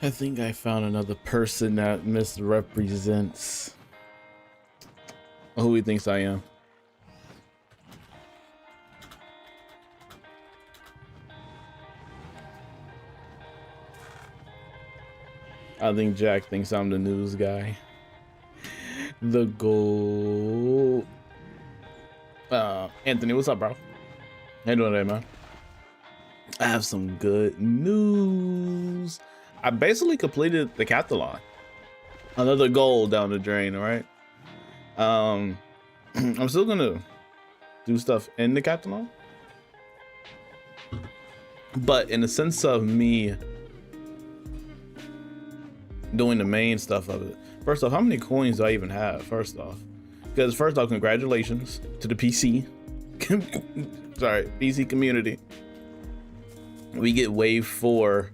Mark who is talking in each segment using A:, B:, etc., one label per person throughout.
A: I think I found another person that misrepresents who he thinks I am. I think Jack thinks I'm the news guy. The goal. Anthony, what's up, bro? How you doing today, man? I have some good news. I basically completed the decathlon. Another goal down the drain, all right? I'm still gonna do stuff in the decathlon, but in the sense of me doing the main stuff of it. First off, how many coins do I even have? First off, because first off, congratulations to the PC, sorry, PC community. We get wave 4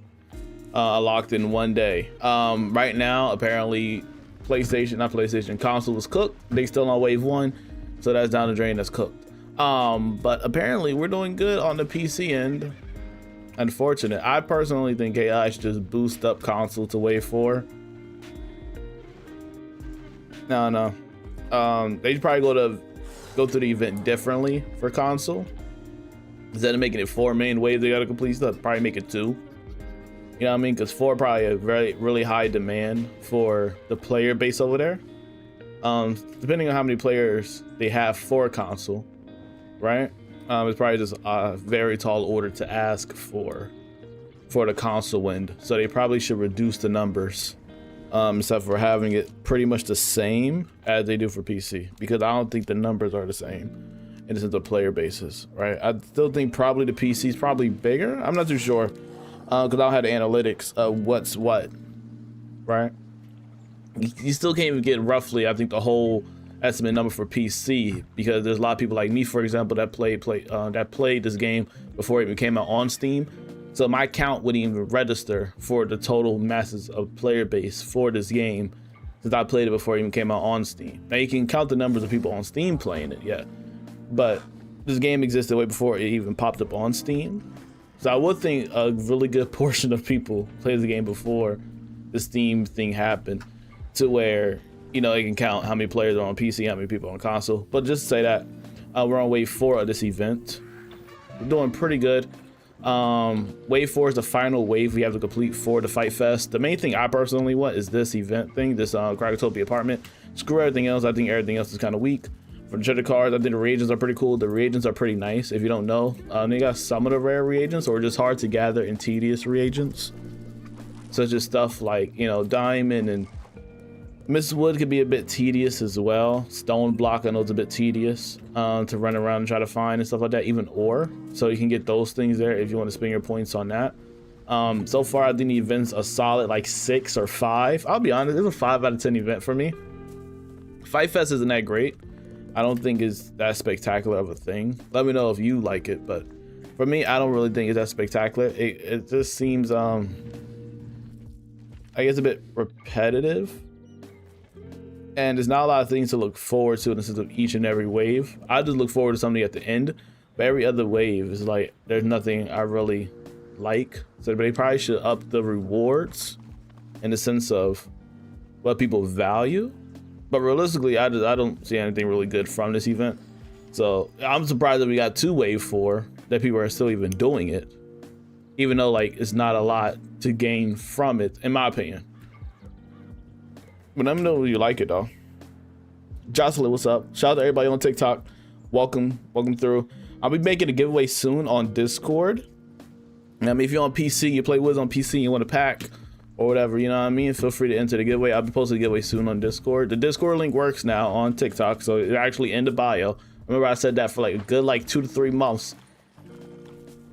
A: locked in one day. Right now, apparently, console was cooked. They still on wave 1, so that's down the drain. That's cooked. But apparently, we're doing good on the PC end. Unfortunate. I personally think AI should just boost up console to wave 4. No. They should probably go through the event differently for console. Instead of making it 4 main waves they gotta complete stuff, probably make it 2. You know what I mean? Because 4 probably a really high demand for the player base over there. Depending on how many players they have for console, right? It's probably just a very tall order to ask for the console end. So they probably should reduce the numbers, except for having it pretty much the same as they do for PC, because I don't think the numbers are the same in the sense of player bases, right? I still think probably the PC is probably bigger. I'm not too sure, because I don't have the analytics of what's what, right? You still can't even get roughly, I think, the whole estimate number for PC, because there's a lot of people like me, for example, that played this game before it even came out on Steam. So my count wouldn't even register for the total masses of player base for this game, since I played it before it even came out on Steam. Now you can count the numbers of people on Steam playing it, yeah, but this game existed way before it even popped up on Steam. So I would think a really good portion of people played the game before the Steam thing happened, to where, you know, they can count how many players are on PC, how many people on console. But just to say that, we're on wave 4 of this event. We're doing pretty good. Wave 4 is the final wave we have to complete for the Fight Fest. The main thing I personally want is this event thing, this Krakatopia apartment. Screw everything else. I think everything else is kind of weak. For the treasure cards, I think the reagents are pretty cool. The reagents are pretty nice. If you don't know, they got some of the rare reagents, or just hard to gather and tedious reagents, such as stuff like, you know, diamond and Miss Wood could be a bit tedious as well. Stone block, I know it's a bit tedious to run around and try to find and stuff like that. Even ore, so you can get those things there if you want to spend your points on that. So far, I think the event's a solid like 6 or 5. I'll be honest, it's a 5 out of 10 event for me. Fight Fest isn't that great. I don't think it's that spectacular of a thing. Let me know if you like it, but for me, I don't really think it's that spectacular. It just seems, I guess, a bit repetitive. And there's not a lot of things to look forward to in the sense of each and every wave. I just look forward to something at the end, but every other wave is like, there's nothing I really like. So they probably should up the rewards in the sense of what people value. But realistically, I don't see anything really good from this event. So I'm surprised that we got 2 wave 4, that people are still even doing it, even though like it's not a lot to gain from it, in my opinion. But let me know if you like it though. Jocelyn, what's up? Shout out to everybody on TikTok. Welcome through. I'll be making a giveaway soon on Discord. I mean, if you're on PC, you play Wiz on PC, and you want a pack or whatever, you know what I mean? Feel free to enter the giveaway. I'll be posting a giveaway soon on Discord. The Discord link works now on TikTok, so it's actually in the bio. Remember, I said that for like a good 2 to 3 months,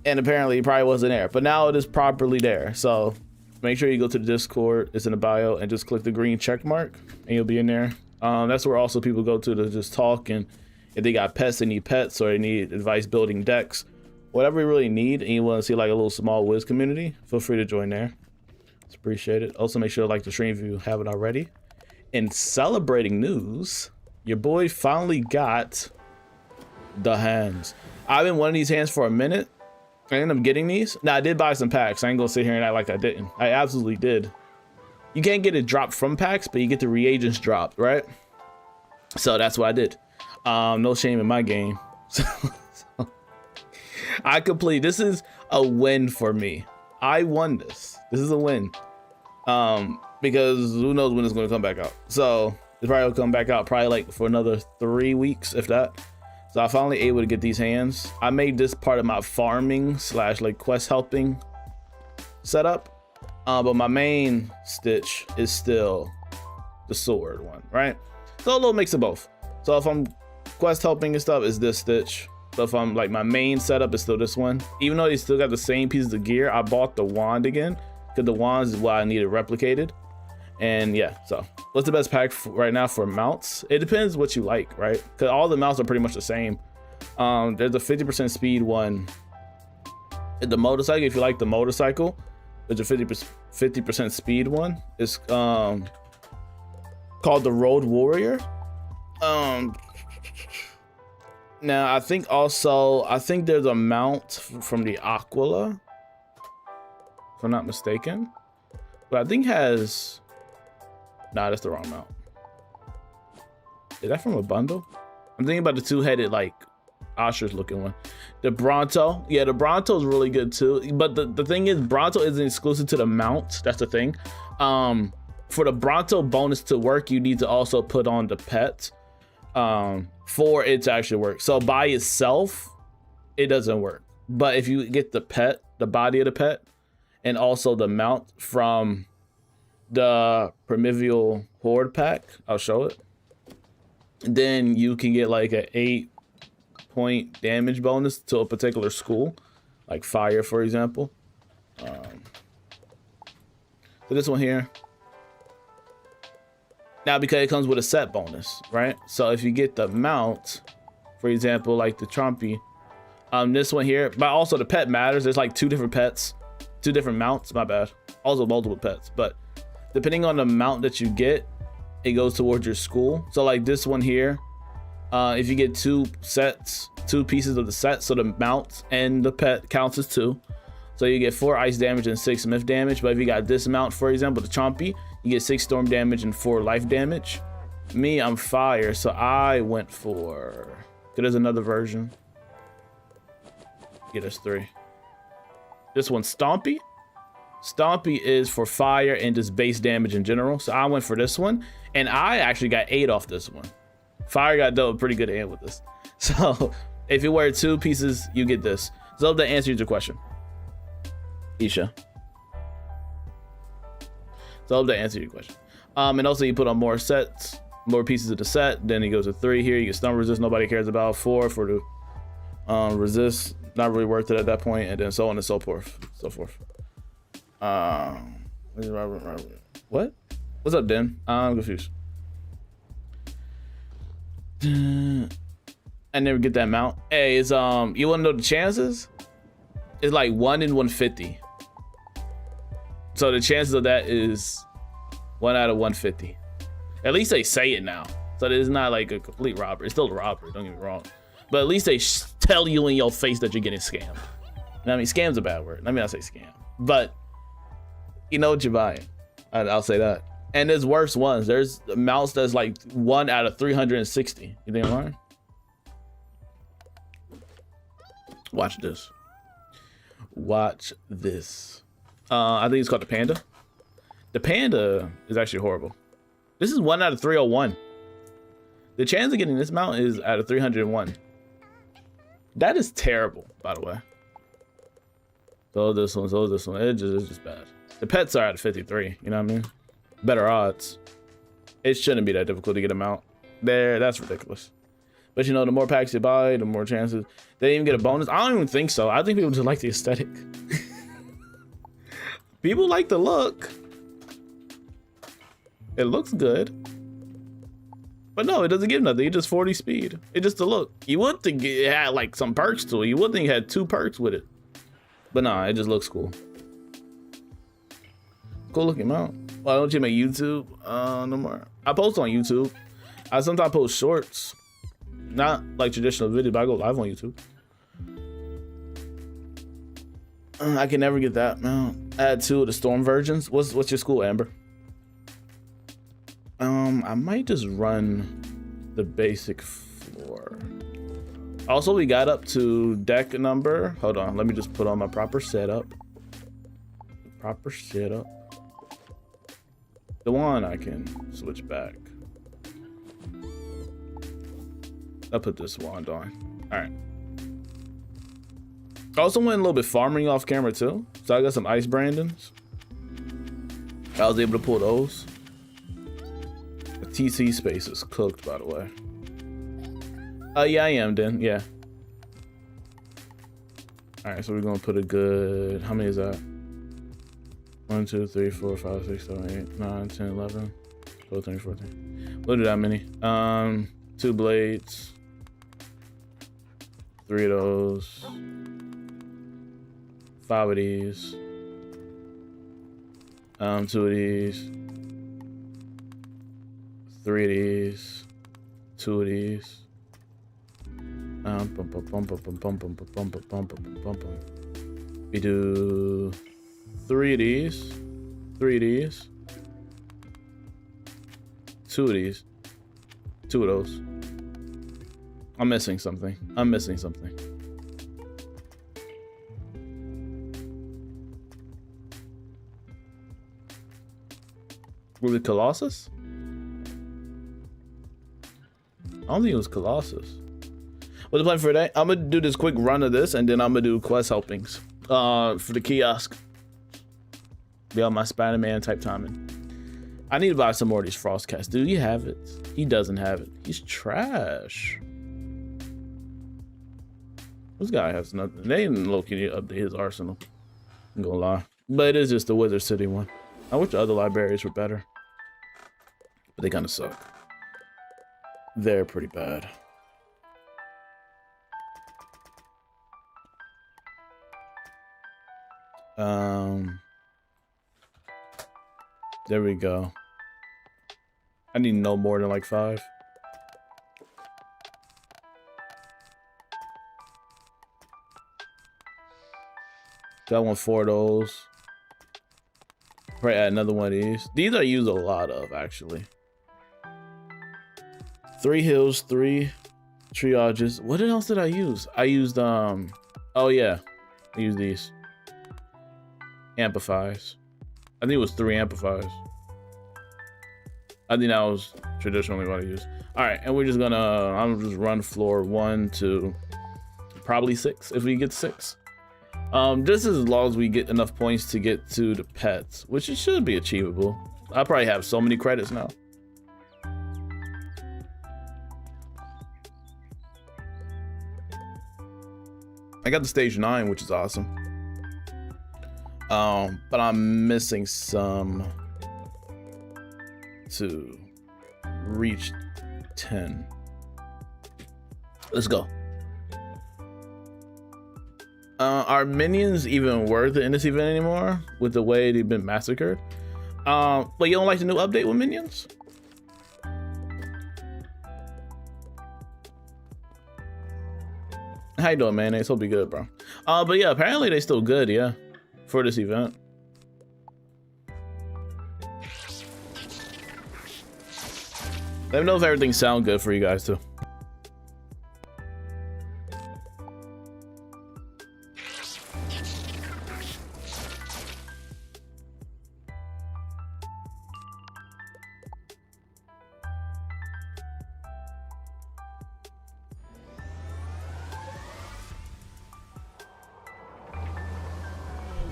A: and apparently it probably wasn't there, but now it is properly there. So make sure you go to the Discord. It's in the bio, and just click the green check mark, and you'll be in there. That's where also people go to just talk, and if they got pets, they need pets, or they need advice building decks, whatever you really need, and you want to see like a little small Wiz community, feel free to join there. It's appreciated. Also, make sure to like the stream if you haven't already. In celebrating news, your boy finally got the hands. I've been wanting these hands for a minute. I ended up getting these. Now, I did buy some packs. I ain't gonna sit here and act like I didn't. I absolutely did you can't get it dropped from packs, but you get the reagents dropped, right? So that's what I did. No shame in my game. So I complete. This is a win for me. I won this. This is a win. Because who knows when it's going to come back out. So it probably will come back out probably like for another 3 weeks, if that. So I finally able to get these hands. I made this part of my farming / like quest helping setup. But my main stitch is still the sword one, right? So a little mix of both. So if I'm quest helping and stuff, is this stitch. So if I'm like, my main setup is still this one. Even though they still got the same pieces of gear, I bought the wand again because the wands is what I needed replicated. And yeah, so what's the best pack right now for mounts? It depends what you like, right? Because all the mounts are pretty much the same. There's a 50% speed one. The motorcycle, if you like the motorcycle, there's a 50% speed one. It's called the Road Warrior. Now I think there's a mount from the Aquila, if I'm not mistaken, but I think has, nah, that's the wrong mount. Is that from a bundle? I'm thinking about the two-headed like ostrich looking one. The Bronto, yeah, the Bronto is really good too. But the thing is, Bronto isn't exclusive to the mount. That's the thing. For the Bronto bonus to work, you need to also put on the pet for it to actually work. So by itself, it doesn't work. But if you get the pet, the body of the pet, and also the mount from the Primeval Horde pack, I'll show it, then you can get like an 8-point damage bonus to a particular school, like fire, for example. So this one here. Now, because it comes with a set bonus, right? So if you get the mount, for example, like the Trumpy, this one here, but also the pet matters. There's like 2 different pets, 2 different mounts, my bad. Also multiple pets, but depending on the mount that you get, it goes towards your school. So like this one here, if you get 2 pieces of the set, so the mount and the pet counts as 2. So you get 4 ice damage and 6 myth damage. But if you got this mount, for example, the Chompy, you get 6 storm damage and 4 life damage. Me, I'm fire, so I went for, there's another version. Yeah, there's 3. This one's Stompy. Stompy is for fire and just base damage in general. So I went for this one, and I actually got 8 off this one. Fire got dealt a pretty good hand with this. So if you wear 2 pieces, you get this. So that answers your question, Isha. So I hope that answered your question. And also you put on more sets, more pieces of the set. Then it goes to 3 here. You get stun resist, nobody cares about. 4 for the resist, not really worth it at that point. And then so on and so forth. What? What's up, Den? I'm confused. I never get that mount. Hey, it's you wanna know the chances? It's like 1 in 150. So the chances of that is 1 out of 150. At least they say it now. So it's not like a complete robbery. It's still a robbery, don't get me wrong. But at least they tell you in your face that you're getting scammed. You know what I mean? Scam's a bad word. Let me not say scam. But you know what you're buying. I'll say that. And there's worse ones. There's mounts that's like 1 out of 360. You think I'm lying? Watch this. Watch this. I think it's called the Panda. The Panda is actually horrible. This is 1 out of 301. The chance of getting this mount is out of 301. That is terrible, by the way. So this one. It's just bad. The pets are out of 53. You know what I mean? Better odds. It shouldn't be that difficult to get a mount. That's ridiculous. But you know, the more packs you buy, the more chances. They even get a bonus. I don't even think so. I think people just like the aesthetic. People like the look. It looks good. But no, it doesn't give nothing. It's just 40 speed. It's just the look. You would think it had like some perks to it. You would think it had 2 perks with it. But nah, it just looks cool. Cool looking mount. Why don't you make YouTube no more? I post on YouTube. I sometimes post shorts. Not like traditional video, but I go live on YouTube. I can never get that mount. Add 2 of the storm versions. What's your school, Amber? I might just run the basic floor. Also, we got up to deck number. Hold on, let me just put on my proper setup. Proper setup. The one I can switch back. I'll put this wand on. All right. I also went a little bit farming off camera too. So I got some ice brandons. I was able to pull those. The TC space is cooked, by the way. Yeah, I am then, yeah. All right, so we're gonna put a good, how many is that? 1, 2, 3, 4, 5, 6, 7, 8, 9, 10, 11, 12, 13, 14. We'll do that many. 2 blades. 3 of those. 5 of these. 2 of these. 3 of these. 2 of these. We do 3 of these. 3 of these. 2 of these. 2 of those. I'm missing something. I'm missing something. Was it Colossus? I don't think it was Colossus. What's the plan for today? I'm gonna do this quick run of this, and then I'm gonna do quest helpings for the kiosk. Be on my Spider-Man type timing. I need to buy some more of these frost cats. Do you have it? He doesn't have it. He's trash. This guy has nothing. They didn't low-key update his arsenal. I'm gonna lie, but it is just the Wizard City one. I wish the other libraries were better, but they kind of suck. They're pretty bad. There we go. I need no more than like 5. So I want 4 of those. Right, add another one of these. These I use a lot of, actually. 3 hills, 3 triages. What else did I use? I used oh yeah, I used these amplifiers. I think it was 3 amplifiers. I think that was traditionally what I used. All right, and we're just gonna, I'm just run floor 1 to probably 6 if we get 6. Just as long as we get enough points to get to the pets, which it should be achievable. I probably have so many credits now. I got to stage 9, which is awesome. But I'm missing some to reach 10. Let's go. Are minions even worth it in this event anymore with the way they've been massacred? But you don't like the new update with minions? How you doing, man? It's hope be good, bro. But yeah, apparently they still good, yeah, for this event. Let me know if everything sounds good for you guys too.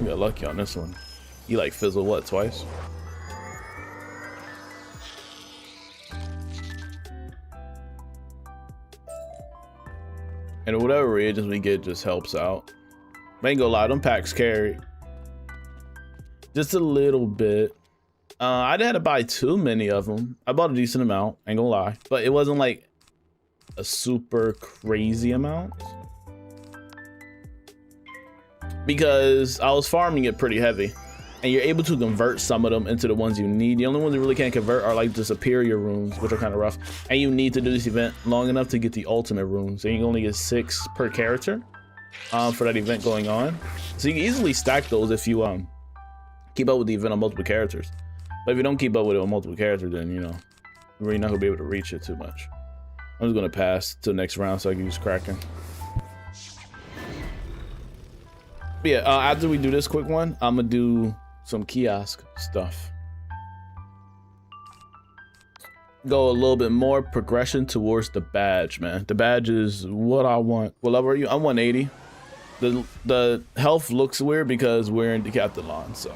A: You got lucky on this one. You like fizzle what, twice? And whatever reagents we get just helps out. I ain't gonna lie, them packs carry. Just a little bit. I didn't have to buy too many of them. I bought a decent amount, ain't gonna lie. But it wasn't like a super crazy amount. Because I was farming it pretty heavy. And you're able to convert some of them into the ones you need. The only ones you really can't convert are like the superior runes, which are kind of rough. And you need to do this event long enough to get the ultimate runes. And you only get 6 per character for that event going on. So you can easily stack those if you keep up with the event on multiple characters. But if you don't keep up with it on multiple characters, then you know, You're really not gonna be able to reach it too much. I'm just gonna pass to the next round so I can use Kraken. But yeah, after we do this quick one, I'm gonna do some kiosk stuff. Go a little bit more progression towards the badge, man. The badge is what I want. What level are you? I'm 180. The health looks weird because we're in Decathlon, so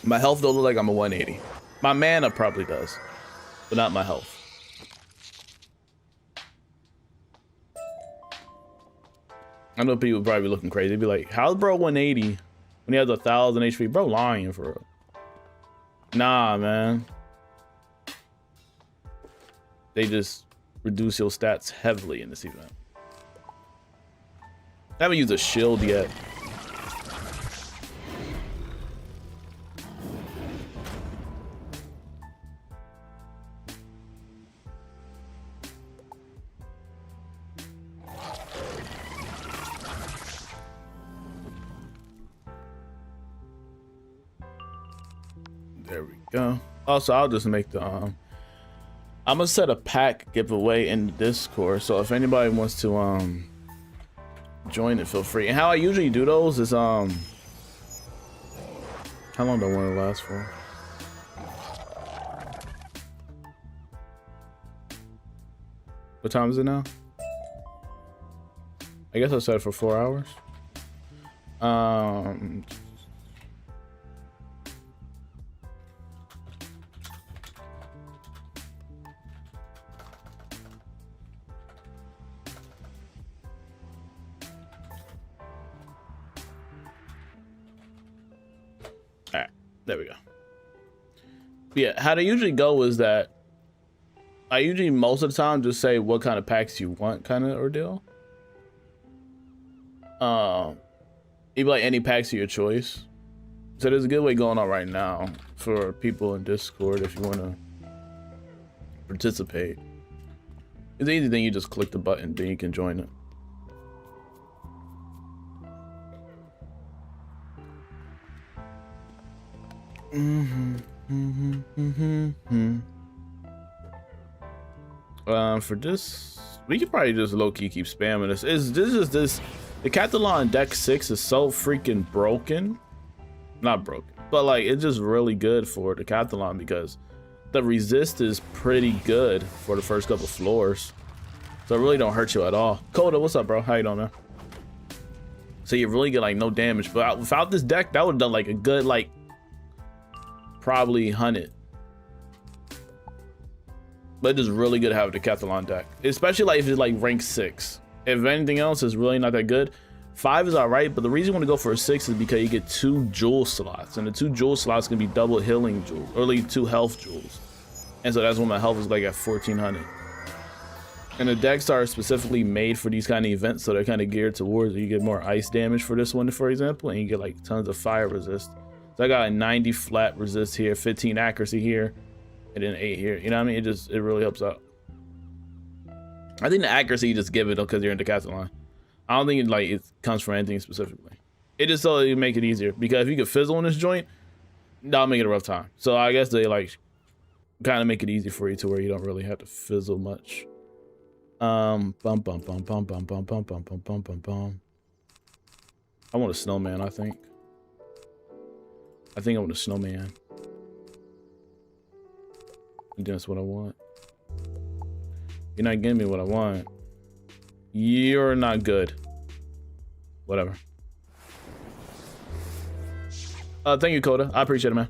A: my health don't look like I'm a 180. My mana probably does, but not my health. I know people probably be looking crazy. They'd be like, how's bro 180 when he has 1,000 HP? Bro lying for real. Nah, man. They just reduce your stats heavily in this event. I haven't used a shield yet. There we go. Also, I'll just make the I'm gonna set a pack giveaway in the Discord, so if anybody wants to join it, feel free. And how I usually do those is how long do I want to last for? What time is it now? I guess I set it for 4 hours. All right, there we go. Yeah, how they usually go is that I usually most of the time just say what kind of packs you want, kind of ordeal. You'd be like any packs of your choice. So there's a good way going on right now for people in Discord if you want to participate. It's easy, then you just click the button, then you can join it. For this, we could probably just low-key keep spamming this. The Decathlon deck 6 is so freaking broken. Not broken, but like it's just really good for Decathlon because the resist is pretty good for the first couple floors. So it really don't hurt you at all. Coda, what's up, bro? How you doing, man? So you really get like no damage, but without this deck, that would have done like a good like probably 100. But it is really good to have a Decathlon deck, especially like if it's like rank 6. If anything else is really not that good, 5 is all right. But the reason you want to go for a 6 is because you get 2 jewel slots, and the 2 jewel slots can be double healing jewels, or like 2 health jewels. And so that's when my health is like at 1400. And the decks are specifically made for these kind of events, so they're kind of geared towards it. You get more ice damage for this one, for example, and you get like tons of fire resist. So I got a 90 flat resist here, 15 accuracy here, and then 8 here. You know what I mean? It really helps out. I think the accuracy you just give it though because you're in Decathlon. I don't think it comes from anything specifically. It just so you make it easier, because if you could fizzle in this joint, that'll make it a rough time. So I guess they like kind of make it easy for you to where you don't really have to fizzle much. Bum bum bum bum bum bum bum bum bum bum bum bum. I want a snowman, I think. I want a snowman. And that's what I want. You're not getting me what I want. You're not good. Whatever. Thank you, Coda. I appreciate it, man.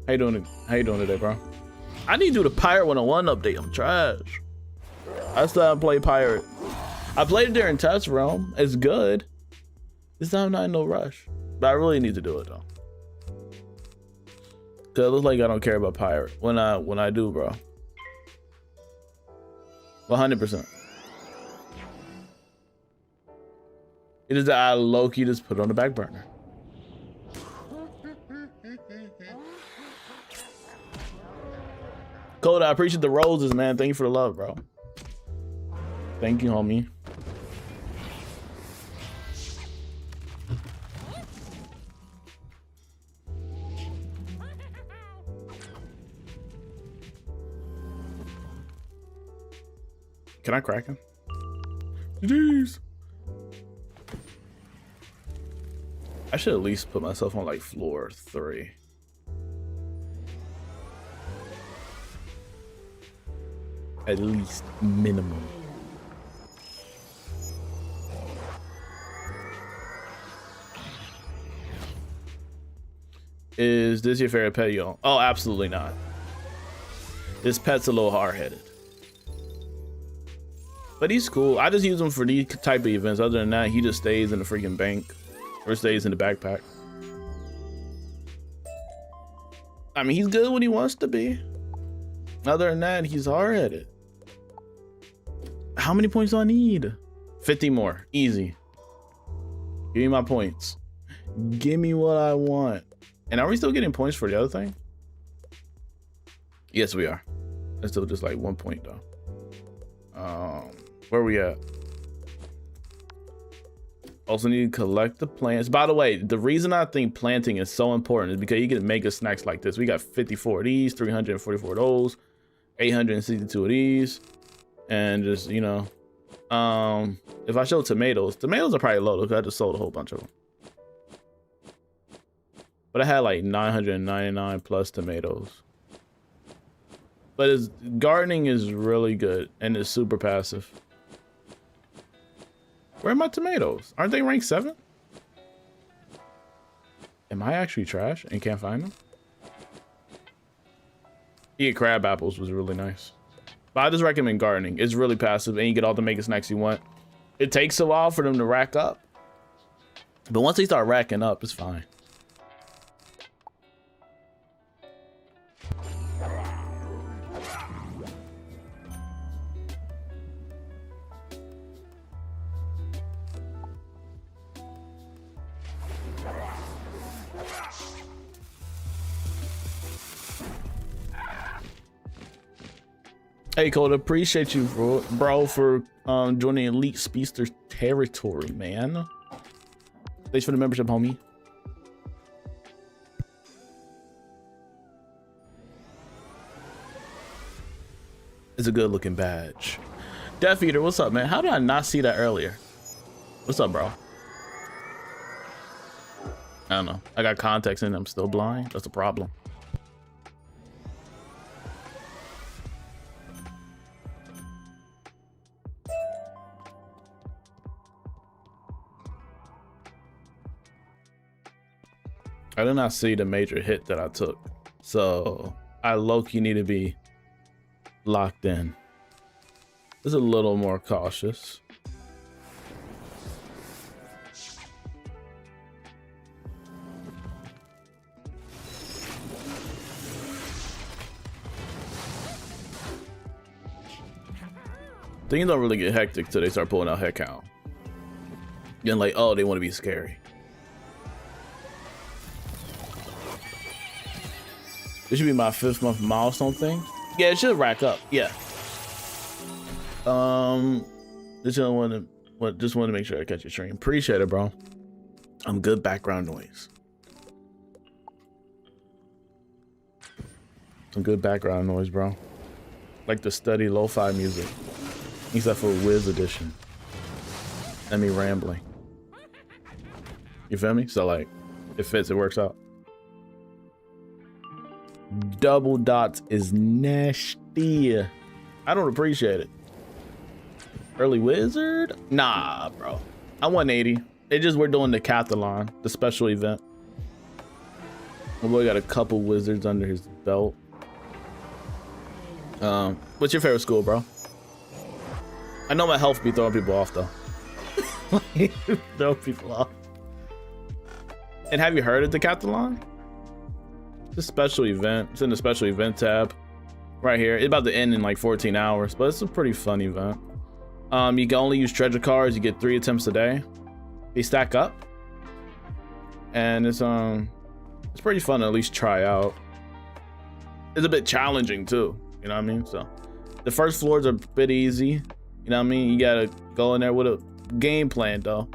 A: How you doing? How you doing today, bro? I need to do the Pirate 101 update. I'm trash. I still haven't played Pirate. I played it during Test Realm. It's good. This time I'm not in no rush. But I really need to do it though. Cause it looks like I don't care about Pirate when I do, bro. 100%. It is that I low-key just put it on the back burner. Coda, I appreciate the roses, man. Thank you for the love, bro. Thank you, homie. Can I crack him? Jeez. I should at least put myself on like floor 3. At least minimum. Is this your favorite pet, y'all? Oh, absolutely not. This pet's a little hard-headed. But he's cool. I just use him for these type of events. Other than that, he just stays in the freaking bank. Or stays in the backpack. I mean, he's good when he wants to be. Other than that, he's hard-headed. How many points do I need? 50 more. Easy. Give me my points. Give me what I want. And are we still getting points for the other thing? Yes, we are. It's still just like 1 point though. Where are we at? Also need to collect the plants. By the way, the reason I think planting is so important is because you get mega snacks like this. We got 54 of these, 344 of those, 862 of these. And just, you know, if I show tomatoes are probably low because I just sold a whole bunch of them. But I had like 999 plus tomatoes. But his gardening is really good and it's super passive. Where are my tomatoes? Aren't they ranked 7? Am I actually trash and can't find them? Yeah, crab apples was really nice. But I just recommend gardening. It's really passive and you get all the mega snacks you want. It takes a while for them to rack up. But once they start racking up, it's fine. Hey Cole, appreciate you bro for joining Elite Speedster territory, man. Thanks for the membership, homie. It's a good looking badge. Death Eater, what's up, man? How did I not see that earlier? What's up, bro? I don't know. I got contacts in, I'm still blind. That's a problem. I did not see the major hit that I took, so I low-key need to be locked in. Just a little more cautious. Things don't really get hectic till they start pulling out head count. Getting like, oh, they want to be scary. This should be my 5th month milestone thing. Yeah, it should rack up. Yeah. Just want to make sure I catch your stream. Appreciate it, bro. I'm good background noise. Some good background noise, bro. Like the study lo-fi music, except for Wiz edition. And me rambling. You feel me? So like, it fits. It works out. Double dots is nasty. I don't appreciate it. Early wizard? Nah, bro. I 180. It just we're doing the Cathalon, the special event. My boy got a couple wizards under his belt. What's your favorite school, bro? I know my health be throwing people off though. Throw people off. And have you heard of the Cathalon? It's a special event. It's in the special event tab right here. It's about to end in like 14 hours, but it's a pretty fun event. You can only use treasure cards. You get 3 attempts a day. They stack up, and it's pretty fun to at least try out. It's a bit challenging too, you know what I mean? So the first floors are a bit easy, you know what I mean? You gotta go in there with a game plan though.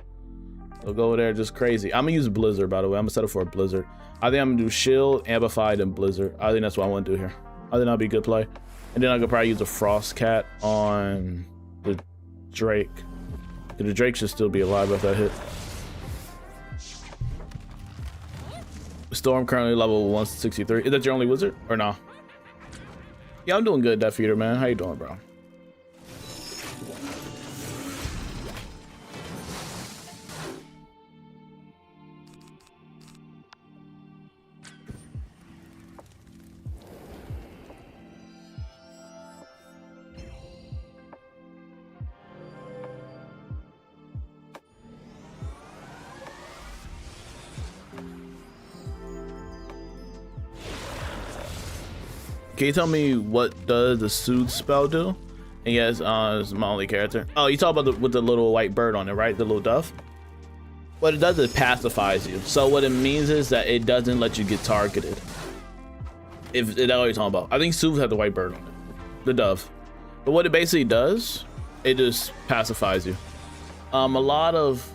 A: So go there just crazy. I'm gonna use Blizzard, by the way. I'm gonna set up for a Blizzard. I think I'm gonna do Shield, Amplified, and Blizzard. I think that's what I want to do here. I think that'll be a good play. And then I could probably use a Frost Cat on the Drake. The Drake should still be alive if that hit. Storm currently level 163. Is that your only wizard or no? Yeah, I'm doing good, Death Eater, man. How you doing, bro? Can you tell me what does the soothe spell do? And yes, it's my only character. Oh, you talk about with the little white bird on it, right? The little dove. What it does is pacifies you. So what it means is that it doesn't let you get targeted. If that's what you're talking about. I think soothe has the white bird on it, the dove. But what it basically does, it just pacifies you. A lot of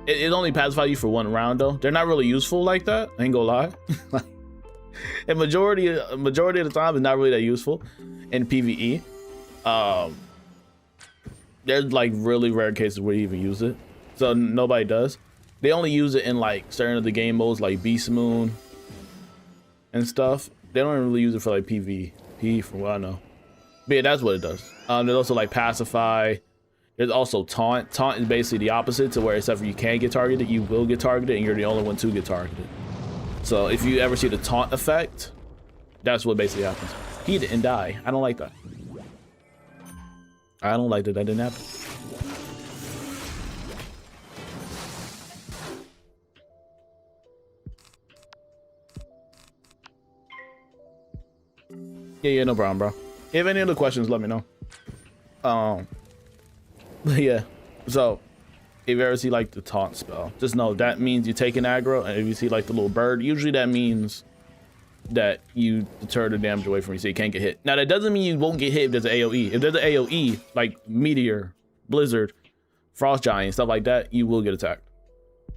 A: it only pacifies you for one round though. They're not really useful like that. I ain't gonna lie. And majority of the time it's not really that useful in PvE. There's like really rare cases where you even use it, so nobody does. They only use it in like certain of the game modes like Beast Moon and stuff. They don't really use it for like PvP from what I know. But yeah, that's what it does. There's also like pacify. There's also taunt. Taunt is basically the opposite to where except for you can't get targeted, you will get targeted and you're the only one to get targeted. So if you ever see the taunt effect, that's what basically happens. He didn't die. I don't like that. I don't like that that didn't happen. Yeah, no problem, bro. If you have any other questions, let me know. But yeah, so if you ever see like the taunt spell, just know that means you take an aggro, and if you see like the little bird, usually that means that you deter the damage away from you so you can't get hit. Now that doesn't mean you won't get hit if there's an AoE. If there's an AoE, like Meteor, Blizzard, Frost Giant, stuff like that, you will get attacked.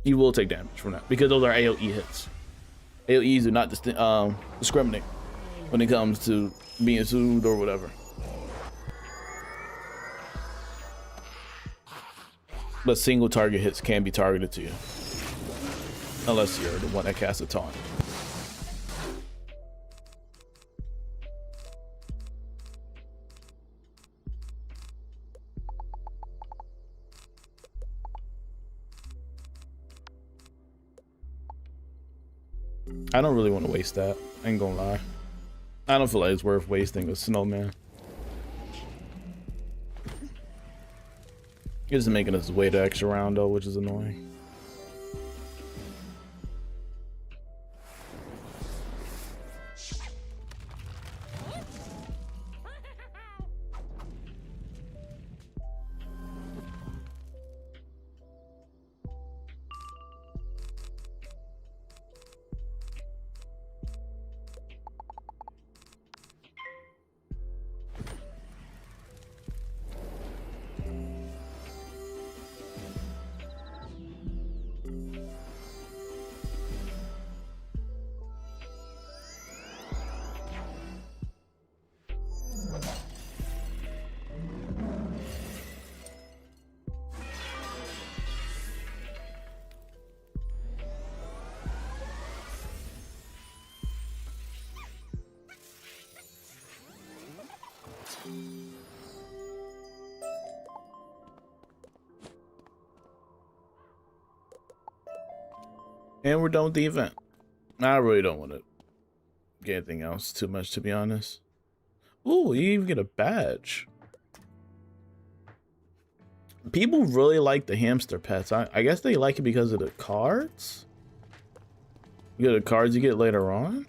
A: You will take damage from that because those are AoE hits. AoEs do not discriminate when it comes to being soothed or whatever. But single target hits can be targeted to you. Unless you're the one that casts a taunt. I don't really want to waste that. I ain't gonna lie. I don't feel like it's worth wasting a snowman. It's making us wait an extra round though, which is annoying. And we're done with the event. I really don't want to get anything else too much, to be honest. Ooh, you even get a badge. People really like the hamster pets. I guess they like it because of the cards. You get the cards you get later on.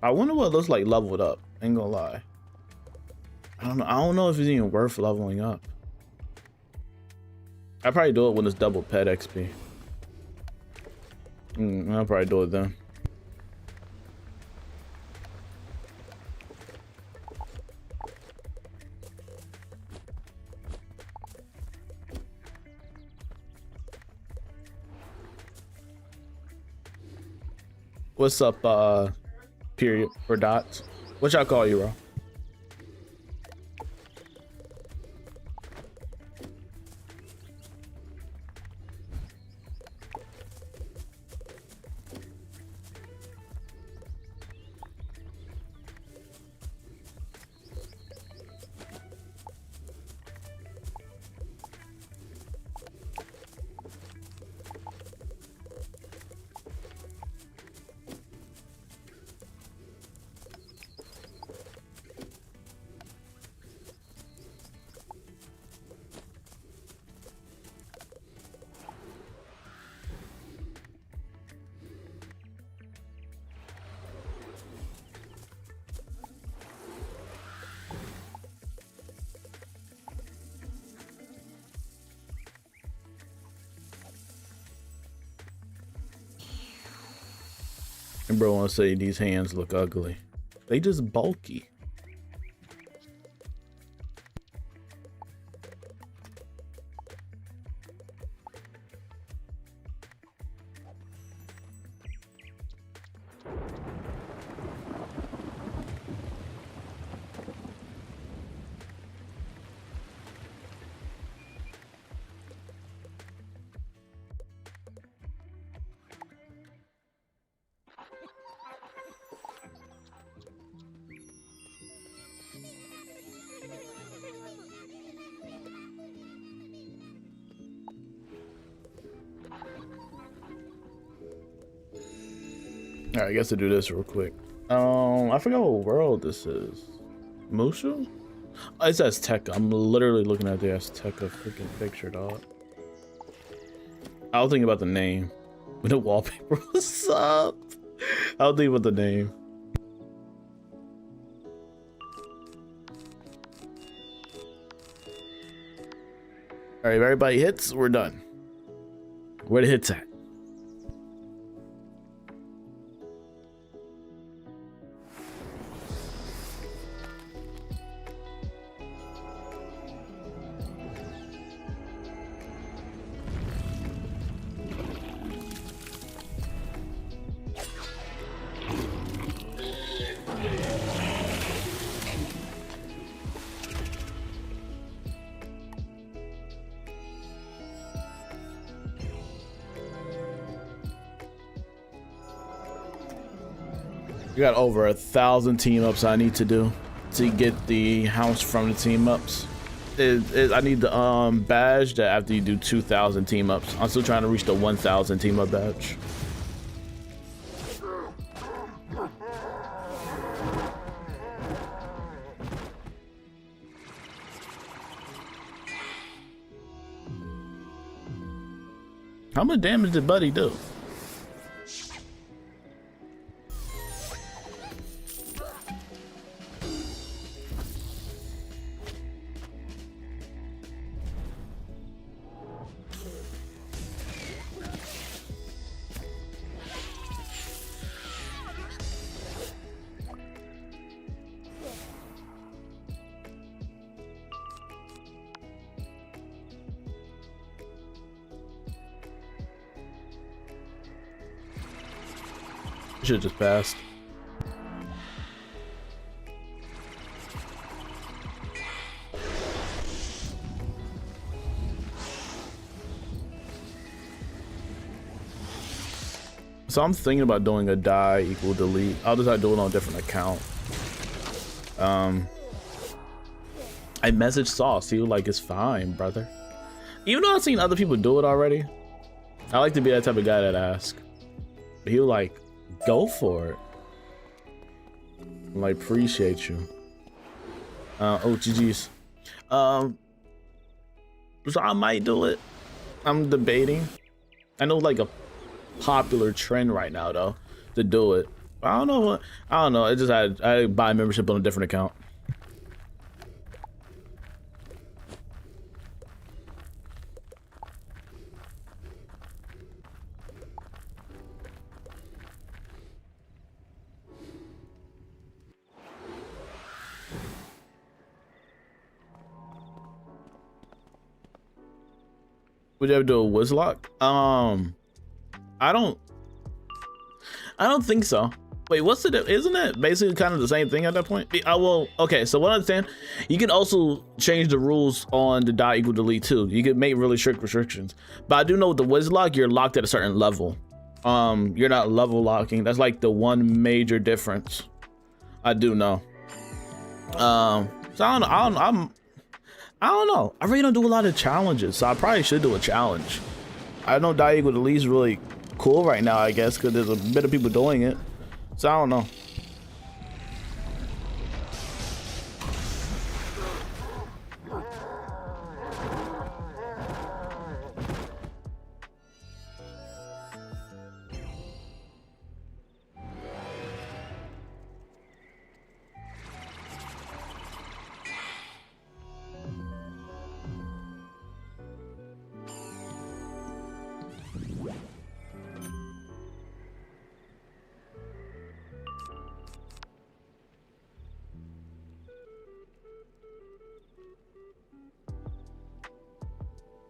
A: I wonder what it looks like leveled up. Ain't gonna lie. I don't know. I don't know if it's even worth leveling up. I probably do it when it's double pet XP. I'll probably do it then. What's up, period or dots? What y'all call you, bro? And bro wanna say these hands look ugly. They just bulky. Alright, I guess I'll do this real quick. I forgot what world this is. Mushu? Oh, it says Azteca. I'm literally looking at the Azteca freaking picture, dog. I was thinking about the name. With the wallpaper, what's up? I was thinking about the name. Alright, if everybody hits, we're done. Where the hits at? We got over 1,000 team ups I need to do to get the house from the team ups. I need the badge that after you do 2,000 team ups. I'm still trying to reach the 1,000 team up badge. How much damage did Buddy do? Should have just passed. So I'm thinking about doing a die equal delete. I'll just do it on a different account. I messaged Sauce. He was like, "It's fine, brother." Even though I've seen other people do it already, I like to be that type of guy that asks. He was like, "Go for it." I'm like, appreciate you. Oh, GG's. So I might do it. I'm debating. I know like a popular trend right now though to do it. I don't know what. I don't know. It just I buy membership on a different account. Would you ever do a Nuzlocke? I don't think so. Wait, what's the isn't it basically kind of the same thing at that point? I will. Okay, so what I understand, you can also change the rules on the die equal delete too. You can make really strict restrictions. But I do know with the Nuzlocke, you're locked at a certain level. You're not level locking. That's like the one major difference. I do know. So I don't know. I really don't do a lot of challenges, so I probably should do a challenge. I know die equal delete is really cool right now, I guess, because there's a bit of people doing it. So I don't know.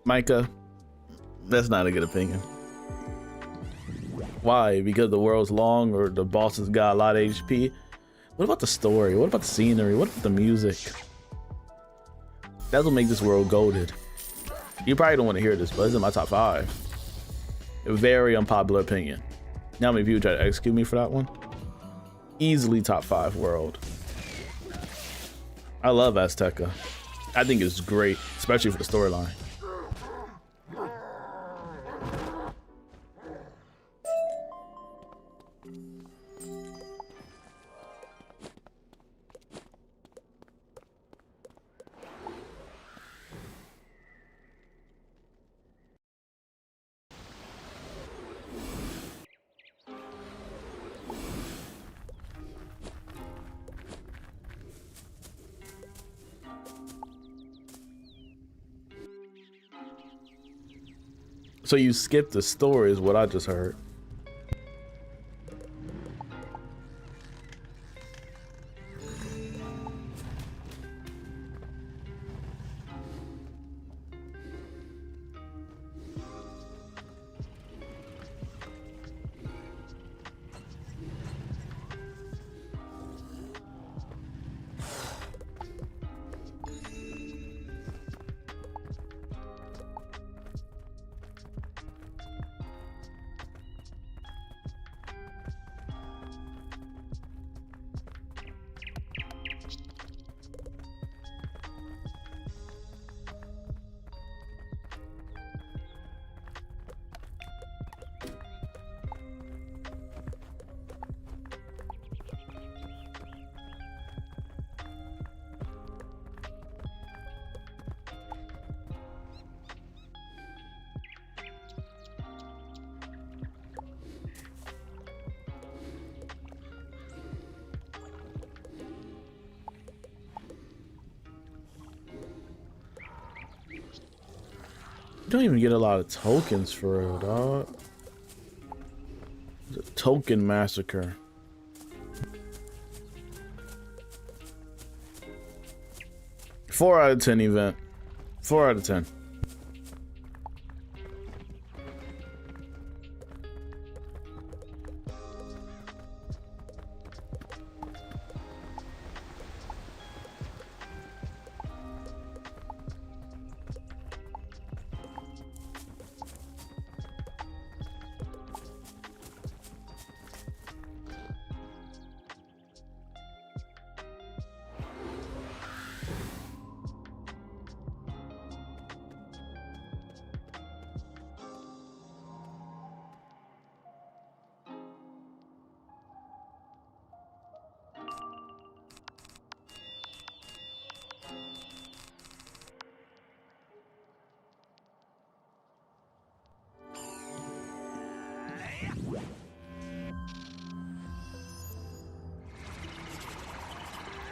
A: Micah, that's not a good opinion. Why? Because the world's long or the bosses got a lot of HP? What about the story? What about the scenery? What about the music? That's what makes this world goated. You probably don't want to hear this, but it's in my top 5. A very unpopular opinion. Now how many people try to execute me for that one? Easily top 5 world. I love Azteca. I think it's great, especially for the storyline. So you skipped the story is what I just heard. You don't even get a lot of tokens for real, dog. It's a token massacre. Four out of 10 event. 4 out of 10.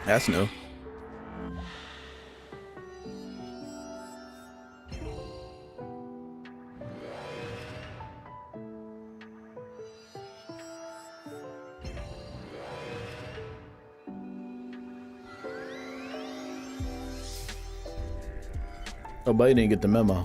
A: That's new. Oh, but you didn't get the memo.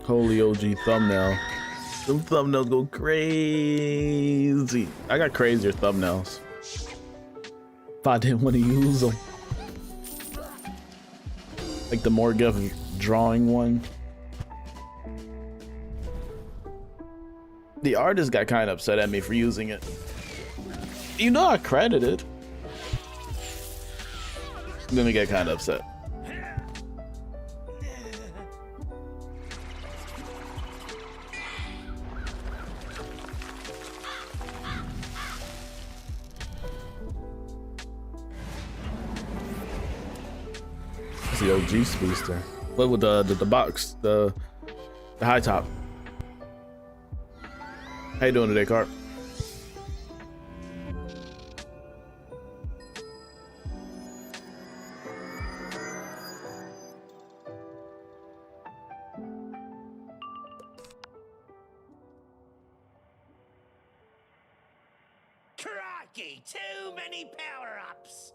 A: Holy OG thumbnail. Them thumbnails go crazy. I got crazier thumbnails. If I didn't want to use them. Like the Morgeth drawing one. The artist got kind of upset at me for using it. You know I credited. Then he got kind of upset. the OG Speedster. What with the box, the high top. How you doing today, Carp?
B: Crikey, too many power-ups.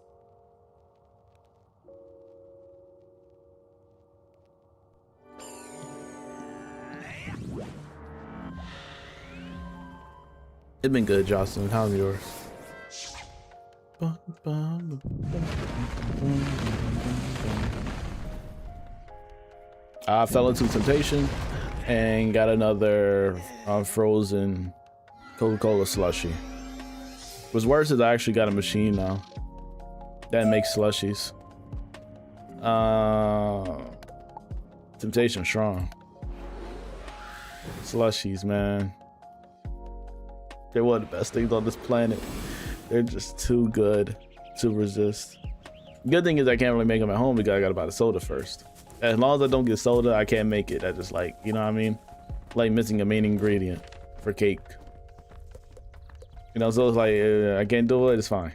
A: It's been good, Jocelyn. How's yours? I fell into temptation and got another frozen Coca-Cola slushie. What's worse is I actually got a machine now that makes slushies. Temptation strong. Slushies, man. They're one of the best things on this planet. They're just too good to resist. Good thing is I can't really make them at home because I gotta buy the soda first. As long as I don't get soda, I can't make it. I just like, you know what I mean? Like missing a main ingredient for cake. You know, so it's like, I can't do it, it's fine.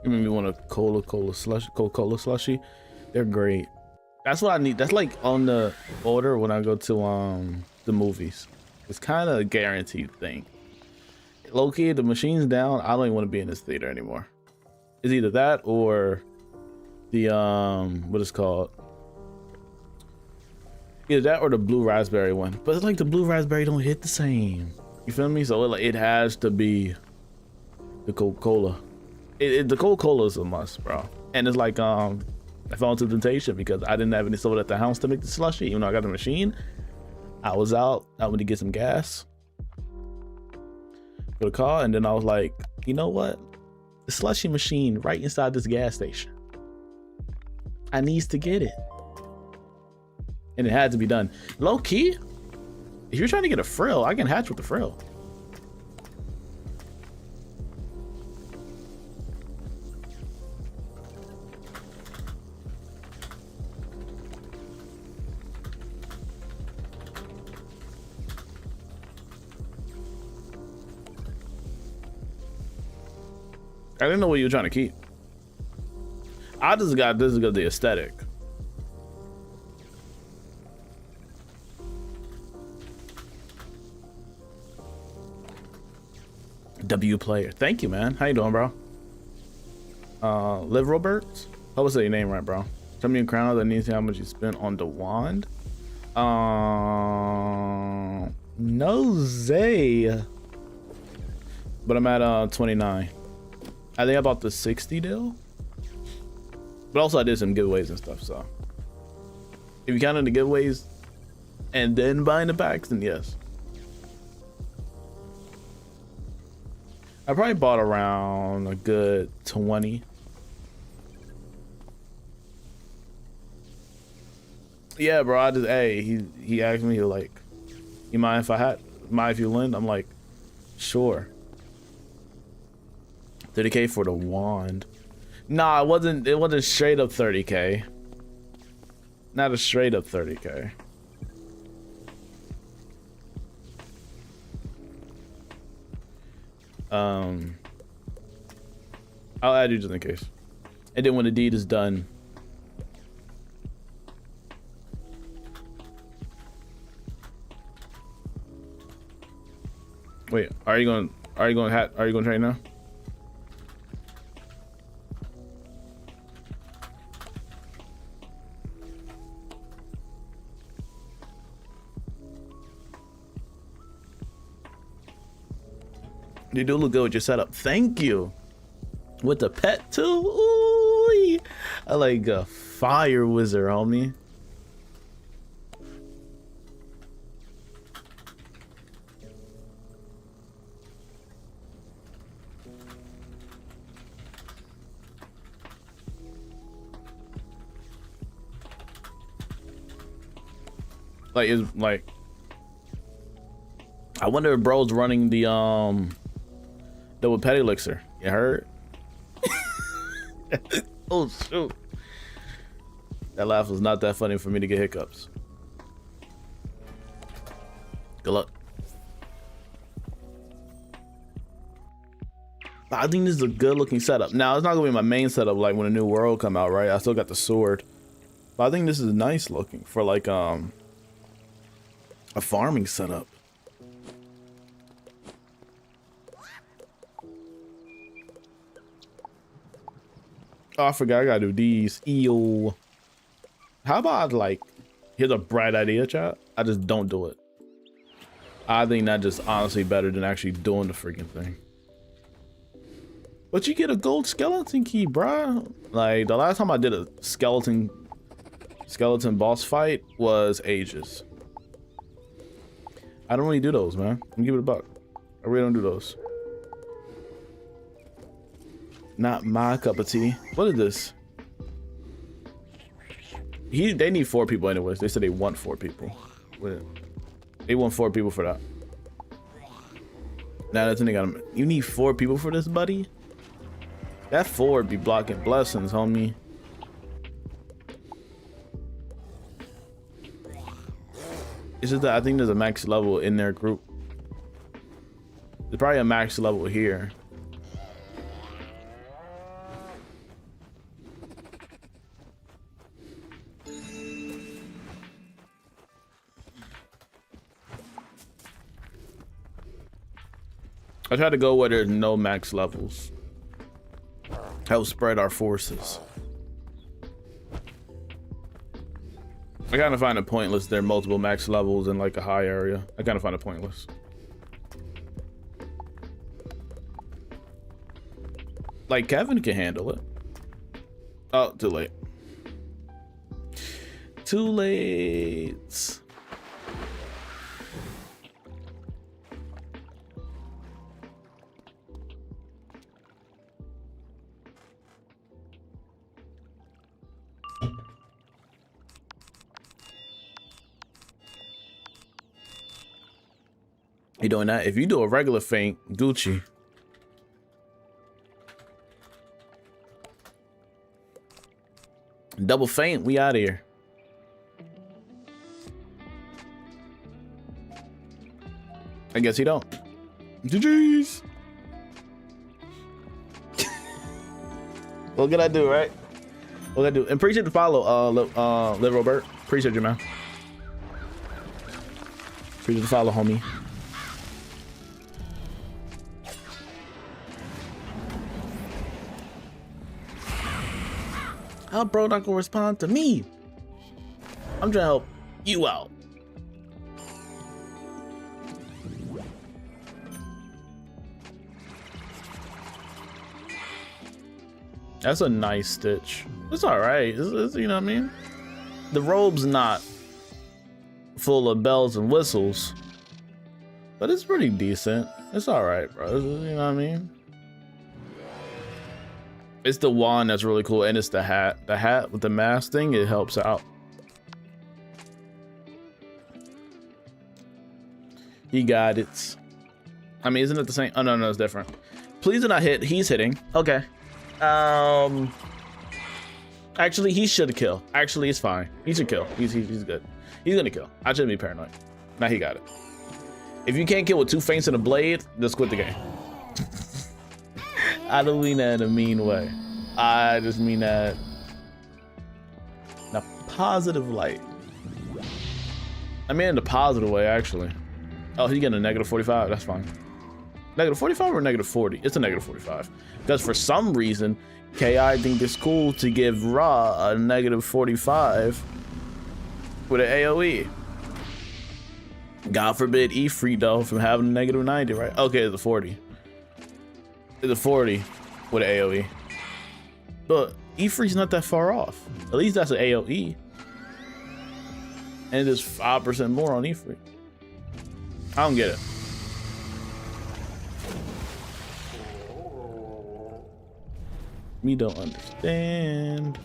A: You made me want a Coca-Cola slushie. They're great. That's what I need. That's like on the order when I go to the movies. It's kind of a guaranteed thing. Low key, the machine's down. I don't even want to be in this theater anymore. It's either that or the what is it called? Either that or the blue raspberry one. But it's like the blue raspberry don't hit the same. You feel me? So it has to be the Coca-Cola. The Coca-Cola is a must, bro. And it's like I fell into temptation because I didn't have any soda at the house to make the slushie. Even though I got the machine, I was out. I went to get some gas for the car, and then I was like, you know what? The slushie machine right inside this gas station. I needs to get it, and it had to be done. Low key, if you're trying to get a frill, I can hatch with the frill. I didn't know what you were trying to keep. I just got this because the aesthetic. W player. Thank you, man. How you doing, bro? Live Roberts? I would say your name right, bro. Tell me in crowns that needs to see how much you spent on the wand. No Zay. But I'm at 29. I think I bought the 60 deal, but also I did some giveaways and stuff. So if you counted the giveaways and then buying the packs, then yes. I probably bought around a good 20. Yeah, bro. I just, hey, he asked me, like, you mind if you lend? I'm like, sure. 30K for the wand. Nah, it wasn't straight up 30K. Not a straight up 30K. I'll add you just in case. And then when the deed is done, wait, are you going to train now? You do look good with your setup. Thank you. With the pet too. Ooh, I like a fire wizard, homie. Like, is like, I wonder if bro's running the pet elixir. You heard? Oh shoot! That laugh was not that funny for me to get hiccups. Good luck. I think this is a good looking setup. Now it's not gonna be my main setup like when a new world come out, right? I still got the sword, but I think this is nice looking for like a farming setup. Oh, I forgot I gotta do these. Ew. How about like, here's a bright idea, chat. I just don't do it. I think that just honestly better than actually doing the freaking thing. But you get a gold skeleton key, bruh. Like the last time I did a skeleton boss fight was ages. I don't really do those, man. I'm give it a buck. I really don't do those. Not my cup of tea. What is this? They need 4 people anyways. They said they want 4 people. They want 4 people for that. Now that's the thing. You need 4 people for this, buddy? That 4 would be blocking blessings, homie. It's just that I think there's a max level in their group. There's probably a max level here. I try to go where there's no max levels. Help spread our forces. I kind of find it pointless. There are multiple max levels in like a high area. I kind of find it pointless. Like Kevin can handle it. Oh, too late. Too late. You doing that? If you do a regular feint, Gucci. Double feint, we out of here. I guess you don't. GG's. What can I do, right? What can I do? And appreciate the follow, Liv Robert. Appreciate you, man. Appreciate the follow, homie. How bro not gonna respond to me? I'm trying to help you out. That's a nice stitch. It's all right. It's, you know what I mean? The robe's not full of bells and whistles, but it's pretty decent. It's all right, bro. You know what I mean? It's the wand that's really cool, and it's the hat. The hat with the mask thing, it helps out. He got it. I mean, isn't it the same? Oh, no, it's different. Please do not hit. He's hitting. Okay. Actually, he should kill. Actually, it's fine. He should kill. He's good. He's gonna kill. I shouldn't be paranoid. Now he got it. If you can't kill with 2 feints and a blade, just quit the game. I don't mean that in a mean way. I just mean that in a positive light. I mean in a positive way, actually. Oh, he's getting a negative 45. That's fine. Negative 45 or negative 40? It's a negative 45. Because for some reason, KI think it's cool to give Ra a negative 45 with an AoE. God forbid Ifrit though from having a negative 90, right? Okay, it's a 40. It's a 40 with an AoE. But E3's not that far off. At least that's an AoE. And it's 5% more on E3. I don't get it. Me don't understand.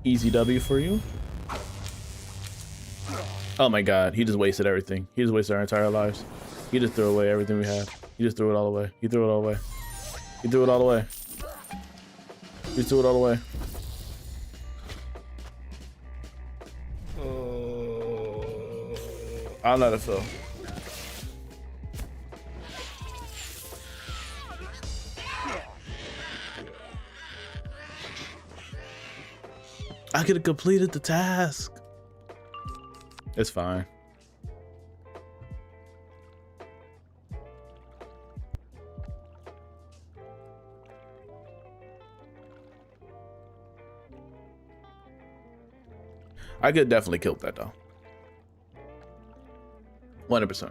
A: Easy W for you. Oh my god, he just wasted everything. He just wasted our entire lives. He just threw away everything we had. He just threw it all away. He threw it all away. He threw it all away. He threw it all away. I'll let it feel. I could have completed the task. It's fine. I could definitely kill that though. 100%.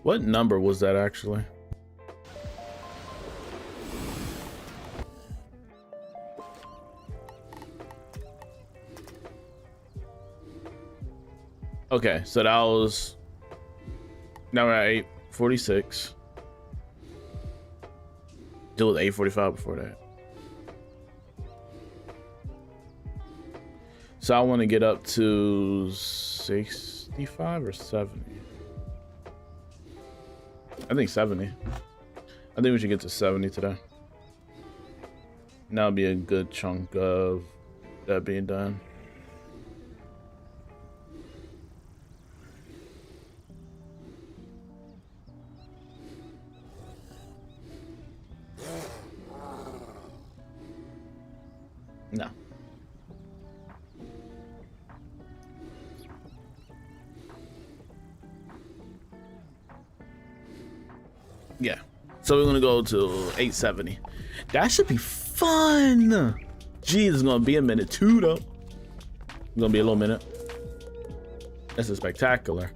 A: What number was that actually? Okay, so that was, now we're at 846. It was 845 before that. So I want to get up to 65 or 70. I think 70. I think we should get to 70 today. That'll be a good chunk of that being done. No. Yeah. So we're gonna go to 870. That should be fun. Geez, it's gonna be a minute too though. It's gonna be a little minute. This is spectacular.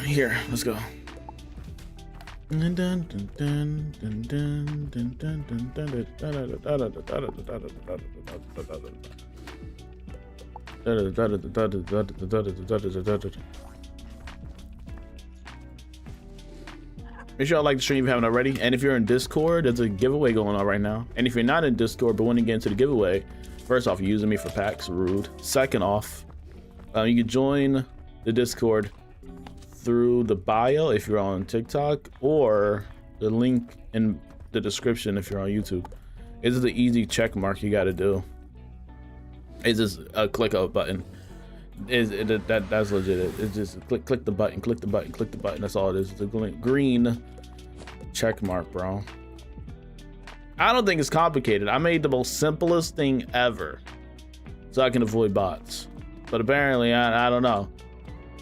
A: Here, let's go. Make sure y'all like the stream if you haven't already. And if you're in Discord, there's a giveaway going on right now. And if you're not in Discord but want to get into the giveaway, first off, you're using me for packs, rude. Second off, you can join the Discord through the bio if you're on TikTok, or the link in the description if you're on YouTube. This is the easy check mark you got to do. It's just a click a button. That's legit. It's just click the button, click the button, click the button. That's all it is. It's a green check mark, bro. I don't think it's complicated. I made the most simplest thing ever so I can avoid bots. But apparently, I don't know.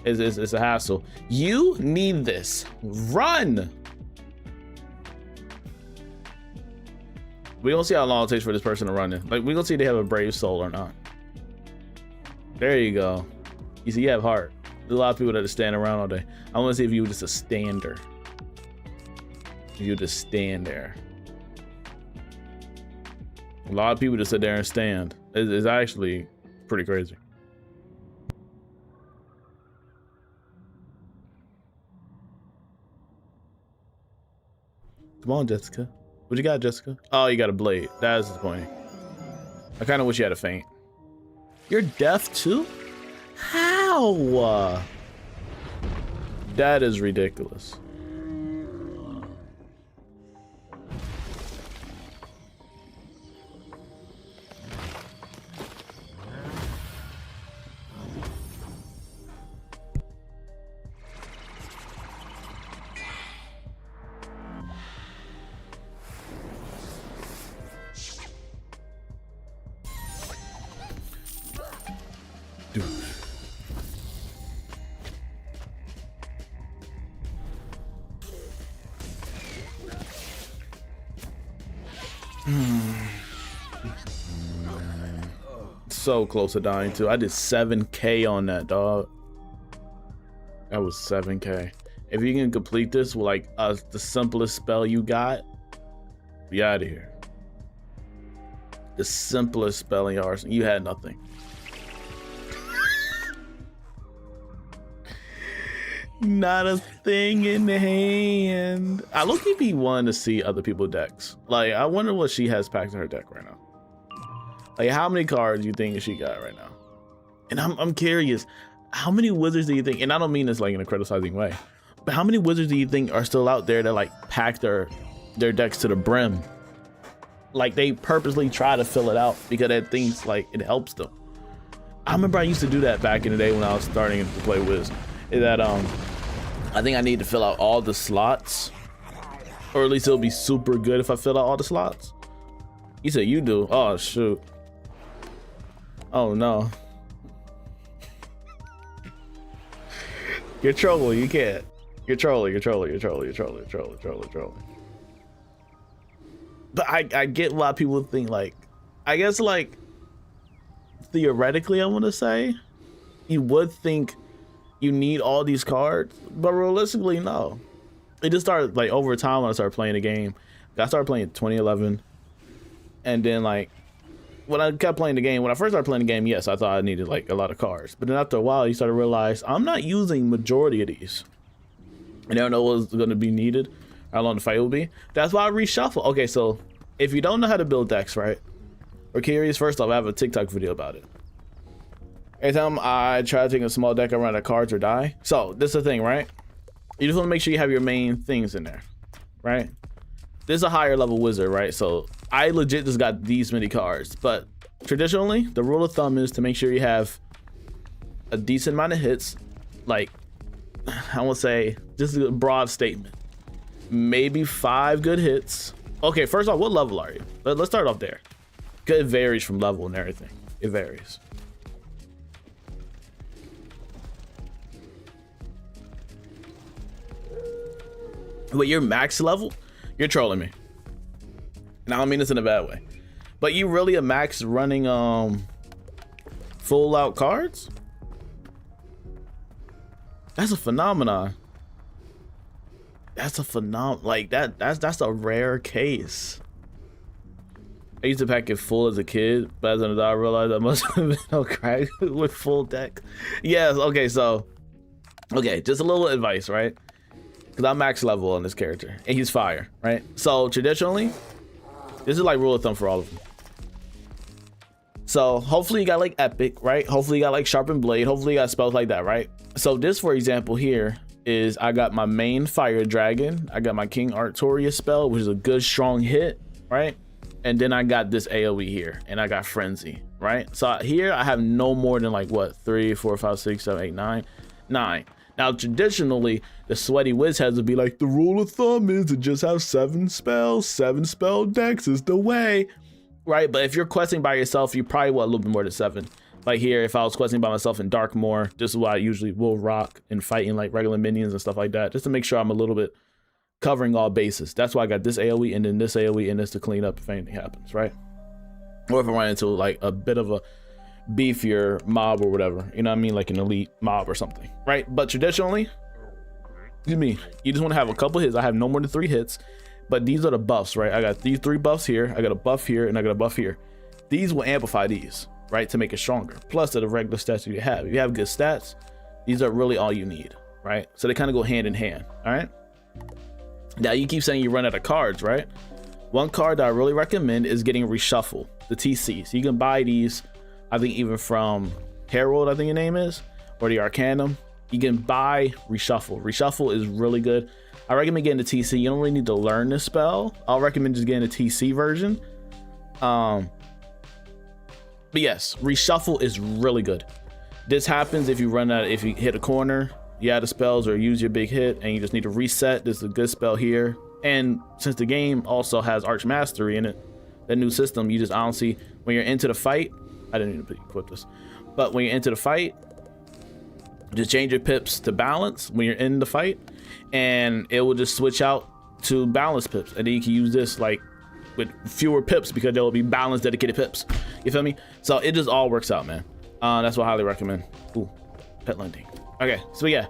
A: It's a hassle. You need this. Run! We gonna see how long it takes for this person to run it. Like, we gonna see if they have a brave soul or not. There you go. You see, you have heart. There's a lot of people that are standing around all day. I want to see if you were just a stander. If you just stand there. A lot of people just sit there and stand. It's actually pretty crazy. Come on, Jessica. What you got, Jessica? Oh, you got a blade. That's disappointing. I kind of wish you had a feint. You're deaf too? How? That is ridiculous. Dude. So close to dying too. I did 7K on that, dog. That was 7K. If you can complete this with like the simplest spell you got, be out of here. The simplest spell in your arsenal, you had nothing. Not a thing in the hand. I low-key be wanting to see other people's decks. Like, I wonder what she has packed in her deck right now. Like, how many cards do you think she got right now? And I'm curious, how many wizards do you think, and I don't mean this like in a criticizing way, but how many wizards do you think are still out there that like pack their decks to the brim? Like, they purposely try to fill it out because it thinks like it helps them. I remember I used to do that back in the day when I was starting to play Wiz. Is that I think I need to fill out all the slots, or at least it'll be super good if I fill out all the slots. You said you do. Oh shoot. Oh no. You're trolling. You can't. You're trolling. You're trolling. You're trolling. You're trolling. You're trolling. Trolling. Trolling. But I get a lot of people think like, I guess like theoretically I want to say you would think you need all these cards, but realistically no. It just started like over time when I started playing the game. I started playing in 2011, and then like when I kept playing the game, when I first started playing the game, yes, I thought I needed like a lot of cards, but then after a while you start to realize I'm not using majority of these. I never know what's going to be needed, how long the fight will be. That's why I reshuffle. Okay, so if you don't know how to build decks, right, or curious, first off, I have a TikTok video about it. Every time I try to take a small deck, I run out of cards or die. So this is the thing, right? You just want to make sure you have your main things in there, right? This is a higher level wizard, right? So I legit just got these many cards, but traditionally the rule of thumb is to make sure you have a decent amount of hits. Like, I won't say, just a broad statement, maybe 5 good hits. Okay, first off, what level are you? Let's start off there. It varies from level and everything. It varies. But your max level, you're trolling me. And I don't mean this in a bad way, but you really a max running full out cards? That's a phenomenon. That's a phenomenon. Like that's a rare case. I used to pack it full as a kid, but as an adult I realized I must have been no crack with full deck. Yes, okay, so okay, just a little advice, right? Because I'm max level on this character and he's fire, right? So traditionally, this is like rule of thumb for all of them. So hopefully you got like epic, right? Hopefully you got like sharpened blade. Hopefully you got spells like that, right? So this, for example, here is I got my main fire dragon. I got my King Artorias spell, which is a good strong hit, right? And then I got this AoE here, and I got frenzy, right? So here I have no more than like what, 3, 4, 5, 6, 7, 8, 9. Now traditionally the sweaty whiz heads would be like, the rule of thumb is to just have 7 spells. 7 spell decks is the way, right? But if you're questing by yourself, you probably want a little bit more than 7. Like here, if I was questing by myself in Darkmoor, this is what I usually will rock and fighting like regular minions and stuff like that, just to make sure I'm a little bit covering all bases. That's why I got this AoE and then this AoE and this to clean up if anything happens, right? Or if I run into like a bit of a beefier mob or whatever, you know what I mean, like an elite mob or something, right? But traditionally, you just want to have a couple hits. I have no more than 3 hits, but these are the buffs, right? I got these 3 buffs here, I got a buff here, and I got a buff here. These will amplify these, right, to make it stronger, plus to the regular stats you have. If you have good stats, these are really all you need, right? So they kind of go hand in hand. All right, now you keep saying you run out of cards, right? One card that I really recommend is getting Reshuffle, the TC. So you can buy these, I think even from Herald, I think your name is, or the Arcanum. You can buy Reshuffle. Reshuffle is really good. I recommend getting the TC. You don't really need to learn this spell. I'll recommend just getting the TC version. But yes, Reshuffle is really good. This happens if you run out, if you hit a corner, you add the spells or use your big hit and you just need to reset. This is a good spell here. And since the game also has Arch Mastery in it, that new system, you just honestly, when you're into the fight, I didn't need to equip this, But when you enter the fight, just change your pips to balance when you're in the fight, and it will just switch out to balance pips, and then you can use this like with fewer pips because there will be balanced dedicated pips. You feel me? So it just all works out, man. That's what I highly recommend. Ooh, pet lending. Okay, so yeah,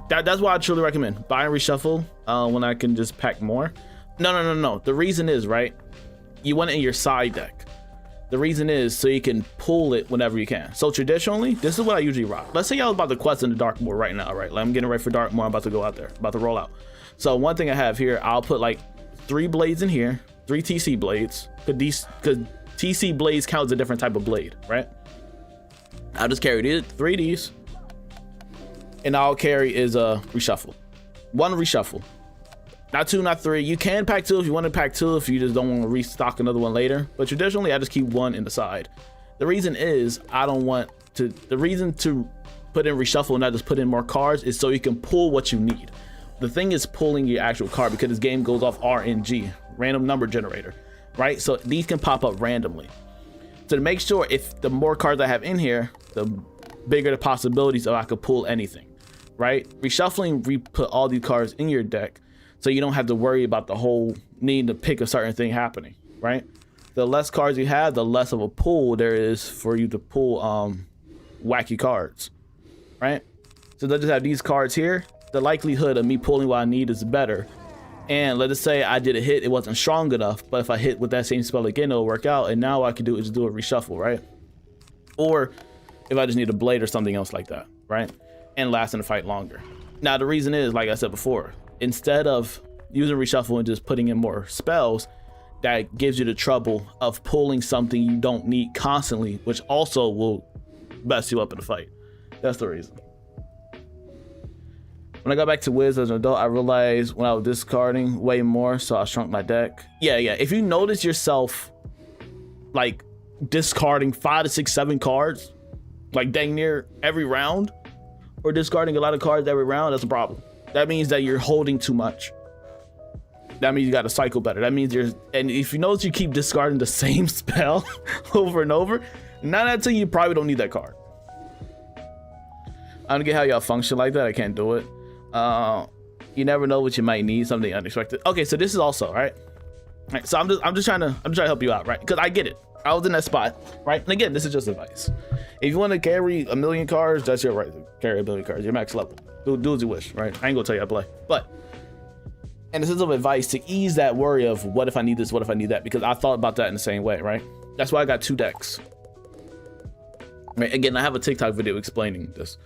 A: that's what I truly recommend. Buy and reshuffle when I can just pack more. No. The reason is, right, you want it in your side deck. The reason is so you can pull it whenever you can. So traditionally, this is what I usually rock. Let's say I was about to quest in the dark mode right now, right? Like I'm getting ready for dark mode. I'm about to go out there, about to roll out. So one thing I have here, I'll put like 3 blades in here, 3 TC blades, because TC blades count as a different type of blade, right? I'll just carry these, 3 of these, and I'll carry is a reshuffle. 1 reshuffle. Not 2, not 3. You can pack 2 if you want to pack 2 if you just don't want to restock another one later. But traditionally, I just keep 1 in the side. The reason is I don't want to. The reason to put in reshuffle and not just put in more cards is so you can pull what you need. The thing is pulling your actual card because this game goes off RNG, random number generator, right? So these can pop up randomly. So to make sure, if the more cards I have in here, the bigger the possibilities of I could pull anything, right? Reshuffling, put all these cards in your deck, so you don't have to worry about the whole need to pick a certain thing happening, right? The less cards you have, the less of a pull there is for you to pull wacky cards, right? So let's just have these cards here. The likelihood of me pulling what I need is better. And let us say I did a hit, it wasn't strong enough, but if I hit with that same spell again, it'll work out. And now what I can do is do a reshuffle, right? Or if I just need a blade or something else like that, right? And last in the fight longer. Now the reason is, like I said before, instead of using reshuffle and just putting in more spells, that gives you the trouble of pulling something you don't need constantly, which also will mess you up in the fight. That's the reason. When I got back to Wiz as an adult, I realized when I was discarding way more, so I shrunk my deck. Yeah. If you notice yourself like discarding 5 to 6, 7 cards, like dang near every round, or discarding a lot of cards every round, that's a problem. That means that you're holding too much. That means you got to cycle better. That means and if you notice you keep discarding the same spell over and over, 9 out of 10 you probably don't need that card. I don't get how y'all function like that. I can't do it. You never know what you might need, something unexpected. Okay, so this is also right. So I'm just trying to help you out, right? Because I get it. I was in that spot, right? And again, this is just advice. If you want to carry 1,000,000 cards, that's your right to carry 1,000,000 cards. You're max level. Do as you wish, right? I ain't gonna tell you how to play, but in a sense of advice to ease that worry of what if I need this, what if I need that, because I thought about that in the same way, right? That's why I got 2 decks. Right? Again, I have a TikTok video explaining this.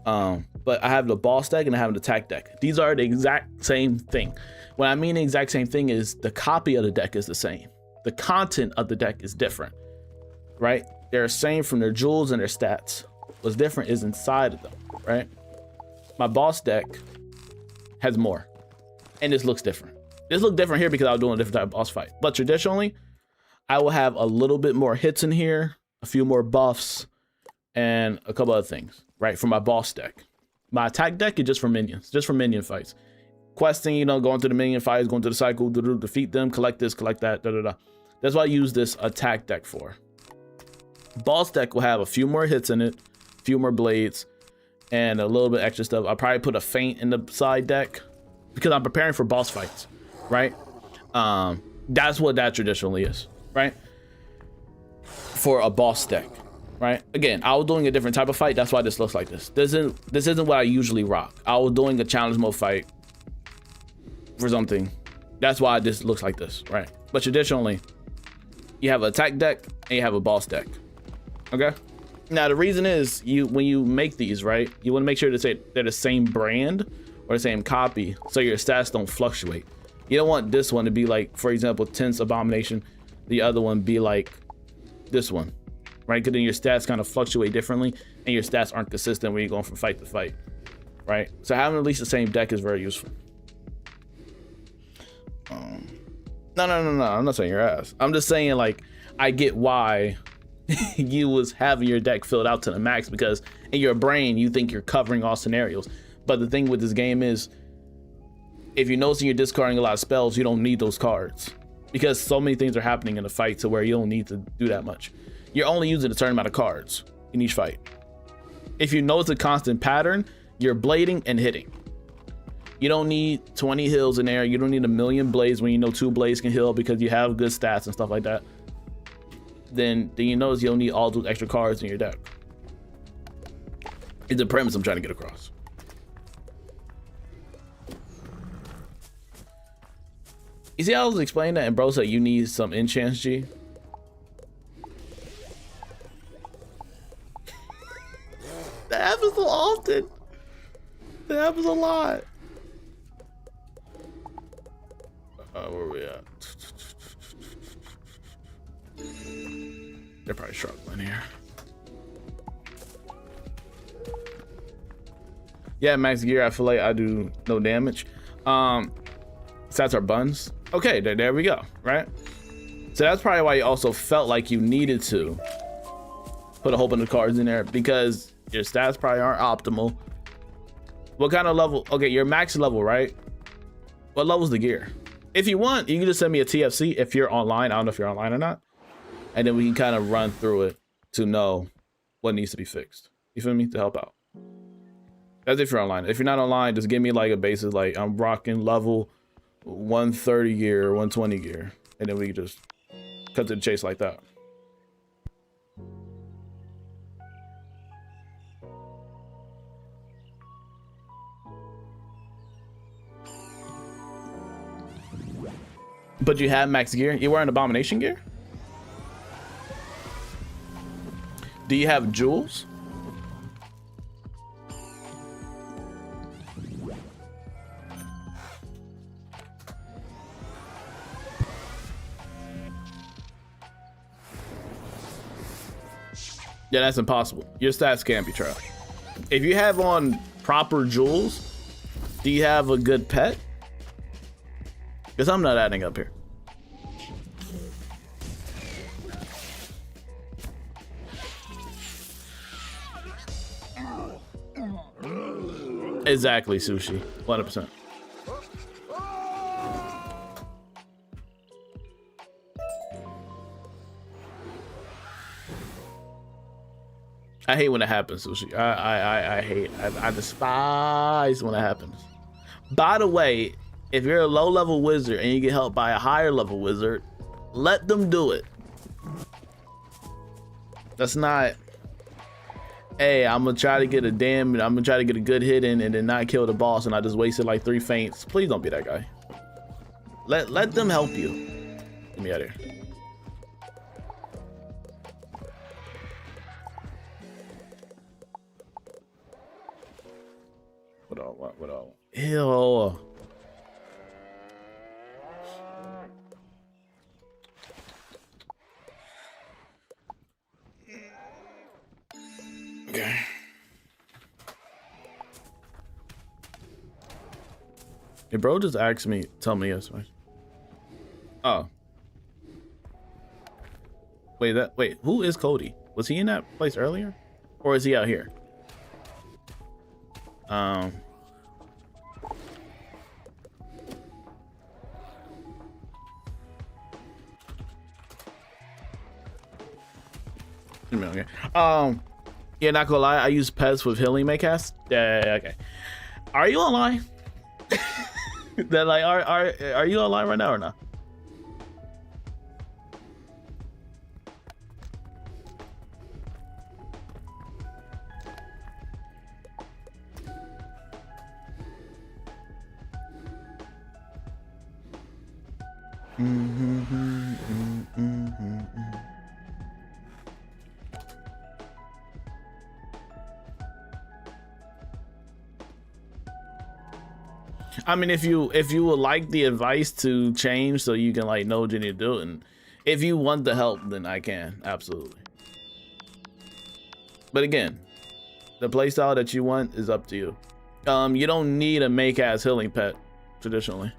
A: But I have the boss deck and I have an attack deck. These are the exact same thing. What I mean the exact same thing is the copy of the deck is the same. The content of the deck is different, right? They're the same from their jewels and their stats. What's different is inside of them, right? My boss deck has more, and this looks different. This looks different here because I was doing a different type of boss fight. But traditionally, I will have a little bit more hits in here, a few more buffs, and a couple other things, right? For my boss deck. My attack deck is just for minions, just for minion fights. Questing, you know, going to the minion fights, going to the cycle, defeat them, collect this, collect that, That's what I use this attack deck for. Boss deck will have a few more hits in it, a few more blades, and a little bit extra stuff. I'll probably put a feint in the side deck because I'm preparing for boss fights, right? That's what that traditionally is, right? For a boss deck, right? Again, I was doing a different type of fight. That's why this looks like this. This isn't what I usually rock. I was doing a challenge mode fight for something. That's why this looks like this, right? But traditionally, you have an attack deck and you have a boss deck. Okay. Now the reason is when you make these, right, you want to make sure that they're the same brand or the same copy, so your stats don't fluctuate. You don't want this one to be like, for example, Tense Abomination, the other one be like this one, right? Because then your stats kind of fluctuate differently and your stats aren't consistent when you're going from fight to fight, right? So having at least the same deck is very useful. No, I'm not saying your ass. I'm just saying, like, I get why you was having your deck filled out to the max, because in your brain you think you're covering all scenarios. But the thing with this game is, if you're noticing you're discarding a lot of spells, you don't need those cards because so many things are happening in the fight to where you don't need to do that much. You're only using a certain amount of cards in each fight, If you know it's a constant pattern, you're blading and hitting. You don't need 20 heals in there. You don't need a million blades when you know 2 blades can heal because you have good stats and stuff like that. Then you notice you don't need all those extra cards in your deck. It's the premise I'm trying to get across. You see how I was explaining that and bro said you need some enchants, G? That happens so often. That happens a lot. Where are we at? They're probably struggling here. Yeah, max gear, I feel like I do no damage. Stats are buns. Okay, there we go, right? So that's probably why you also felt like you needed to put a whole bunch of cards in there because your stats probably aren't optimal. What kind of level? Okay, your max level, right? What level's the gear? If you want, you can just send me a TFC if you're online. I don't know if you're online or not. And then we can kind of run through it to know what needs to be fixed. You feel me? To help out. That's if you're online. If you're not online, just give me like a basis, like I'm rocking level 130 gear, 120 gear. And then we can just cut to the chase like that. But you have max gear? You're wearing abomination gear? Do you have jewels? Yeah, that's impossible. Your stats can't be trash. If you have on proper jewels, do you have a good pet? Because I'm not adding up here. Exactly, Sushi. 100%. I hate when it happens, Sushi. I despise when it happens. By the way, if you're a low-level wizard and you get helped by a higher-level wizard, let them do it. That's not, hey, I'm gonna try to get a good hit in and then not kill the boss and I just wasted like 3 feints. Please don't be that guy. Let them help you. Get me out of here. What all? Ew. Okay. Hey, bro just asked me, tell me yes, right? Oh. Wait, who is Cody? Was he in that place earlier? Or is he out here? Okay. Yeah, not gonna lie, I use pets with healing Maycast. Yeah, okay. Are you online? Then like, are you online right now or not? I mean, if you would like the advice to change so you can like know what you need to do, and if you want the help, then I can absolutely. But again, the playstyle that you want is up to you. You don't need a make-ass healing pet traditionally.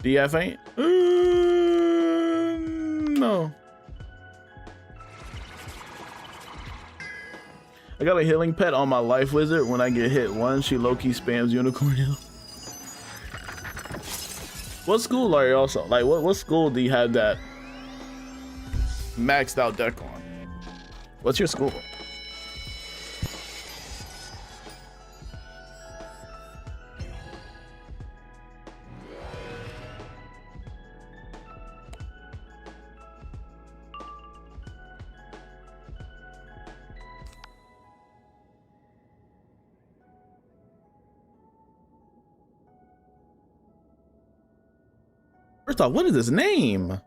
A: DF ain't? No. I got a healing pet on my life wizard. When I get hit once, she low-key spams unicorn heal. What school are you also? Like, what school do you have that maxed out deck on? What's your school? First off, what is his name?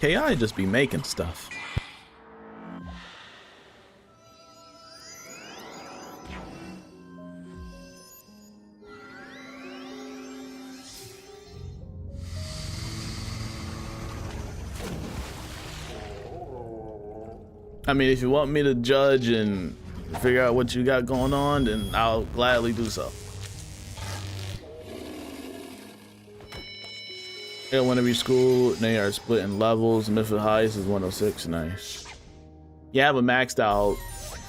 A: KI just be making stuff. I mean, if you want me to judge and figure out what you got going on, then I'll gladly do so. Yeah, whenever you school, they are split in levels. Mythic highest is 106. Nice. Yeah, I have a maxed out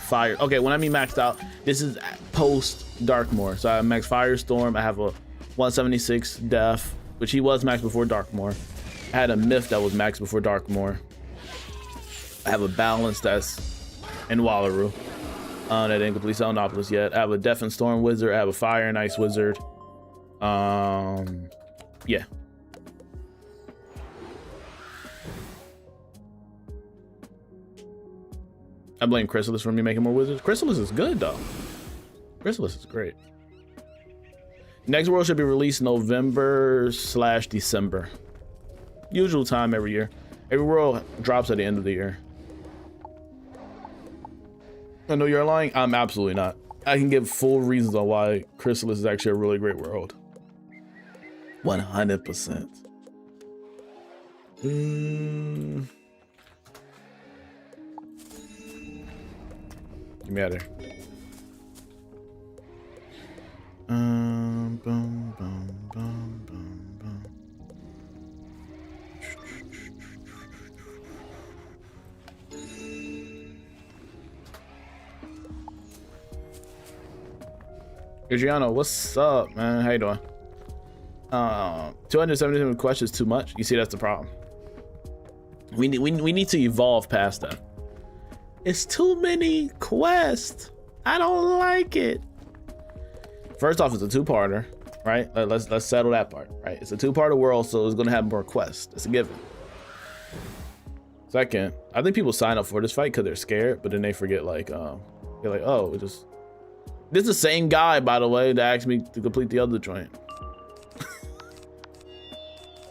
A: fire. Okay, when I mean maxed out, this is post Darkmoor. So I have max Firestorm. I have a 176 Death, which he was maxed before Darkmoor. I had a myth that was maxed before Darkmoor. I have a balance that's in Wallaru. That didn't complete Selenopolis yet. I have a Death and Storm Wizard. I have a Fire and Ice Wizard. Yeah. I blame Chrysalis for me making more wizards. Chrysalis is good though. Chrysalis is great. Next world should be released November/December. Usual time every year. Every world drops at the end of the year. I know you're lying. I'm absolutely not. I can give full reasons on why Chrysalis is actually a really great world. 100%. Get me out of here. Boom, boom, boom, boom, boom. Adriano, what's up, man? How you doing? 277 questions too much. You see, that's the problem. We need to evolve past that. It's too many quests. I don't like it. First off, it's a two-parter, right? Let's settle that part, right? It's a two-parter world, so it's gonna have more quests. It's a given. Second, I think people sign up for this fight because they're scared, but then they forget, like, they're like, oh, this is the same guy, by the way, that asked me to complete the other joint.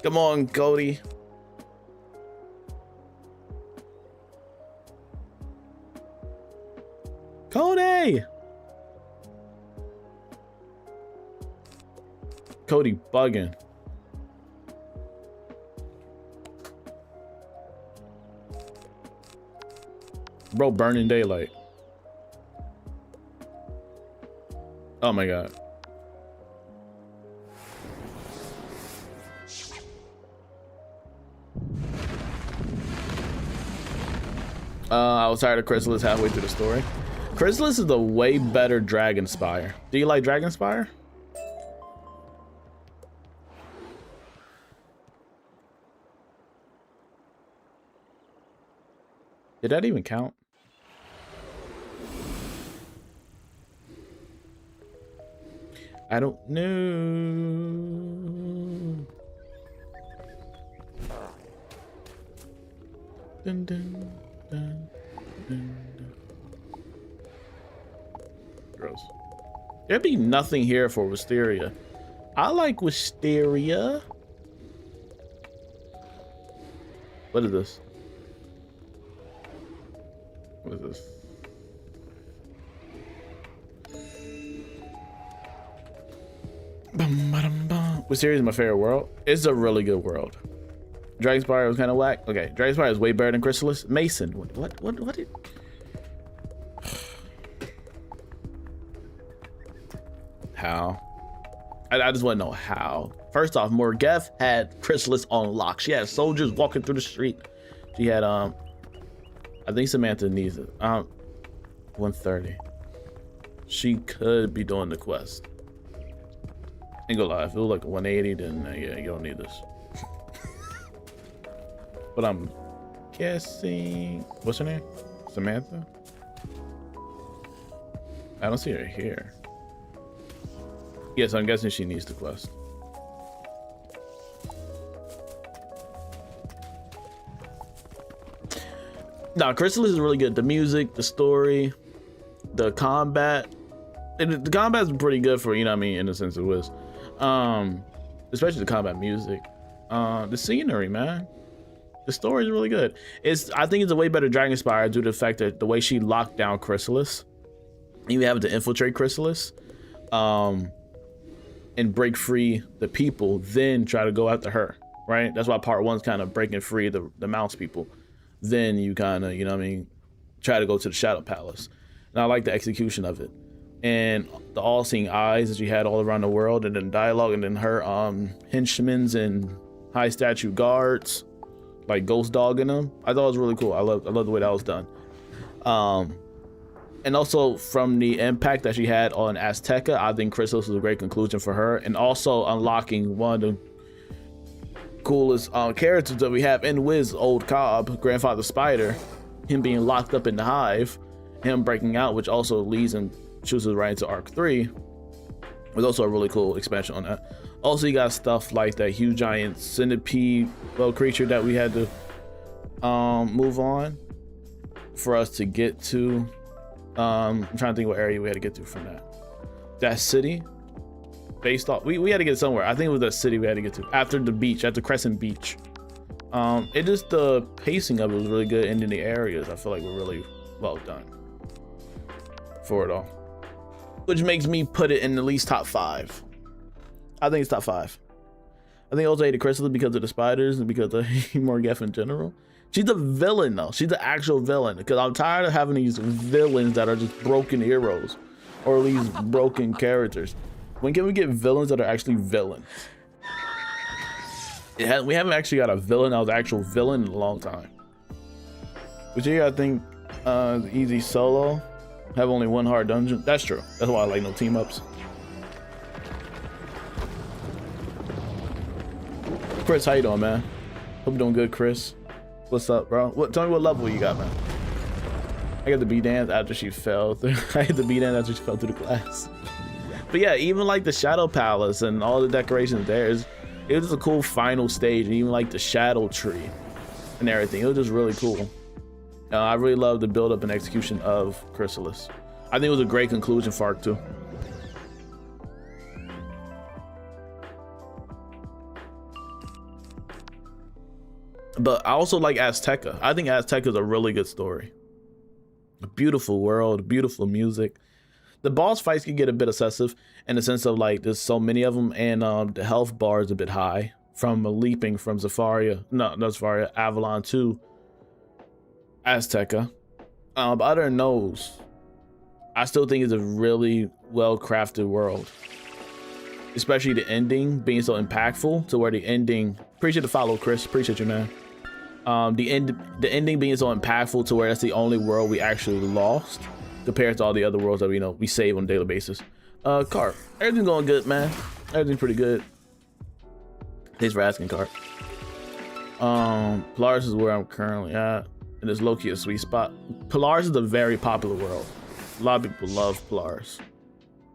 A: Come on, Cody. Cody! Cody bugging. Bro, burning daylight. Oh my god. I was tired of Chrysalis halfway through the story. Chrysalis is the way better Dragonspire. Do you like Dragonspire? Did that even count? I don't know. Dun, dun, dun, dun, dun. Gross. There'd be nothing here for Wisteria. I like Wisteria. What is this? What is this? Wisteria is my favorite world. It's a really good world. Dragonspire was kind of whack. Okay, Dragonspire is way better than Chrysalis. Mason, what did... How? I just want to know how. First off, Morgeth had Chrysalis on lock. She had soldiers walking through the street. She had I think Samantha needs it. 130. She could be doing the quest. Ain't gonna lie, if it was like a 180, then yeah, you don't need this. But I'm guessing, what's her name? Samantha? I don't see her here. Yes, I'm guessing she needs the quest. Nah, Chrysalis is really good. The music, the story, the combat. And the combat's pretty good for, you know what I mean, in the sense it was. Especially the combat music. The scenery, man. The story is really good. I think it's a way better Dragon Spire due to the fact that the way she locked down Chrysalis. You have to infiltrate Chrysalis. And break free the people, then try to go after her, right? That's why part one's kind of breaking free the mouse people. Then you kind of, you know what I mean, try to go to the Shadow Palace. And I like the execution of it. And the all-seeing eyes that you had all around the world, and then dialogue, and then her henchmen's and high statue guards, like ghost dogging them. I thought it was really cool. I love the way that was done. And also from the impact that she had on Azteca, I think Chrysalis was a great conclusion for her. And also unlocking one of the coolest characters that we have in Wiz, Old Cobb, Grandfather Spider, him being locked up in the hive, him breaking out, which also leads and shoots us right into Arc 3. Was also a really cool expansion on that. Also, you got stuff like that huge giant centipede creature that we had to move on for us to get to. I'm trying to think what area we had to get to from that city based off we had to get somewhere. I think it was that city we had to get to after the beach, at the Crescent Beach. It just, the pacing of it was really good, and then the areas I feel like were really well done for it all, which makes me put it in at least top 5. I think it's top 5. I think also hated Chrysalis because of the spiders and because of Morgeth in general. She's the villain though. She's the actual villain, because I'm tired of having these villains that are just broken heroes or these broken characters. When can we get villains that are actually villains? We haven't actually got a villain that was an actual villain in a long time. But yeah, I think easy solo, have only one hard dungeon. That's true. That's why I like no team ups. Chris, how you doing, man? Hope you're doing good, Chris. What's up, bro? Tell me what level you got, man. I got the B dance after she fell through. I had the B dance after she fell through the glass. But yeah, even like the Shadow Palace and all the decorations there, it was a cool final stage, and even like the Shadow Tree and everything. It was just really cool. I really love the build up and execution of Chrysalis. I think it was a great conclusion for Arc 2. But I also like Azteca. I think Azteca is a really good story. A beautiful world, beautiful music. The boss fights can get a bit excessive in the sense of like there's so many of them, and the health bar is a bit high from leaping from Avalon to Azteca. But other than those, I still think it's a really well-crafted world. Especially the ending being so impactful, to where the ending, appreciate the follow, Chris, appreciate you, man. The ending being so impactful to where that's the only world we actually lost compared to all the other worlds that we save on a daily basis. Carp, everything's going good, man. Everything's pretty good. Thanks for asking, Carp. Polaris is where I'm currently at, and it's low-key a sweet spot. Polaris is a very popular world. A lot of people love Polaris.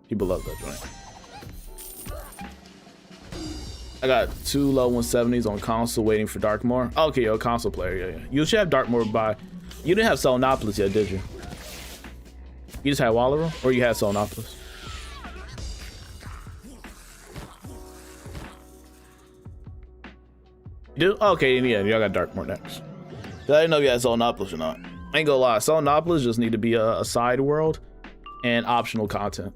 A: People love that joint. I got 2 low 170s on console waiting for Darkmoor. Oh, okay, you're a console player, yeah. You should have Darkmoor by... You didn't have Selenopolis yet, did you? You just had Wallaru, or you had Selenopolis? You do? Oh, okay, yeah, y'all got Darkmoor next. I didn't know if you had Selenopolis or not. I ain't gonna lie, Selenopolis just need to be a side world and optional content.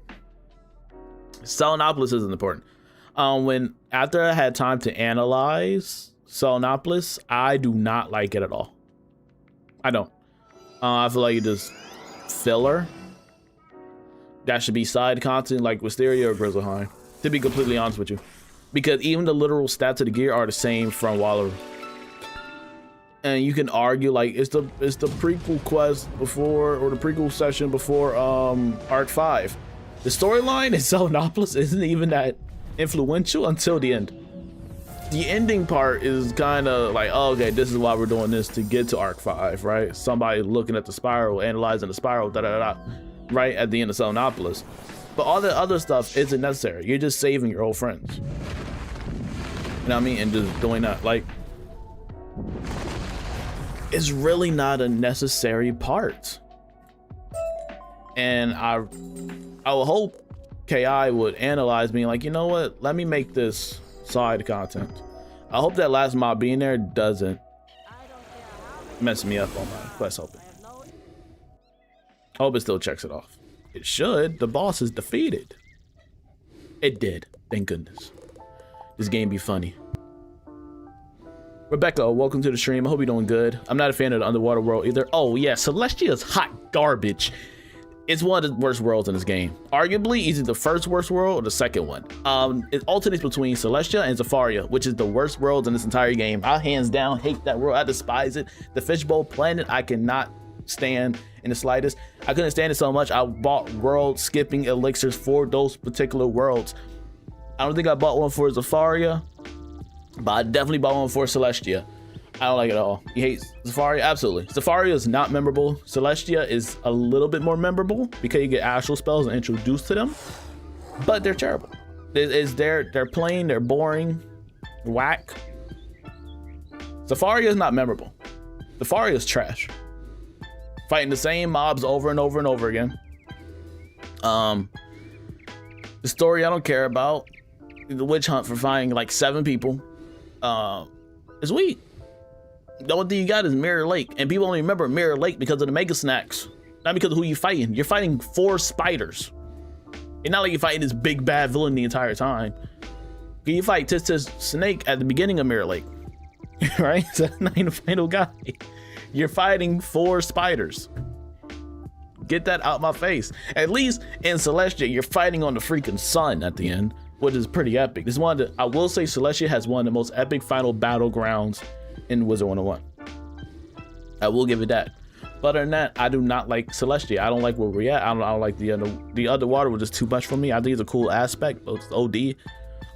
A: Selenopolis isn't important. After I had time to analyze Selenopolis, I do not like it at all. I don't. I feel like it just filler. That should be side content like Wisteria or Grizzleheim, to be completely honest with you. Because even the literal stats of the gear are the same from Wallaru. And you can argue like it's the prequel quest before, or the prequel session before Arc 5. The storyline in Selenopolis isn't even that influential until the end. The ending part is kind of like, oh, okay, this is why we're doing this, to get to arc 5, right? Somebody looking at the spiral, analyzing the spiral, right at the end of Selenopolis. But all the other stuff isn't necessary. You're just saving your old friends. You know what I mean? And just doing that, like, it's really not a necessary part. And I would hope KI would analyze me like, you know what? Let me make this side content. I hope that last mob being there doesn't mess me up on my quest hoping. I hope it still checks it off. It should. The boss is defeated. It did. Thank goodness. This game be funny. Rebecca, welcome to the stream. I hope you're doing good. I'm not a fan of the underwater world either. Oh yeah, Celestia is hot garbage. It's one of the worst worlds in this game. Arguably, either the first worst world or the second one. It alternates between Celestia and Zafaria, which is the worst worlds in this entire game. I hands down hate that world. I despise it. The fishbowl planet, I cannot stand in the slightest. I couldn't stand it so much, I bought world skipping elixirs for those particular worlds. I don't think I bought one for Zafaria, but I definitely bought one for Celestia. I don't like it at all. You hate Zafaria? Absolutely. Zafaria is not memorable. Celestia is a little bit more memorable because you get astral spells and introduced to them, but they're terrible. They're plain, they're boring, whack. Zafaria is not memorable. Zafaria is trash. Fighting the same mobs over and over and over again. The story I don't care about. The witch hunt for finding like 7 people is weak. The only thing you got is Mirror Lake, and people only remember Mirror Lake because of the mega snacks, not because of who you're fighting. You're fighting 4 spiders. It's not like you're fighting this big bad villain the entire time. You fight Tis Snake at the beginning of Mirror Lake, right? So that's not even the final guy. You're fighting 4 spiders. Get that out my face. At least in Celestia, you're fighting on the freaking sun at the end, which is pretty epic. This one, I will say, Celestia has one of the most epic final battlegrounds in Wizard101. I will give it that. But other than that, I do not like Celestia. I don't like where we're at. I don't like the underwater was just too much for me. I think it's a cool aspect, but it's OD.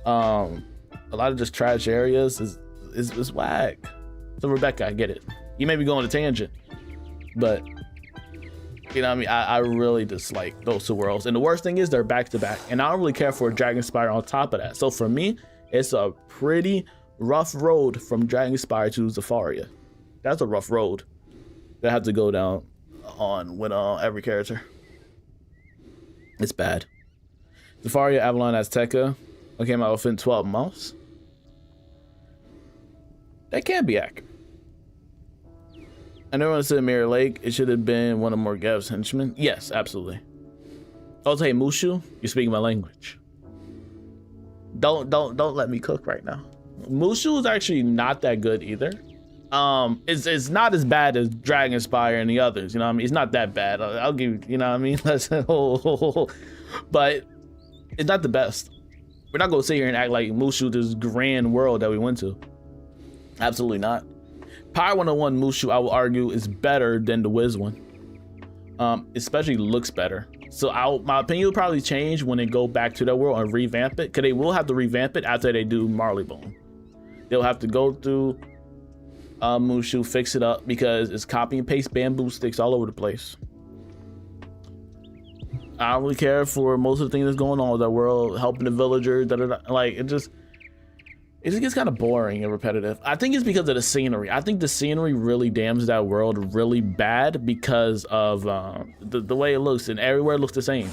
A: A lot of just trash areas is whack. So Rebecca, I get it. You may be going on a tangent, but you know what I mean? I really dislike those 2 worlds. And the worst thing is they're back to back. And I don't really care for a Dragon Spire on top of that. So for me, it's a pretty rough road from Dragon Spire to Zafaria. That's a rough road that I have to go down on with every character. It's bad. Zafaria, Avalon, Azteca. I came out within 12 months. That can't be accurate. I never want to say Mirror Lake. It should have been one of Morgev's henchmen. Yes, absolutely. Also, hey Mushu, you're speaking my language. Don't let me cook right now. Mushu is actually not that good either. It's not as bad as Dragon Spire and the others, you know what I mean? It's not that bad. I'll give you, you know what I mean? But it's not the best. We're not gonna sit here and act like Mushu, this grand world that we went to. Absolutely not. Power 101 Mushu, I will argue, is better than the Wiz one. Especially looks better. So my opinion will probably change when they go back to that world and revamp it, because they will have to revamp it after they do Marleybone. They'll have to go through Mushu, fix it up, because it's copy and paste bamboo sticks all over the place. I don't really care for most of the things that's going on with that world, helping the villagers, like it just gets kind of boring and repetitive. I think it's because of the scenery. I think the scenery really damns that world really bad because of the way it looks, and everywhere it looks the same.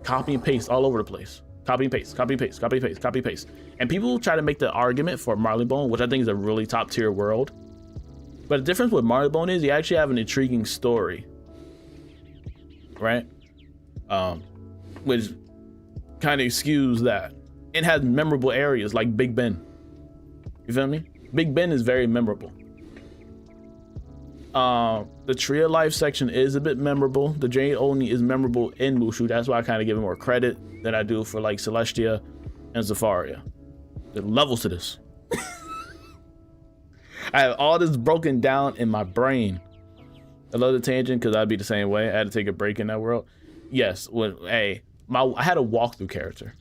A: Copy and paste all over the place. Copy and paste, copy and paste, copy and paste, copy and paste. And people try to make the argument for Marleybone, which I think is a really top tier world. But the difference with Marleybone is you actually have an intriguing story, right? Which kind of skews that. It has memorable areas like Big Ben. You feel me? Big Ben is very memorable. The Tree of Life section is a bit memorable. The Jade Oni is memorable in Mushu. That's why I kind of give it more credit than I do for like Celestia and Zafaria. There's levels to this. I have all this broken down in my brain. I love the tangent because I'd be the same way. I had to take a break in that world. Yes, I had a walkthrough character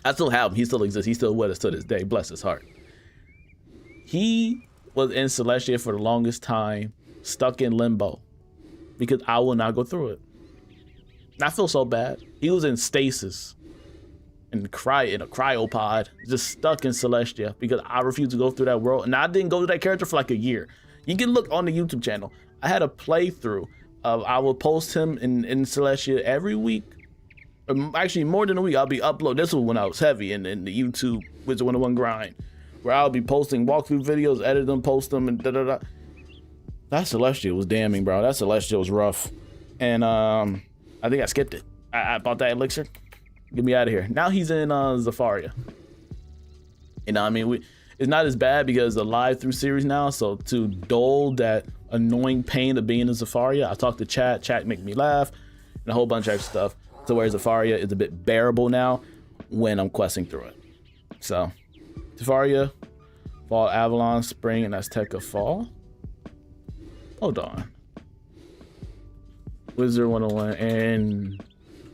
A: I still have him. He still exists. He's still with us to this day. Bless his heart. He was in Celestia for the longest time, stuck in limbo, because I will not go through it. And I feel so bad. He was in stasis, in a cryopod, just stuck in Celestia because I refused to go through that world. And I didn't go through that character for like a year. You can look on the YouTube channel. I had a playthrough of, I will post him in Celestia every week. Actually, more than a week. I'll be uploading. This was when I was heavy in the YouTube Wizard101 grind, where I'll be posting walkthrough videos, edit them, post them, and da-da-da. That Celestia was damning, bro. That Celestia was rough. And I think I skipped it. I bought that elixir. Get me out of here. Now he's in Zafaria. You know what I mean? It's not as bad because the live through series now. So to dull that annoying pain of being in Zafaria, I talk to chat make me laugh, and a whole bunch of extra stuff. So where Zafaria is a bit bearable now when I'm questing through it. So Zafaria, Fall, Avalon, Spring, and Azteca Fall. Hold on. Wizard101 and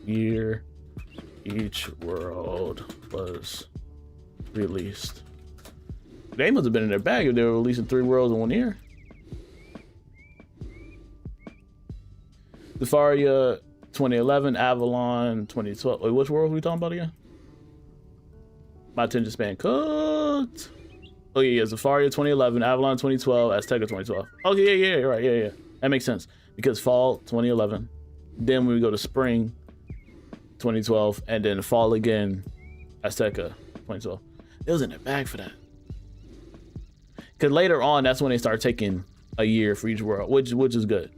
A: year each world was released. They must have been in their bag if they were releasing 3 worlds in 1 year. Zafaria 2011, Avalon 2012. Wait, which world are we talking about again? My attention span cooked. Oh yeah, Zafaria 2011, Avalon 2012, Azteca 2012. Okay, yeah, right, yeah. That makes sense because fall 2011. Then we go to spring 2012, and then fall again, Azteca 2012. It was in the bag for that. Because later on, that's when they start taking a year for each world, which is good.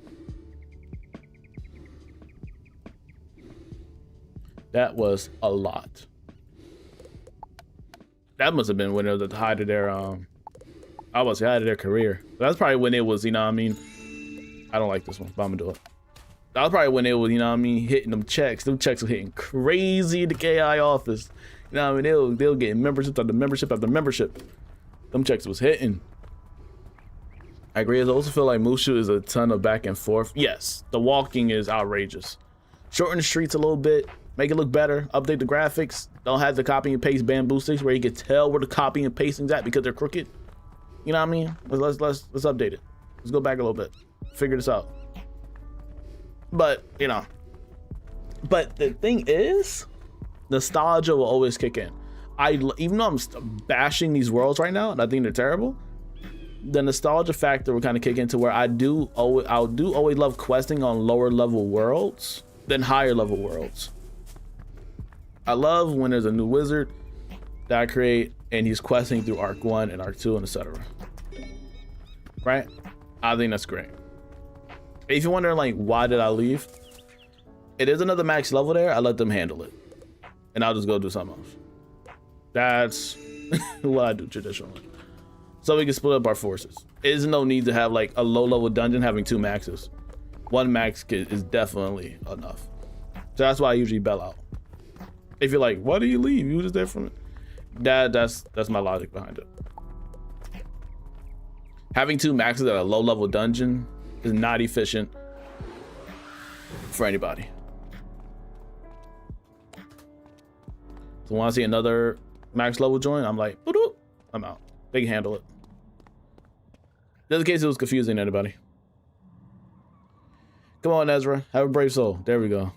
A: That was a lot. That must have been when it was at the height of their, I was height of their career. That's probably when it was, you know what I mean? I don't like this one, but I'm gonna do it. That was probably when it was, you know what I mean, hitting them checks. Them checks were hitting crazy in the KI office. You know what I mean? They'll get membership after membership after membership. Them checks was hitting. I agree. I also feel like Mushu is a ton of back and forth. Yes, the walking is outrageous. Shorten the streets a little bit. Make it look better. Update the graphics. Don't have the copy and paste bamboo sticks where you can tell where the copy and pasting's at because they're crooked. You know what I mean? Let's update it. Let's go back a little bit. Figure this out. But you know. But the thing is, nostalgia will always kick in. Even though I'm bashing these worlds right now and I think they're terrible, the nostalgia factor will kind of kick into where I do always love questing on lower level worlds than higher level worlds. I love when there's a new wizard that I create and he's questing through Arc 1 and Arc 2 and etc. Right? I think that's great. If you're wondering like why did I leave, it is another max level there. I let them handle it and I'll just go do something else. That's what I do traditionally. So we can split up our forces. There's no need to have like a low level dungeon having 2 maxes. 1 max is definitely enough. So that's why I usually bail out. If you're like, why do you leave? You were just there from it. That's my logic behind it. Having 2 maxes at a low level dungeon is not efficient for anybody. So when I see another max level join, I'm like, I'm out. They can handle it. In this case, it was confusing to anybody. Come on, Ezra. Have a brave soul. There we go.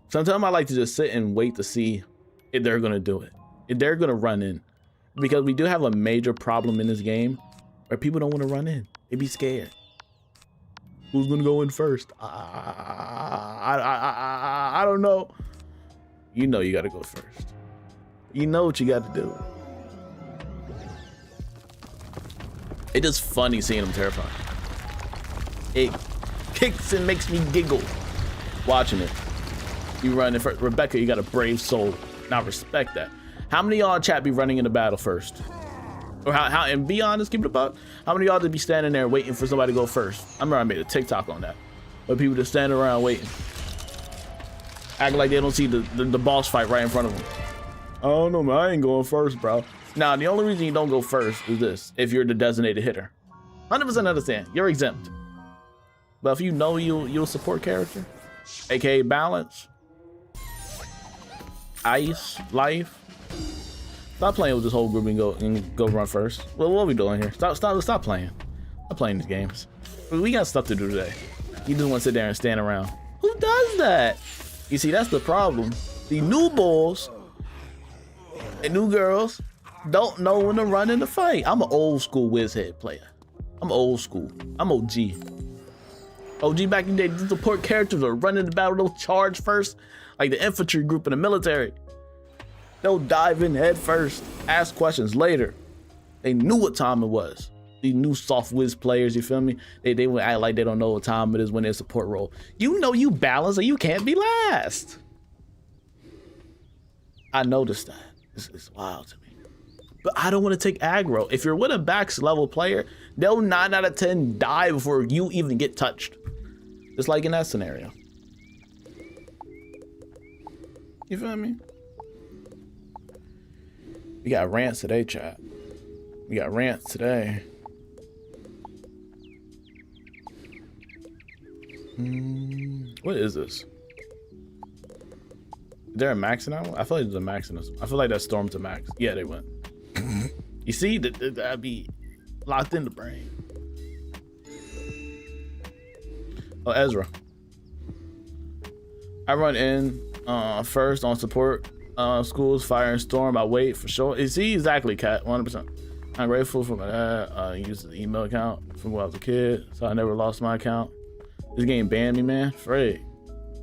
A: Sometimes I like to just sit and wait to see if they're going to do it. If they're going to run in. Because we do have a major problem in this game where people don't want to run in. They be scared. Who's going to go in first? I don't know. You know you got to go first. You know what you got to do. It's just funny seeing them terrified. It kicks and makes me giggle watching it. You run in first. Rebecca, you got a brave soul. Now respect that. How many of y'all chat be running in the battle first? Or how and be honest, keep it about. How many of y'all just be standing there waiting for somebody to go first? I remember I made a TikTok on that. Where people just standing around waiting. Acting like they don't see the boss fight right in front of them. I don't know, man. I ain't going first, bro. Now, the only reason you don't go first is this. If you're the designated hitter. 100% understand. You're exempt. But if you know you'll support character, aka balance, ice, life, Stop playing with this whole group and go run first. Well, what are we doing here? Stop playing. Stop playing these games. We got stuff to do today. You just want to sit there and stand around. Who does that? You see, that's the problem. The new boys and new girls don't know when to run in the fight. I'm an old school Wizhead player. I'm old school. I'm OG. OG back in the day, the support characters are running the battle, they'll charge first, like the infantry group in the military. They'll dive in head first, ask questions later. They knew what time it was. These new soft whiz players, you feel me? They would act like they don't know what time it is when they're support role. You know you balance and you can't be last. I noticed that. It's wild to me. But I don't want to take aggro. If you're with a max level player, they'll 9 out of 10 die before you even get touched. Just like in that scenario. You feel me? We got rants today, chat. We got rants today. What is this? Is there a max in that one? I feel like there's a max in this one. I feel like that stormed to max. Yeah, they went. You see, that'd be locked in the brain. Oh, Ezra. I run in first on support schools, fire and storm. I wait for sure. You see, exactly, Cat, 100%. I'm grateful for my dad. I used the email account from when I was a kid, so I never lost my account. This game banned me, man. Afraid.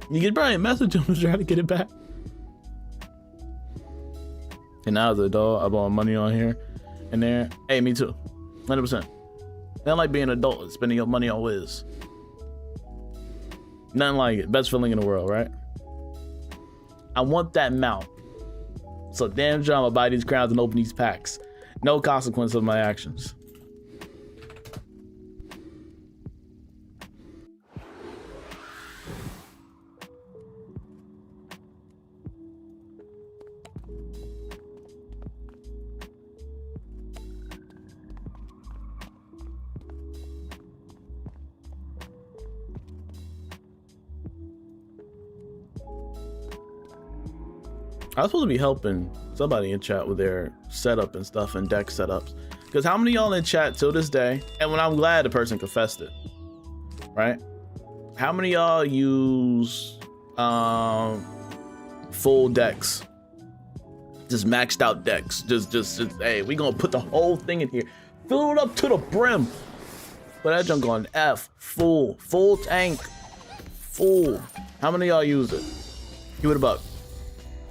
A: You could probably message him to try to get it back. And now as an adult, I bought money on here and there. Hey, me too. 100%. Nothing like being an adult and spending your money on Wiz. Nothing like it. Best feeling in the world, right? I want that mount. So damn sure I'm gonna buy these crowns and open these packs. No consequence of my actions. I was supposed to be helping somebody in chat with their setup and stuff and deck setups. Because how many of y'all in chat till this day, and when I'm glad the person confessed it, right? How many of y'all use full decks? Just maxed out decks. Just hey, we gonna put the whole thing in here. Fill it up to the brim. Put that junk on F, full tank, full. How many of y'all use it? Give it a buck.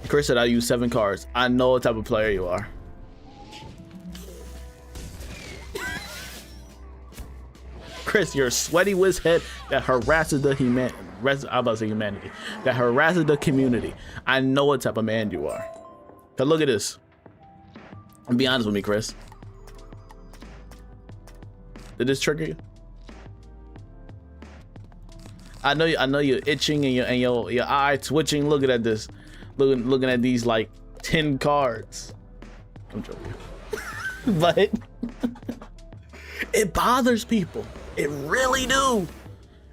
A: Chris said I use 7 cards. I know what type of player you are. Chris, you're a sweaty whiz head that harasses the humanity. I'm about to say humanity. That harasses the community. I know what type of man you are. Cause look at this. Be honest with me, Chris. Did this trigger you? I know you're itching and your eye twitching looking at this. Looking at these like 10 cards. I'm joking. But it bothers people. It really do.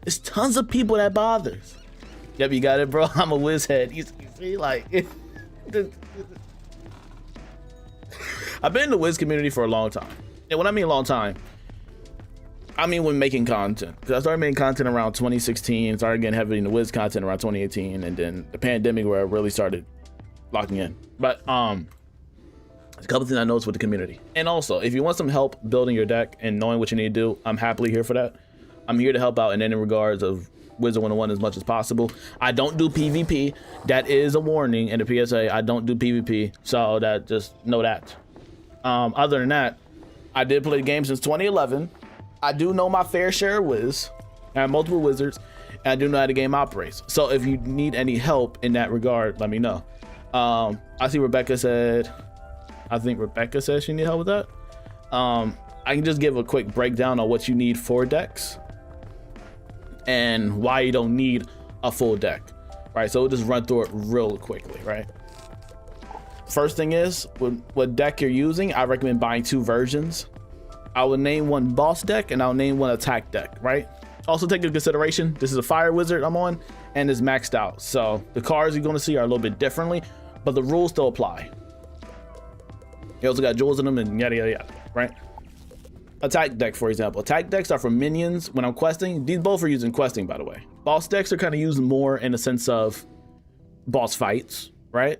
A: There's tons of people that bothers. Yep, you got it, bro. I'm a whiz head. You see, like I've been in the whiz community for a long time. And when I mean long time, I mean when making content. Because I started making content around 2016, started getting heavy into whiz content around 2018, and then the pandemic where I really started locking in. But there's a couple things I noticed with the community. And also, if you want some help building your deck and knowing what you need to do, I'm happily here for that. I'm here to help out in any regards of Wizard101 as much as possible. I don't do PvP. That is a warning in the PSA. I don't do PvP, so that just know that. Other than that, I did play the game since 2011. I do know my fair share of Wiz. I have multiple wizards, and I do know how the game operates. So if you need any help in that regard, let me know. I see Rebecca said, I think Rebecca said she need help with that. I can just give a quick breakdown on what you need for decks and why you don't need a full deck, right? So we'll just run through it real quickly, right? First thing is, what deck you're using, I recommend buying 2 versions. I will name one boss deck and I'll name one attack deck, right? Also take into consideration, this is a fire wizard I'm on and it's maxed out. So the cards you're gonna see are a little bit differently, but the rules still apply. You also got jewels in them and yada, yada, yada, right? Attack deck, for example. Attack decks are for minions when I'm questing. These both are used in questing, by the way. Boss decks are kind of used more in the sense of boss fights, right?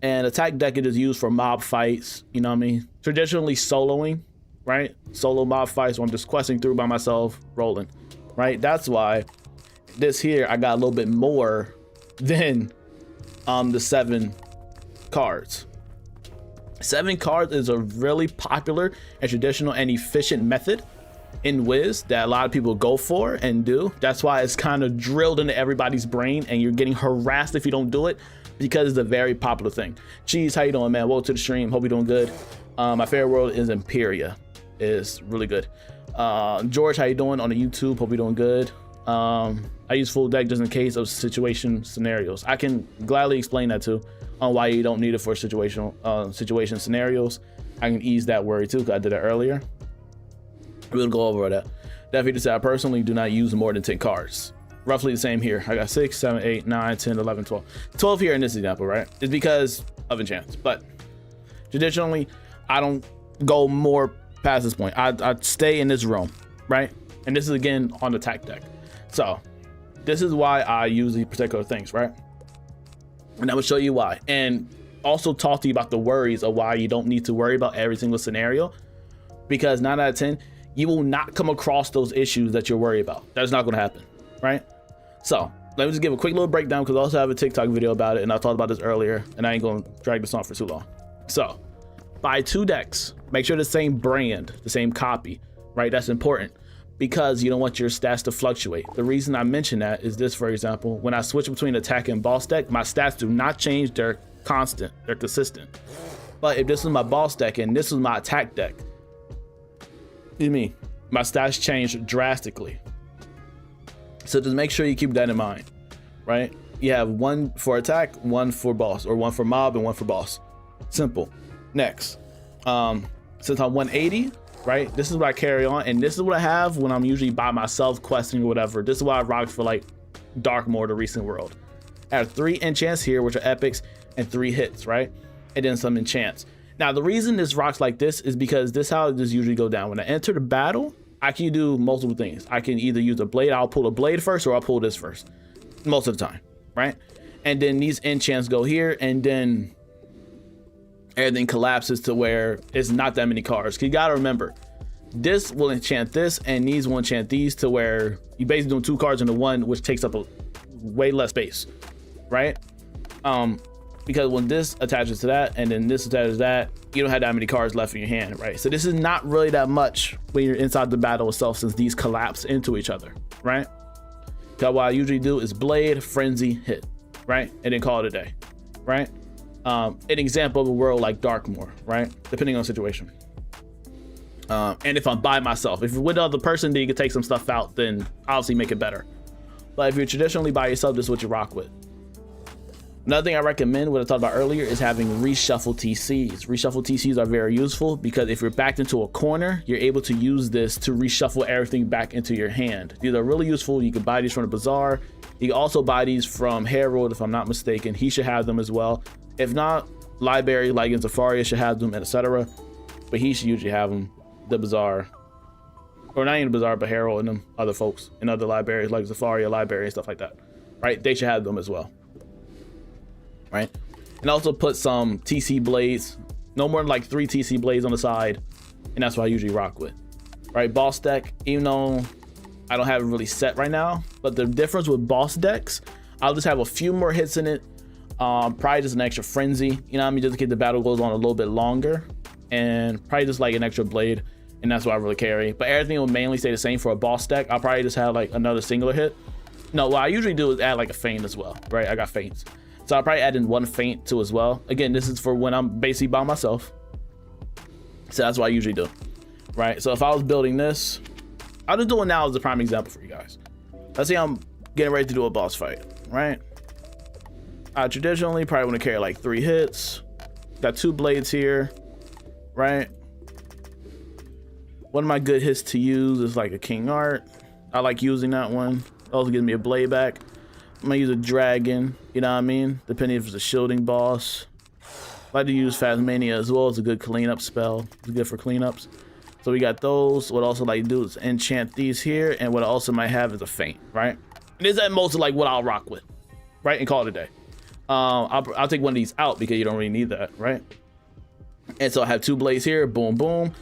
A: And attack deck is used for mob fights, you know what I mean? Traditionally soloing, right? Solo mob fights where I'm just questing through by myself, rolling, right? That's why this here, I got a little bit more than the 7 cards. 7 cards is a really popular and traditional and efficient method in Wiz that a lot of people go for and do. That's why it's kind of drilled into everybody's brain and you're getting harassed if you don't do it, because it's a very popular thing. Cheese, how you doing, man? Welcome to the stream. Hope you're doing good. My favorite world is Imperia. It's really good. George, how you doing on the YouTube? Hope you're doing good. I use full deck just in case of situation scenarios. I can gladly explain that too, on why you don't need it for situation scenarios. I can ease that worry too, because I did it earlier. We'll go over that. Definitely to say, I personally do not use more than 10 cards. Roughly the same here. I got 6, 7, 8, 9, 10, 11, 12. 12 here in this example, right? It's because of enchants. But traditionally, I don't go more past this point. I stay in this realm, right? And this is again on the attack deck. So this is why I use these particular things, right? And I will show you why. And also talk to you about the worries of why you don't need to worry about every single scenario. Because 9 out of 10, you will not come across those issues that you're worried about. That's not going to happen, right? So let me just give a quick little breakdown, because I also have a TikTok video about it, and I talked about this earlier, and I ain't going to drag this on for too long. So buy 2 decks. Make sure the same brand, the same copy, right? That's important, because you don't want your stats to fluctuate. The reason I mention that is this, for example, when I switch between attack and boss deck, my stats do not change. They're constant, they're consistent. But if this is my boss deck and this is my attack deck, you mean my stats change drastically. So just make sure you keep that in mind, right? You have 1 for attack, 1 for boss, or 1 for mob and 1 for boss. Simple. Next, since I'm 180, right? This is what I carry on, and this is what I have when I'm usually by myself questing or whatever. This is why I rocked for like Darkmoor, the recent world. I have 3 enchants here, which are epics, and 3 hits, right? And then some enchants. Now, the reason this rocks like this is because this is how this usually go down. When I enter the battle, I can do multiple things. I can either use a blade, I'll pull a blade first, or I'll pull this first, most of the time, right? And then these enchants go here, and then everything collapses to where it's not that many cards. You gotta remember, this will enchant this, and these will enchant these, to where you basically doing 2 cards into 1, which takes up a way less space, right? Because when this attaches to that, and then this attaches to that, you don't have that many cards left in your hand, right? So this is not really that much when you're inside the battle itself, since these collapse into each other, right? So what I usually do is blade, frenzy, hit, right? And then call it a day, right? An example of a world like Darkmoor, right? Depending on the situation. And if I'm by myself, if you're with another person, then you can take some stuff out, then obviously make it better. But if you're traditionally by yourself, this is what you rock with. Another thing I recommend, what I talked about earlier, is having reshuffle TCs. Reshuffle TCs are very useful, because if you're backed into a corner, you're able to use this to reshuffle everything back into your hand. These are really useful. You can buy these from the bazaar. You can also buy these from Harold, if I'm not mistaken. He should have them as well. If not, library like in Zafaria should have them, etc. But he should usually have them. The bazaar, or not even the bazaar, but Harold and them other folks in other libraries like Zafaria library and stuff like that, right? They should have them as well, right? And also put some TC blades, no more than like 3 TC blades on the side, and that's what I usually rock with, right? Boss deck, even though I don't have it really set right now, but the difference with boss decks, I'll just have a few more hits in it, probably just an extra frenzy, you know what I mean, just in case the battle goes on a little bit longer, and probably just like an extra blade, and that's what I really carry. But everything will mainly stay the same for a boss deck. I'll probably just have like another singular hit. No, what I usually do is add like a feint as well, right? I got feints, so I'll probably add in 1 feint too as well. Again, this is for when I'm basically by myself, so that's what I usually do, right? So if I was building this, I'll just do it now as a prime example for you guys. Let's say I'm getting ready to do a boss fight, right? I traditionally probably want to carry like 3 hits. Got 2 blades here, right? One of my good hits to use is like a King Art. I like using that one. Also gives me a blade back. I'm gonna use a dragon, you know what I mean? Depending if it's a shielding boss. like to use Phasmania as well. It's a good cleanup spell. It's good for cleanups. So we got those. What I also like to do is enchant these here, and what I also might have is a feint, right? And this is at most like what I'll rock with, right? And call it a day. I'll take one of these out because you don't really need that, right? And so I have 2 blades here, boom, boom.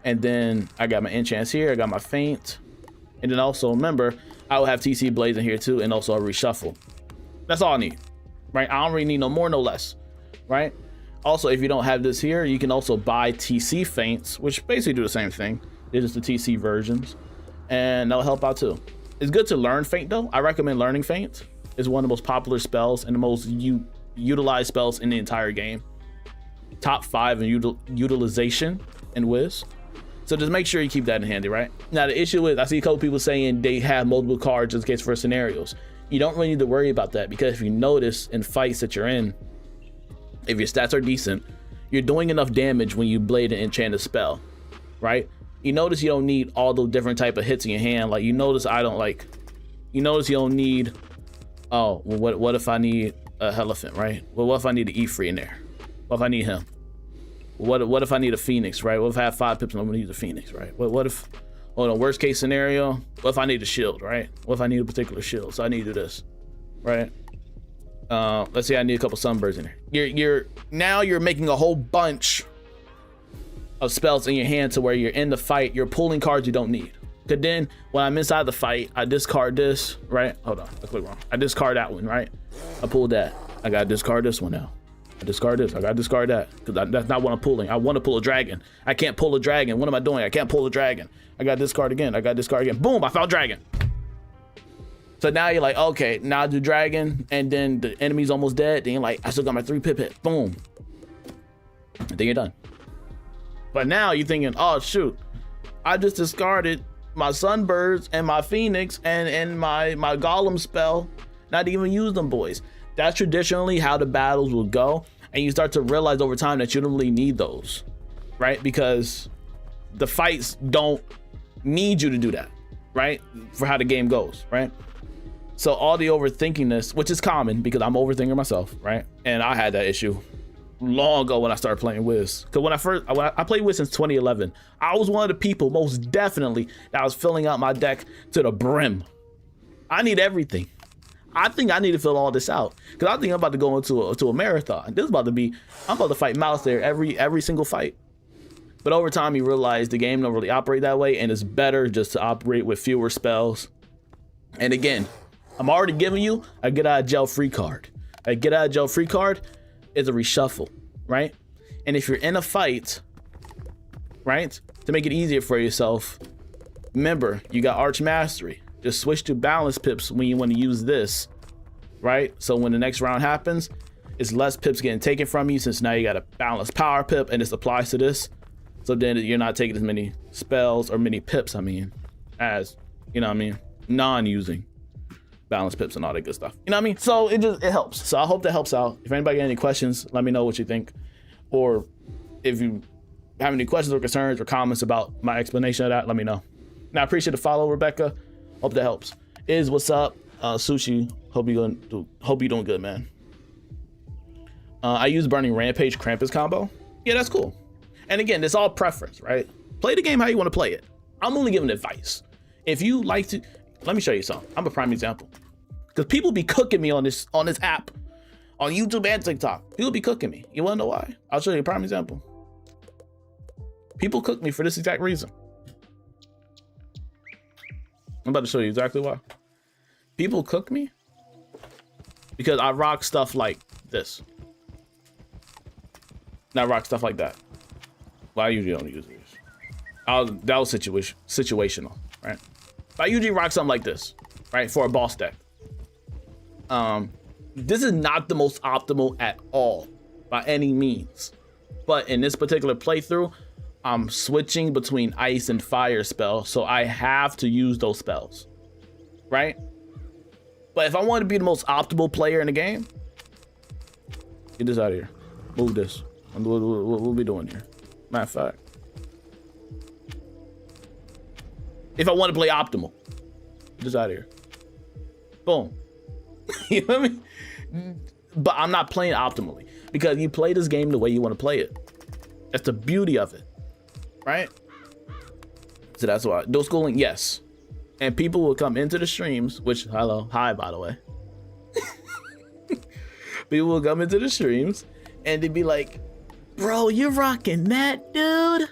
A: And then I got my enchants here, I got my feint. And then also remember, I will have TC blades in here too, and also a reshuffle. That's all I need, right? I don't really need no more, no less, right? Also, if you don't have this here, you can also buy TC feints, which basically do the same thing. They're just the TC versions, and that'll help out too. It's good to learn feint though. I recommend learning feint. It's one of the most popular spells and the most utilized spells in the entire game. Top 5 in utilization in Wiz. So just make sure you keep that in handy, right? Now the issue is, I see a couple people saying they have multiple cards just in case for scenarios. You don't really need to worry about that, because if you notice in fights that you're in, if your stats are decent, you're doing enough damage when you blade and enchant a spell, right? You notice you don't need all those different type of hits in your hand. Like you notice you don't need, oh, well, what if I need a Elephant, right? Well, what if I need an Ifrit in there? What if I need him? What if I need a Phoenix, right? What if I have 5 pips and I'm gonna use a Phoenix, right? What if, oh no, worst case scenario, what if I need a shield, right? What if I need a particular shield? So I need to do this, right? Let's say I need a couple sunbirds in there. Now you're making a whole bunch of spells in your hand to where you're in the fight, you're pulling cards you don't need. Cause then when I'm inside the fight, I discard this, right? Hold on, I clicked wrong. I discard that one, right? I pulled that. I gotta discard this one now. I discard this, I gotta discard that. Cause that's not what I'm pulling. I wanna pull a dragon. I can't pull a dragon. What am I doing? I can't pull a dragon. I gotta discard again, I gotta discard again. Boom, I found dragon. So now you're like, okay, now I do dragon, and then the enemy's almost dead. Then you're like, I still got my 3 pip hit. Boom. And then you're done. But now you're thinking, oh shoot, I just discarded my sunbirds and my phoenix and my golem spell, not even use them boys. That's traditionally how the battles will go, and you start to realize over time that you don't really need those, right? Because the fights don't need you to do that, right? For how the game goes, right? So all the overthinking this, which is common because I'm overthinking myself, right? And I had that issue long ago when I started playing Wiz. Because when I played Wiz since 2011, I was one of the people most definitely that was filling out my deck to the brim. I need everything. I think I need to fill all this out because I think I'm about to go into a marathon. This is about to be, I'm about to fight Mouse there every single fight. But over time, you realize the game don't really operate that way, and it's better just to operate with fewer spells. And again, I'm already giving you a get out of jail free card. A get out of jail free card is a reshuffle, right? And if you're in a fight, right, to make it easier for yourself, remember, you got Arch Mastery. Just switch to balance pips when you want to use this, right? So when the next round happens, it's less pips getting taken from you, since now you got a balance power pip and this applies to this. So then you're not taking as many spells or many pips, I mean, as, you know what I mean, non-using balance pips and all that good stuff. You know what I mean? So it helps. So I hope that helps out. If anybody got any questions, let me know what you think. Or if you have any questions or concerns or comments about my explanation of that, let me know. Now I appreciate the follow, Rebecca. Hope that helps. What's up? Sushi, hope you're doing good, man. I use Burning Rampage Krampus combo. Yeah, that's cool. And again, it's all preference, right? Play the game how you want to play it. I'm only giving advice. If you like to, let me show you something. I'm a prime example. Because people be cooking me on this app, on YouTube and TikTok. People be cooking me. You wanna know why? I'll show you a prime example. People cook me for this exact reason. I'm about to show you exactly why. People cook me because I rock stuff like this. Not rock stuff like that. Well, I usually don't use these. That was situational, right? But I usually rock something like this, right? For a boss deck. This is not the most optimal at all by any means. But in this particular playthrough, I'm switching between ice and fire spells, so I have to use those spells, right? But if I want to be the most optimal player in the game, get this out of here. Move this. What we doing here? Matter of fact, if I want to play optimal, get this out of here. Boom. You know what I mean? But I'm not playing optimally. because you play this game the way you want to play it. That's the beauty of it, right? So that's why. Dual schooling, yes. And people will come into the streams, which, hi, by the way. People will come into the streams and they'd be like, bro, you're rocking that, dude.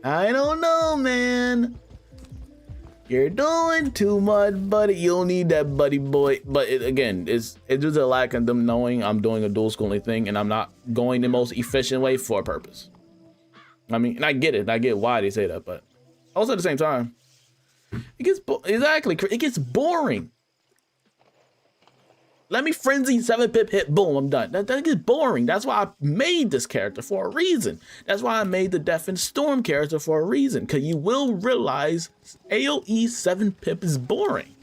A: I don't know, man. You're doing too much, buddy. You don't need that, buddy boy. But again, it's just a lack of them knowing I'm doing a dual schooling thing and I'm not going the most efficient way for a purpose. I mean, and I get it. I get why they say that, but also at the same time, it gets boring. Let me frenzy 7-pip hit, boom, I'm done. That gets boring. That's why I made this character for a reason. That's why I made the Death and Storm character for a reason. Because you will realize AoE 7-pip is boring.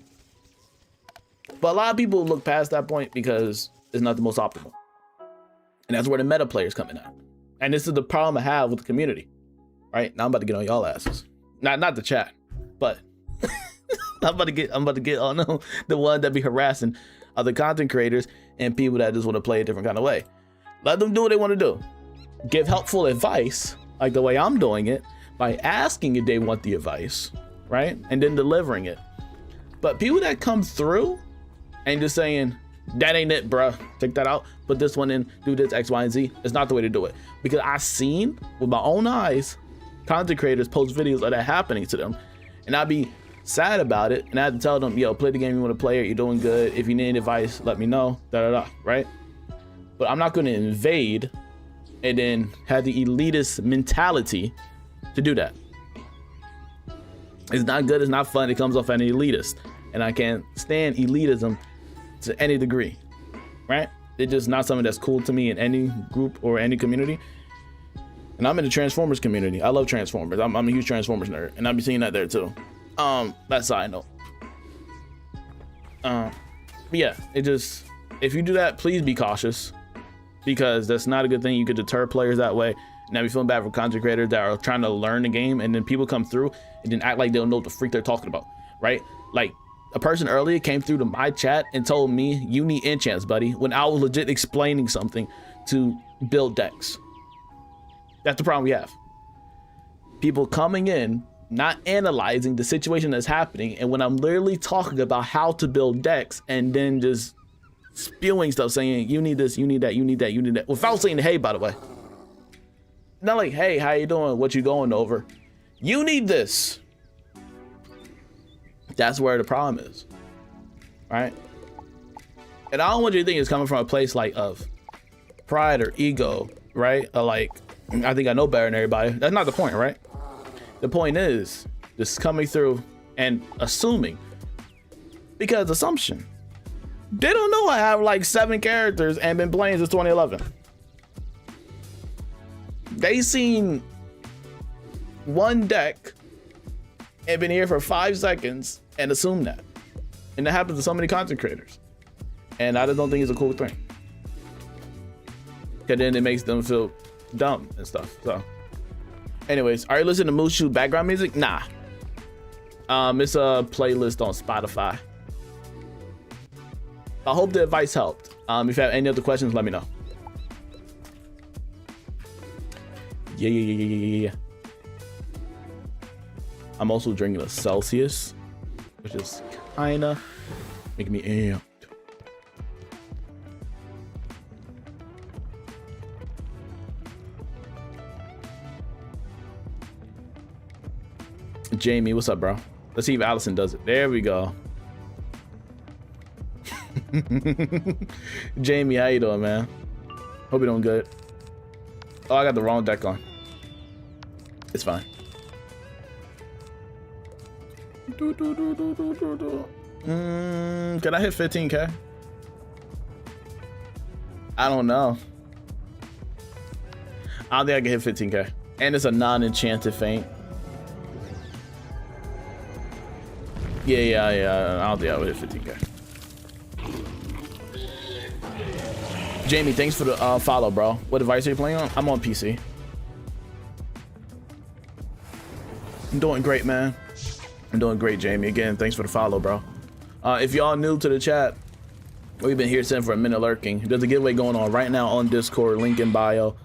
A: But a lot of people look past that point because it's not the most optimal. And that's where the meta players come in at. And this is the problem I have with the community. Right? Now I'm about to get on y'all asses. Not the chat, but I'm about to get on the one that be harassing other content creators and people that just want to play a different kind of way. Let them do what they want to do. Give helpful advice, like the way I'm doing it, by asking if they want the advice, right? And then delivering it. But people that come through and just saying, that ain't it, bruh, take that out, put this one in, do this, X, Y, and Z, it's not the way to do it. Because I've seen with my own eyes content creators post videos of that happening to them, and I'd be sad about it, and I had to tell them, yo, play the game you want to play, or you're doing good. If you need advice, let me know, right? But I'm not going to invade and then have the elitist mentality to do that. It's not good, it's not fun, it comes off an elitist, and I can't stand elitism to any degree, right? It's just not something that's cool to me in any group or any community. And I'm in the Transformers community. I love Transformers. I'm a huge Transformers nerd, and I'll be seeing that there too. That's side note. But yeah, if you do that, please be cautious, because that's not a good thing. You could deter players that way. And I'd be feeling bad for content creators that are trying to learn the game, and then people come through and then act like they don't know what the freak they're talking about, right? Like a person earlier came through to my chat and told me, you need enchants, buddy, when I was legit explaining something to build decks. That's the problem we have. People coming in, not analyzing the situation that's happening, and when I'm literally talking about how to build decks, and then just spewing stuff saying, you need this, you need that, you need that, you need that, without saying hey, by the way. Not like, hey, how you doing, what you going over? You need this. That's where the problem is, right? And I don't want you to think it's coming from a place like of pride or ego, right? Or like, I think I know better than everybody. That's not the point, right? The point is just coming through and assuming, because assumption. They don't know I have like 7 characters and been playing since 2011. They seen one deck and been here for 5 seconds and assume that. And that happens to so many content creators. And I just don't think it's a cool thing. Because then it makes them feel dumb and stuff. So anyways, are you listening to Moose Shoot background music? Nah. It's a playlist on Spotify. I hope the advice helped. If you have any other questions, let me know. Yeah. I'm also drinking a Celsius, which is kinda making me amped. Jamie, what's up, bro? Let's see if Allison does it. There we go. Jamie, how you doing, man? Hope you're doing good. Oh, I got the wrong deck on. It's fine. Can I hit 15K? I don't know. I don't think I can hit 15K. And it's a non-enchanted feint. Yeah. I don't think I would hit 15K. Jamie, thanks for the follow, bro. What device are you playing on? I'm on PC. I'm doing great, man. I'm doing great, Jamie. Again, thanks for the follow, bro. If y'all new to the chat, We've been here sitting for a minute lurking. There's a giveaway going on right now on Discord, link in bio.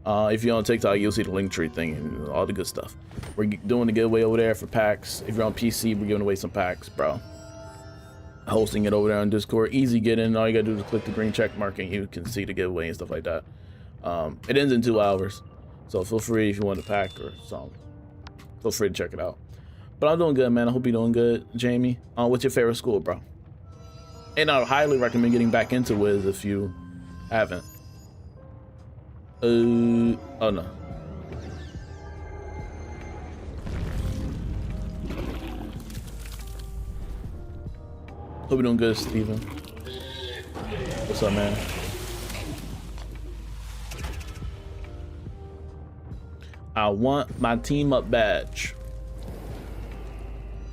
A: If you're on TikTok, you'll see the link tree thing and all the good stuff. We're doing the giveaway over there for packs. If you're on PC, we're giving away some packs, bro. Hosting it over there on Discord. Easy get in. All you gotta do is click the green check mark and you can see the giveaway and stuff like that. It ends in 2 hours. So feel free if you want a pack or something. Feel free to check it out. But I'm doing good, man. I hope you're doing good, Jamie. What's your favorite school, bro? And I highly recommend getting back into Wiz if you haven't. Oh no. Hope you're doing good, Steven. What's up, man? I want my team up badge.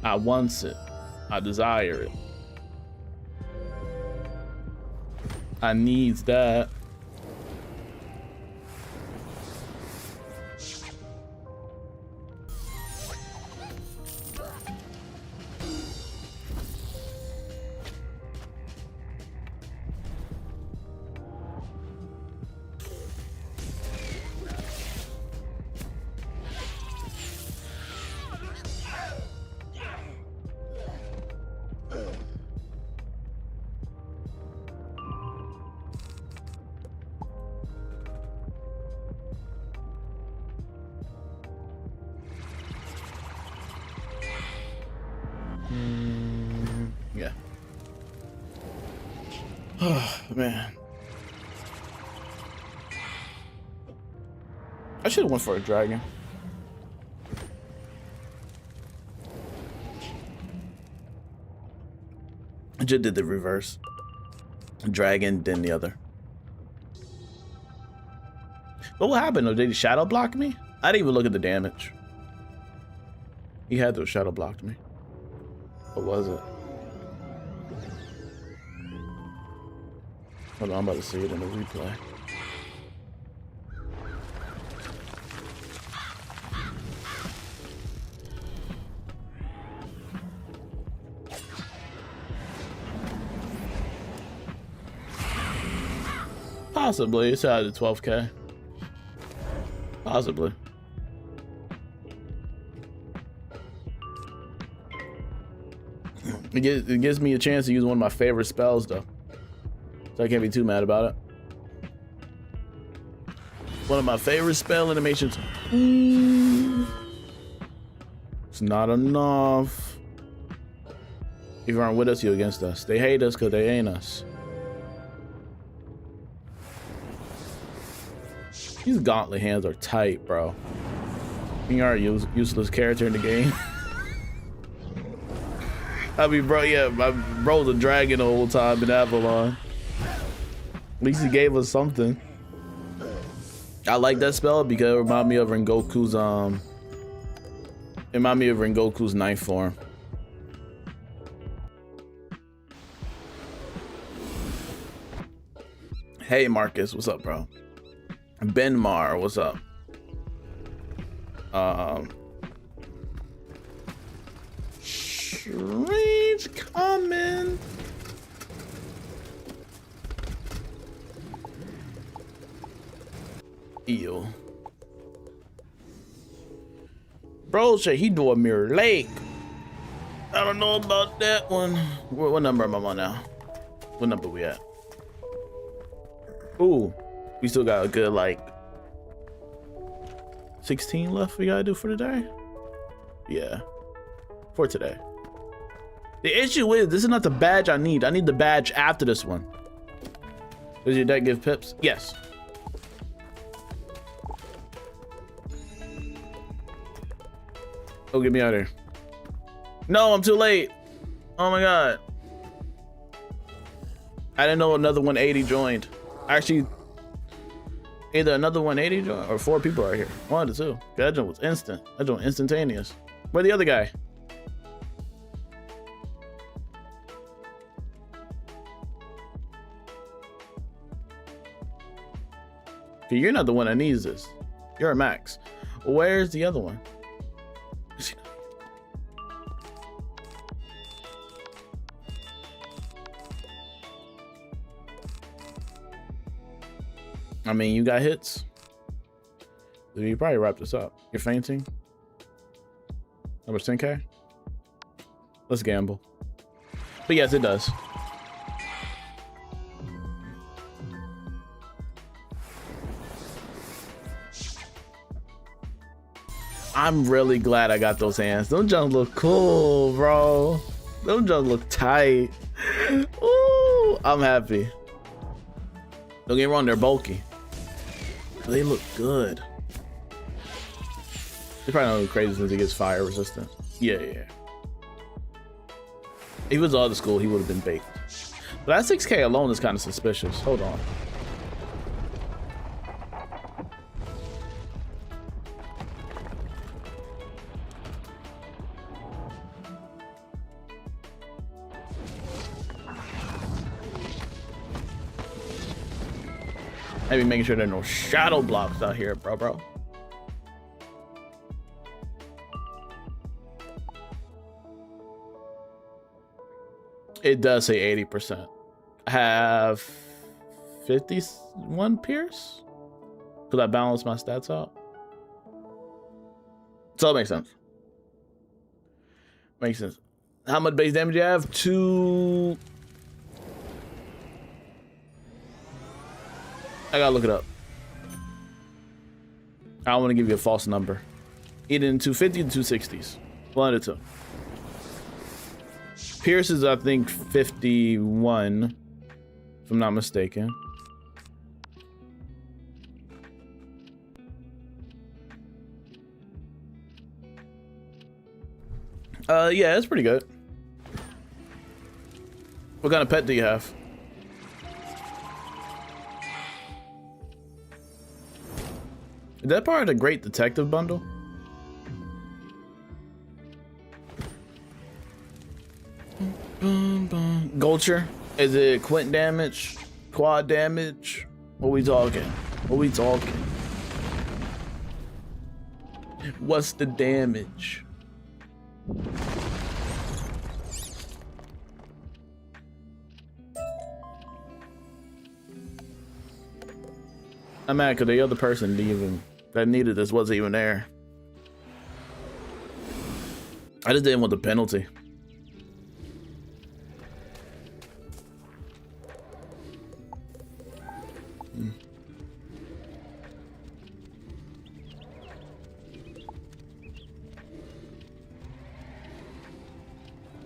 A: I want it. I desire it. I needs that. Yeah. Oh, man. I should have went for a dragon. I just did the reverse. Dragon, then the other. But what happened though? Did he shadow block me? I didn't even look at the damage. He had to have shadow blocked me. What was it? Hold on, I'm about to see it in the replay. Possibly. It's out of 12K. Possibly. It gives me a chance to use one of my favorite spells, though. So I can't be too mad about it. One of my favorite spell animations. It's not enough. If you aren't with us, you're against us. They hate us because they ain't us. These gauntlet hands are tight, bro. You are a useless character in the game. I mean, bro, yeah, my bro's a dragon the whole time in Avalon. At least he gave us something. I like that spell because it reminded me of Rengoku's ninth form. Hey Marcus, what's up, bro? Benmar, what's up? Strange comment. Ew. Bro, say he do a Mirror Lake. I don't know about that one. What number am I on now? What number we at? Ooh, we still got a good like 16 left we gotta do for today. Yeah, for today. The issue is this is not the badge I need. I need the badge after this one. Does your deck give pips? Yes. Oh, get me out of here. No, I'm too late. Oh my God. I didn't know another 180 joined. Actually, either another 180 joined or 4 people are here. 1 to 2. That joint was instant. That joint instantaneous. Where's the other guy? You're not the one that needs this. You're a max. Where's the other one? I mean, you got hits. You probably wrap this up. You're fainting. How much, 10K? Let's gamble. But yes, it does. I'm really glad I got those hands. Those jumps look cool, bro. Those jumps look tight. Ooh, I'm happy. Don't get me wrong, they're bulky. They look good. They probably don't look crazy since he gets fire resistant. Yeah. If he was all the school, he would have been baked. But that 6K alone is kind of suspicious. Hold on. Maybe making sure there are no shadow blocks out here, bro. It does say 80%. I have 51 pierce. Could I balance my stats out? So it makes sense. Makes sense. How much base damage do you have? 2. I gotta look it up. I don't want to give you a false number. Either in 250 to 260s. One of the two. Pierce is, I think, 51, if I'm not mistaken. Yeah, it's pretty good. What kind of pet do you have? Is that part of the Great Detective bundle? Gulcher? Is it quint damage? Quad damage? What we talking? What's the damage? I'm mad because the other person that needed this wasn't even there. I just didn't want the penalty.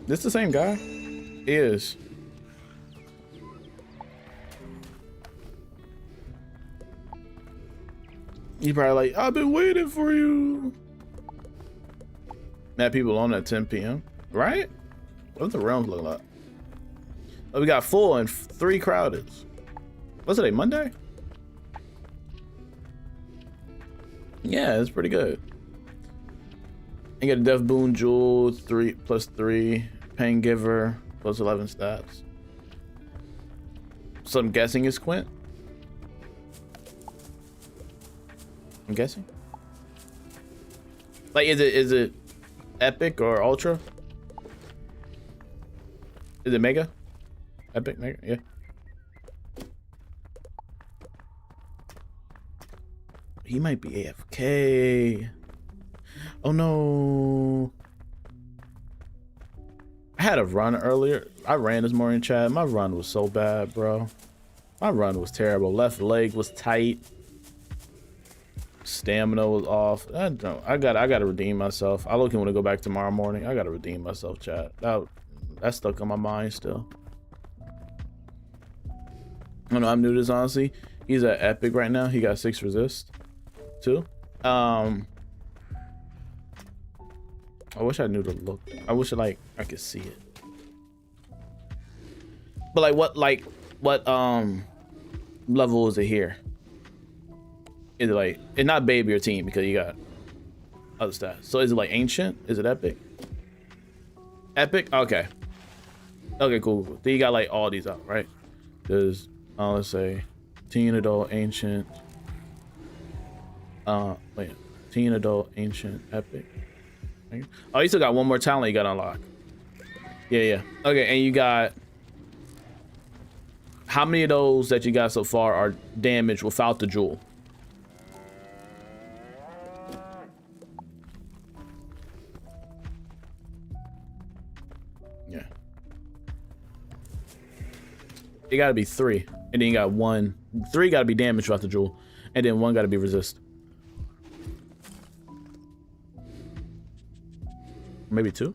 A: This the same guy? He is. He probably like, I've been waiting for you. Mad people on at 10 p.m. Right? What's the realms look like? Oh, we got full and 3 crowded. What's today, Monday? Yeah, it's pretty good. You got a Death Boon Jewel, 3+3, Pain Giver, +11 stats. So I'm guessing it's Quint. I'm guessing. Like, is it epic or ultra? Is it mega? Epic, mega, yeah. He might be AFK. Oh no. I had a run earlier. I ran this morning, chat. My run was so bad, bro. My run was terrible. Left leg was tight. Stamina was off. I gotta redeem myself. I look want to go back tomorrow morning. I gotta redeem myself, chat. That's stuck on my mind still. I don't know, I'm new to this, honestly. He's at epic right now. He got 6 resist too. I wish I knew the look. I wish I could see it. But what level is it here? Is it like, it's not baby or teen because you got other stats. So is it like ancient? Is it epic? Epic? Okay. Okay, cool. Then you got like all these out, right? There's let's say teen, adult, ancient. Wait, teen, adult, ancient, epic. Oh, you still got one more talent you got to unlock. Yeah. Okay, and you got How many of those that you got so far are damaged without the jewel? Yeah. It gotta be 3. And then you got 1. 3 gotta be damaged without the jewel. And then 1 gotta be resist. Maybe 2?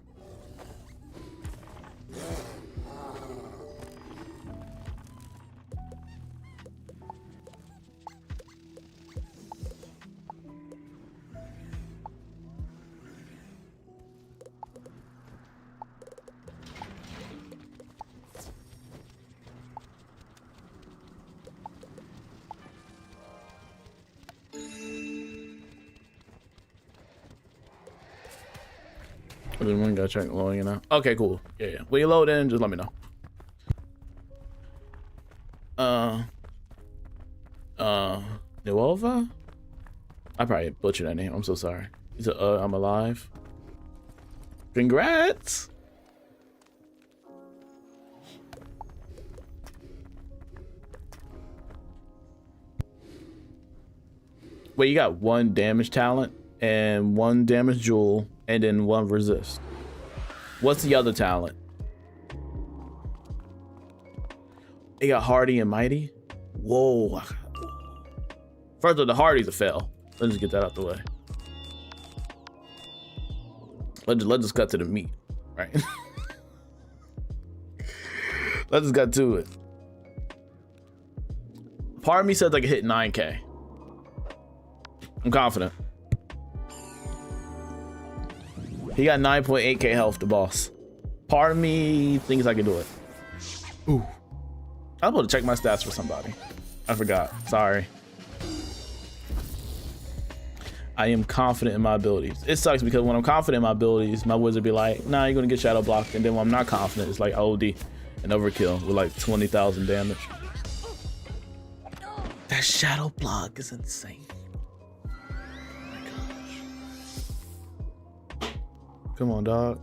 A: Then one guy check loading it out. Okay, cool. Yeah. When you load in, just let me know. Nuova? I probably butchered that name. I'm so sorry. He said, I'm alive. Congrats! Wait, you got 1 damage talent and 1 damage jewel and then 1 resist. What's the other talent? They got Hardy and Mighty. Whoa. First of all, the Hardy's a fail. Let's just get that out the way. Let's just cut to the meat, right? Let's just cut to it. Part of me says I can hit 9K. I'm confident. He got 9.8K health, the boss. Part of me thinks I can do it. Ooh. I was about to check my stats for somebody. I forgot. Sorry. I am confident in my abilities. It sucks because when I'm confident in my abilities, my wizard be like, nah, you're gonna get shadow blocked. And then when I'm not confident, it's like OD and overkill with like 20,000 damage. That shadow block is insane. Come on, dog.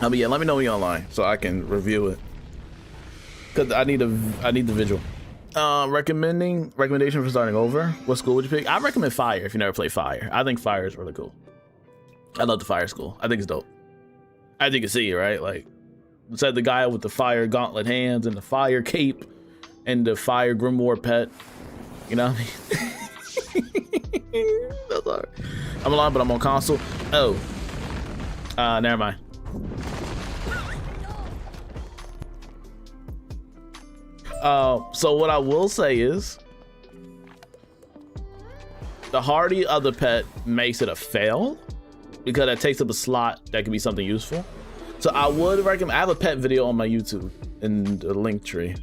A: But yeah, let me know when you're online so I can review it. Cause I need the visual. Recommendation for starting over. What school would you pick? I recommend Fire if you never played Fire. I think Fire is really cool. I love the Fire school. I think it's dope. As you can see, right? Like, said the guy with the fire gauntlet hands and the fire cape and the fire grimoire pet. You know what I mean? That's all right. I'm alive, but I'm on console. Oh. Never mind. So what I will say is the hardy of the pet makes it a fail because it takes up a slot that could be something useful. So I would recommend, I have a pet video on my YouTube in the link tree.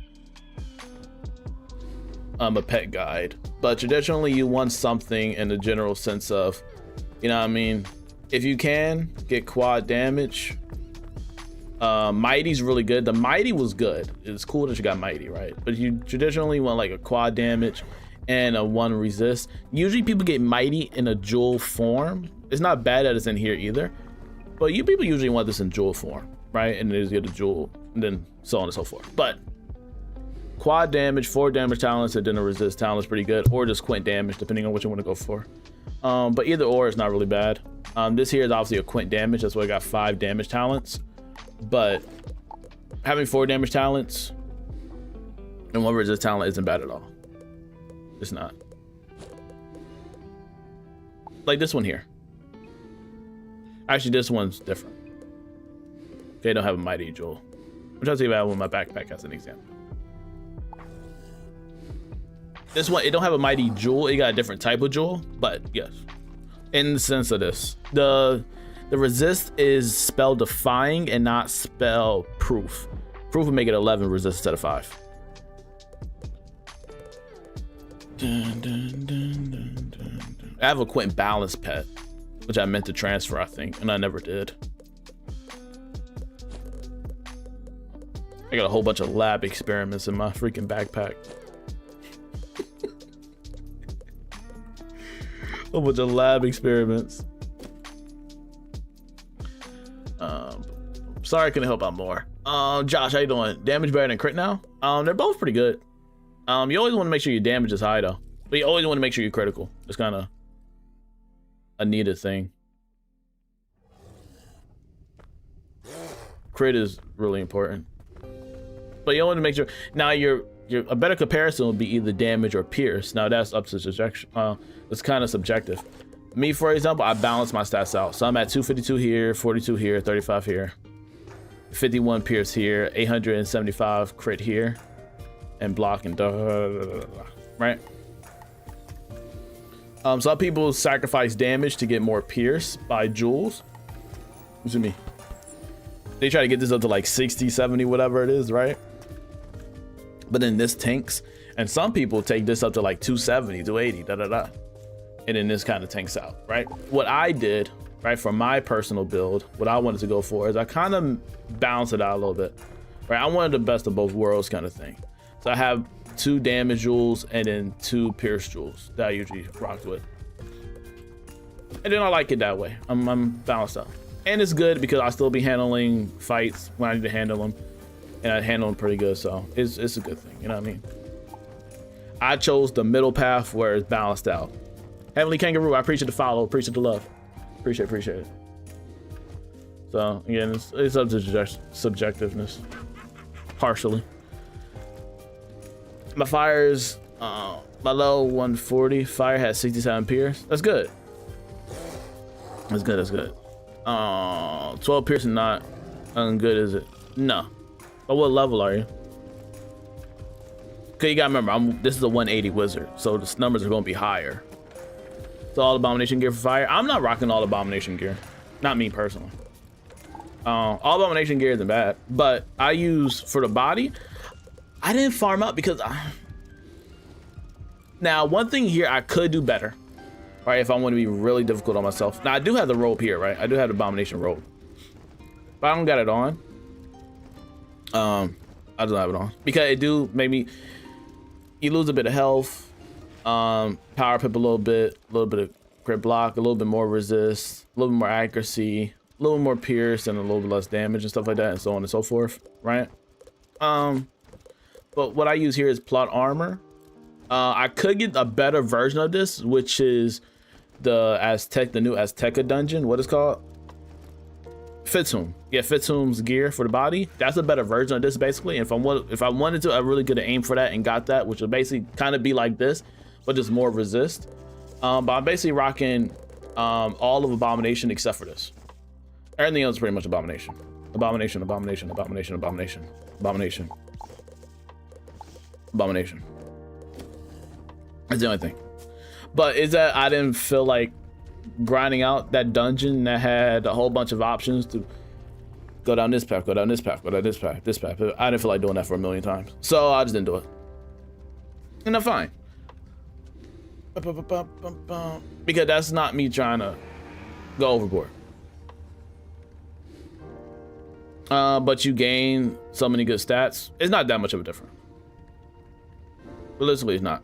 A: A pet guide, but traditionally you want something in the general sense of, you know what I mean? If you can get quad damage, Mighty's really good. The Mighty was good. It's cool that you got Mighty, right? But you traditionally want like a quad damage and a 1 resist. Usually people get Mighty in a jewel form. It's not bad that it's in here either. But you people usually want this in jewel form, right? And then you get the jewel, and then so on and so forth. But quad damage, 4 damage talents, and then a resist talent is pretty good, or just quint damage, depending on what you want to go for. But either or is not really bad. This here is obviously a quint damage. That's why I got 5 damage talents. But having 4 damage talents and 1 resist talent isn't bad at all. It's not. Like this one here. Actually, this one's different. They don't have a mighty jewel. I'm trying to see if I have one in my backpack as an example. This one, it don't have a mighty jewel. It got a different type of jewel, but yes. In the sense of this, the resist is spell defying and not spell proof. Proof would make it 11 resist instead of 5. Dun, dun, dun, dun, dun, dun. I have a quint balance pet, which I meant to transfer, I think, and I never did. I got a whole bunch of lab experiments in my freaking backpack. A bunch of lab experiments. Sorry I couldn't help out more. Josh, how you doing? Damage better than crit now? They're both pretty good. You always want to make sure your damage is high though. But you always want to make sure you're critical. It's kind of a needed thing. Crit is really important. But you want to make sure. Now a better comparison would be either damage or pierce. Now that's up to subjection. It's kind of subjective. Me, for example, I balance my stats out. So I'm at 252 here, 42 here, 35 here, 51 pierce here, 875 crit here, and block and right? Some people sacrifice damage to get more pierce by jewels. Listen to me. They try to get this up to like 60, 70, whatever it is, right? But then this tanks, and some people take this up to like 270, 280, and then this kind of tanks out, right? What I did, right, for my personal build, what I wanted to go for is I kind of balance it out a little bit, right? I wanted the best of both worlds kind of thing. So I have 2 damage jewels and then 2 pierce jewels that I usually rock with. And then I like it that way. I'm balanced out. And it's good because I still be handling fights when I need to handle them. And I handle them pretty good, so it's a good thing, you know what I mean? I chose the middle path where it's balanced out. Heavenly Kangaroo, I appreciate the follow, appreciate the love. Appreciate it. So again, it's up to subjectiveness, partially. My fire's, my low 140, fire has 67 pierce. That's good. That's good. 12 pierce is not good, is it? No. But what level are you? Okay, you gotta remember, this is a 180 wizard, so the numbers are gonna be higher. So all abomination gear for fire. I'm not rocking all abomination gear. Not me personally. All abomination gear isn't bad, but I use for the body. I didn't farm up because now one thing here I could do better, right? If I want to be really difficult on myself. Now I do have the robe here, right? I do have the abomination robe, but I don't got it on. I don't have it on because it do make me. You lose a bit of health. Power pip a little bit of crit block, a little bit more resist, a little bit more accuracy, a little more pierce, and a little bit less damage and stuff like that, and so on and so forth, right? But what I use here is plot armor. I could get a better version of this, which is the new Azteca dungeon. What is it called? Fitzhum. Yeah, Fitzhum's gear for the body. That's a better version of this, basically. And if I wanted to, I really could have aimed for that and got that, which would basically kind of be like this, but just more resist. But I'm basically rocking all of Abomination except for this. Everything else is pretty much Abomination. Abomination. That's the only thing. But is that I didn't feel like grinding out that dungeon that had a whole bunch of options to go down this path, go down this path, go down this path, this path. I didn't feel like doing that for a million times. So I just didn't do it. And I'm fine. Because that's not me trying to go overboard. But you gain so many good stats. It's not that much of a difference. Realistically, it's not.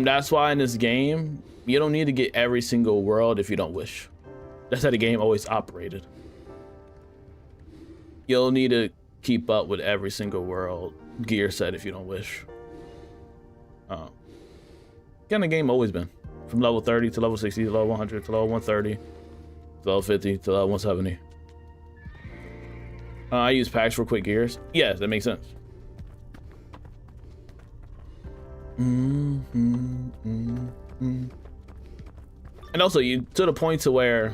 A: That's why in this game, you don't need to get every single world if you don't wish. That's how the game always operated. You'll need to keep up with every single world gear set if you don't wish. Kind of game always been. From level 30 to level 60 to level 100 to level 130 to level 50 to level 170. I use packs for quick gears. Yes, that makes sense. And also, you to the point to where,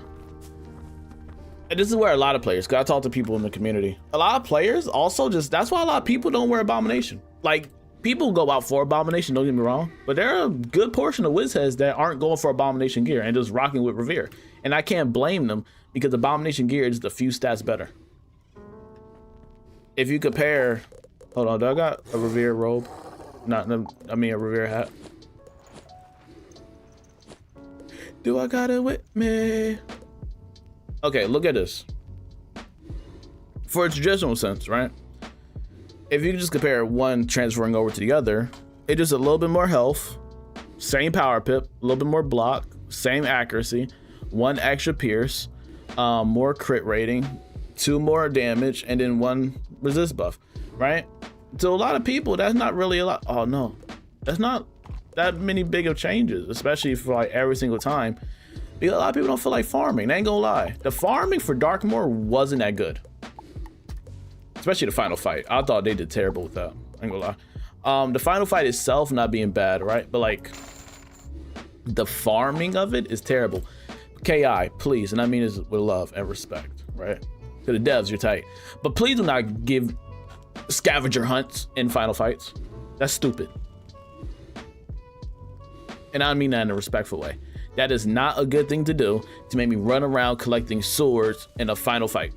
A: and this is where a lot of players, because I talk to people in the community, a lot of players also that's why a lot of people don't wear Abomination. Like, people go out for Abomination, don't get me wrong, but there are a good portion of Wizheads that aren't going for Abomination gear and just rocking with Revere. And I can't blame them because Abomination gear is just a few stats better. If you compare, hold on, do I got a Revere robe? I mean a Revere hat. Do I got it with me? Okay, look at this. For a traditional sense, right? If you just compare one transferring over to the other, it's just a little bit more health, same power pip, a little bit more block, same accuracy, 1 extra pierce, more crit rating, 2 more damage, and then 1 resist buff, right? To a lot of people, that's not really a lot. Oh no, that's not that many big of changes, especially for like every single time. Because a lot of people don't feel like farming. They ain't gonna lie. The farming for Darkmoor wasn't that good. Especially the final fight. I thought they did terrible with that. I ain't gonna lie. The final fight itself not being bad, right? But like the farming of it is terrible. KI, please, and I mean this with love and respect, right? To the devs, you're tight. But please do not give scavenger hunts in final fights. That's stupid. And I mean that in a respectful way. That is not a good thing to do, to make me run around collecting swords in a final fight.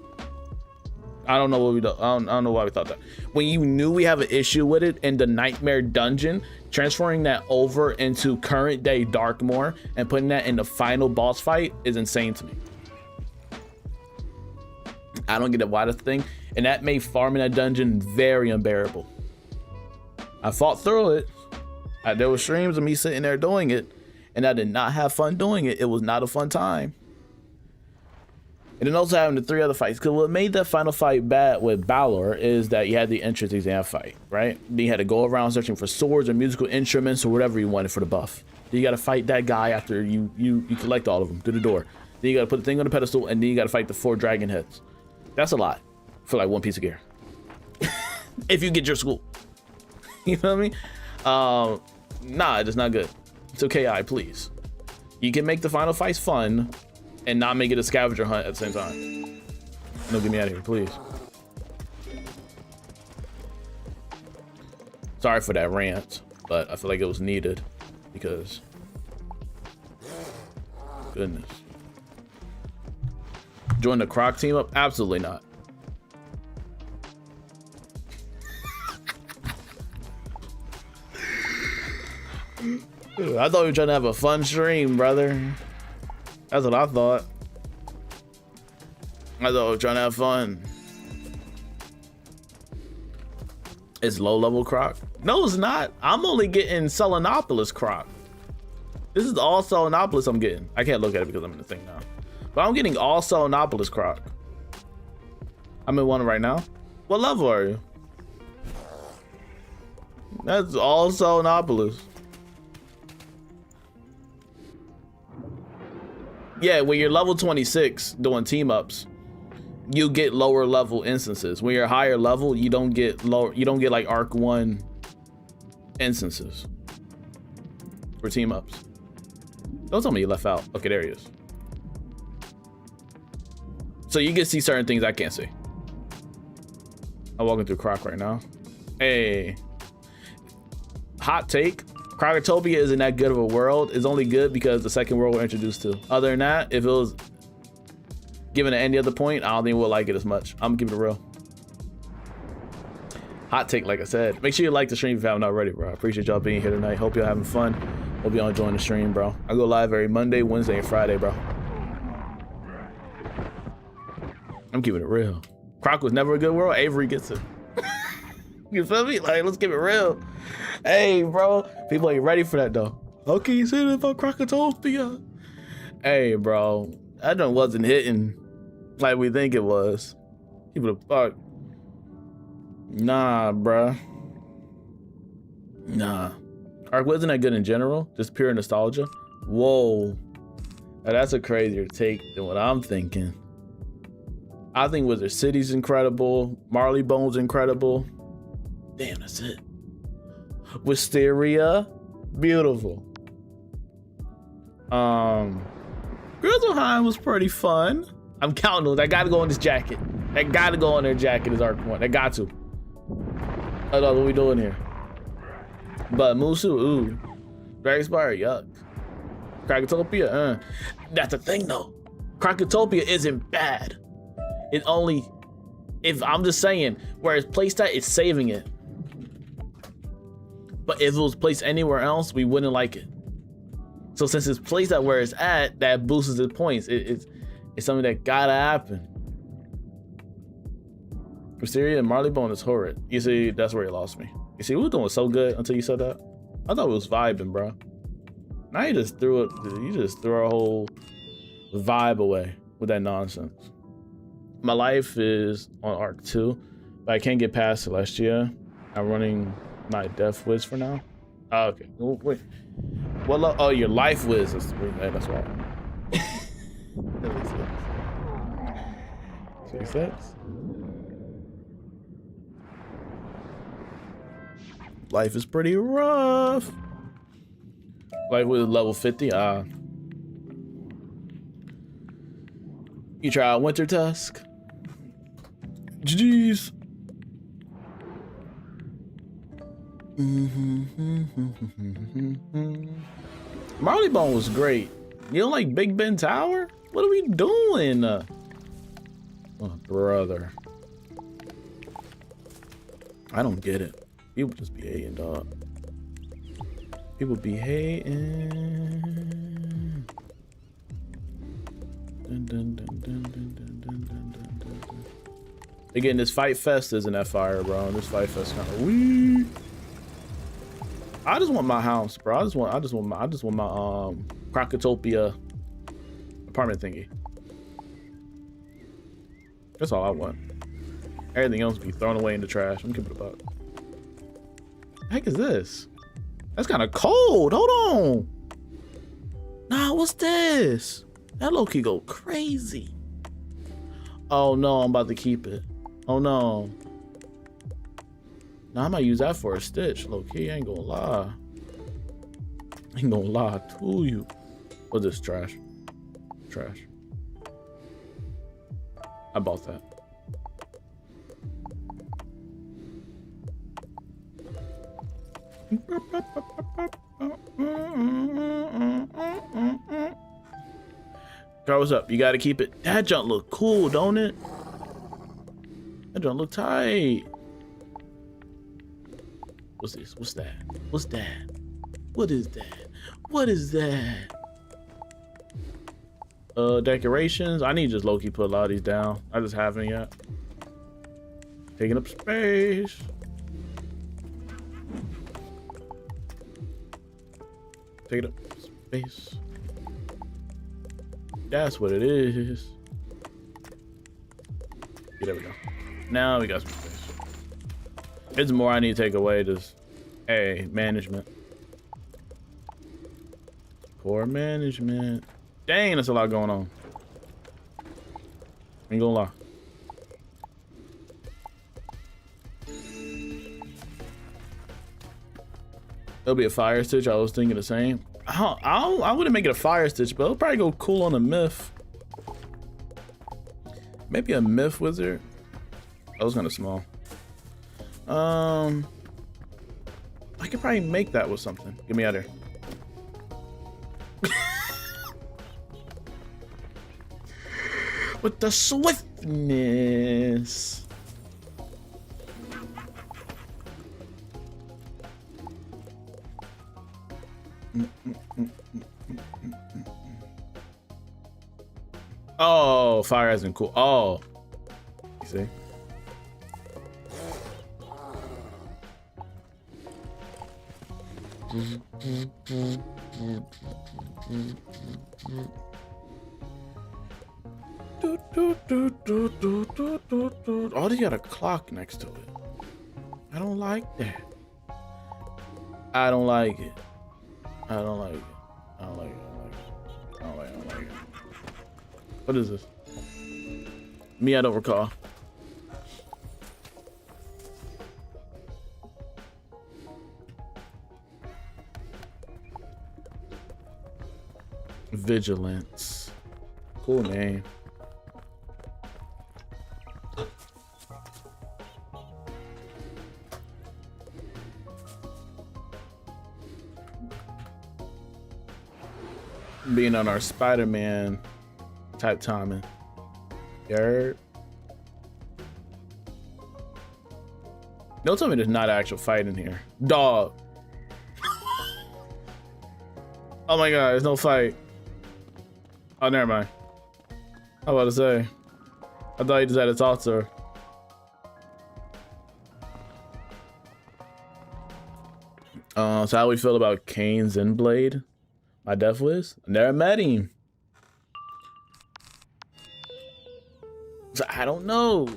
A: I don't know what we do. I don't know why we thought that. When you knew we have an issue with it in the Nightmare Dungeon, transferring that over into current day Darkmoor and putting that in the final boss fight is insane to me. I don't get it why the thing, and that made farming that dungeon very unbearable. I fought through it. There were streams of me sitting there doing it, and I did not have fun doing it. It was not a fun time. And then also having the 3 other fights, because what made that final fight bad with Balor is that you had the entrance exam fight, right? Then you had to go around searching for swords or musical instruments or whatever you wanted for the buff. Then you got to fight that guy after you collect all of them through the door. Then you got to put the thing on the pedestal, and then you got to fight the 4 dragon heads. That's a lot for like 1 piece of gear. If you get your school. You know what I mean? Nah, it's not good. It's okay, please. You can make the final fights fun and not make it a scavenger hunt at the same time. No, get me out of here, please. Sorry for that rant, but I feel like it was needed because goodness. Join the Croc team up? Absolutely not. I thought we were trying to have a fun stream, brother. That's what I thought. I thought we were trying to have fun. It's low level Croc? No, it's not. I'm only getting Selenopolis Croc. This is all Selenopolis I'm getting. I can't look at it because I'm in the thing now. But I'm getting all Selenopolis Croc. I'm in one right now. What level are you? That's all Selenopolis. Yeah, when you're level 26 doing team ups, you get lower level instances. When you're higher level, you don't get like Arc 1 instances for team ups. Don't tell me you left out. Okay, there he is. So you can see certain things I can't see. I'm walking through Croc right now. Hey, hot take. Crocotopia isn't that good of a world. It's only good because the second world we're introduced to. Other than that, if it was given at any other point, I don't think we'll like it as much. I'm gonna keep it real. Hot take, like I said. Make sure you like the stream if you haven't already, bro. I appreciate y'all being here tonight. Hope y'all having fun. Hope y'all enjoying the stream, bro. I go live every Monday, Wednesday, and Friday, bro. I'm keeping it real. Croc was never a good world. Avery gets it. You feel me? Like, let's keep it real. Hey, bro. People ain't ready for that, though. Okay, you said it about Crocotopia. Hey, bro. That one wasn't hitting like we think it was. People the fuck. Nah, bro. Nah. Arc wasn't that good in general. Just pure nostalgia. Whoa. Now, that's a crazier take than what I'm thinking. I think Wizard City's incredible. Marleybone's incredible. Damn, that's it. Wisteria, beautiful. Grizzleheim was pretty fun. I'm counting those. That gotta go on this jacket. That gotta go on their jacket is Arc 1. That got to. I don't know what we doing here. But Musu, ooh. Dragspire, yuck. Crocotopia, That's the thing though. Crocotopia isn't bad. It only, if I'm just saying, whereas playstat is saving it. But if it was placed anywhere else, we wouldn't like it. So since it's placed at where it's at, that boosts its points. It's something that gotta happen. Wisteria and Marleybone is horrid. You see, that's where you lost me. You see, we were doing so good until you said that. I thought it was vibing, bro. Now you just threw it. You just threw our whole vibe away with that nonsense. My life is on Arc 2, but I can't get past Celestia. I'm running my Death Wiz for now. Oh, okay. Oh, wait. Well, oh, your Life Wiz. That's why. That makes sense. 26. Life is pretty rough. Life with level 50. You try Winter Tusk. Jeez. Marley Bone was great. You don't like Big Ben Tower? What are we doing? Oh, brother. I don't get it. People just be hating, dog. People be hating. Dun, dun, dun, dun, dun, dun, dun, dun, dun, dun. Again, this Fight Fest isn't that fire, bro. This Fight Fest kind of weak. I just want my house, bro. I just want my Crocotopia apartment thingy. That's all I want. Everything else be thrown away in the trash. I'm keeping it about. The heck is this? That's kind of cold. Hold on. Nah, what's this? That low-key go crazy. Oh no, I'm about to keep it. Oh no. Now I might use that for a stitch. Low-key, I ain't gonna lie. I ain't gonna lie to you. What's this? Trash. Trash. I bought that. Girl, what's up? You gotta keep it. That junk look cool, don't it? That junk look tight. What's this? What's that? What's that? What is that? What is that? Decorations. I need to just low-key put a lot of these down. I just haven't yet. Taking up space. Taking up space. That's what it is. Yeah, there we go. Now we got some space. It's more I need to take away. Just, hey, management. Poor management. Dang, that's a lot going on. Ain't gonna lie. It'll be a fire stitch. I was thinking the same. I wouldn't make it a fire stitch, but it'll probably go cool on a myth. Maybe a myth wizard. That was kind of small. I could probably make that with something. Get me out of here. With the swiftness. Oh, fire hasn't cool. Oh, you see. Oh, they got a clock next to it. I don't like that. I don't like it. I don't like it. I don't like it. I don't like it. I don't like it. What is this? Me, I don't recall. Vigilance. Cool name. Being on our Spider-Man type timing. Yard. Don't tell me there's not an actual fight in here. Dog. Oh my god, there's no fight. Oh, never mind. I was about to say. I thought you just had to talk to her. So how we feel about Kane's Blade? My Death Wiz? Never met him. So I don't know.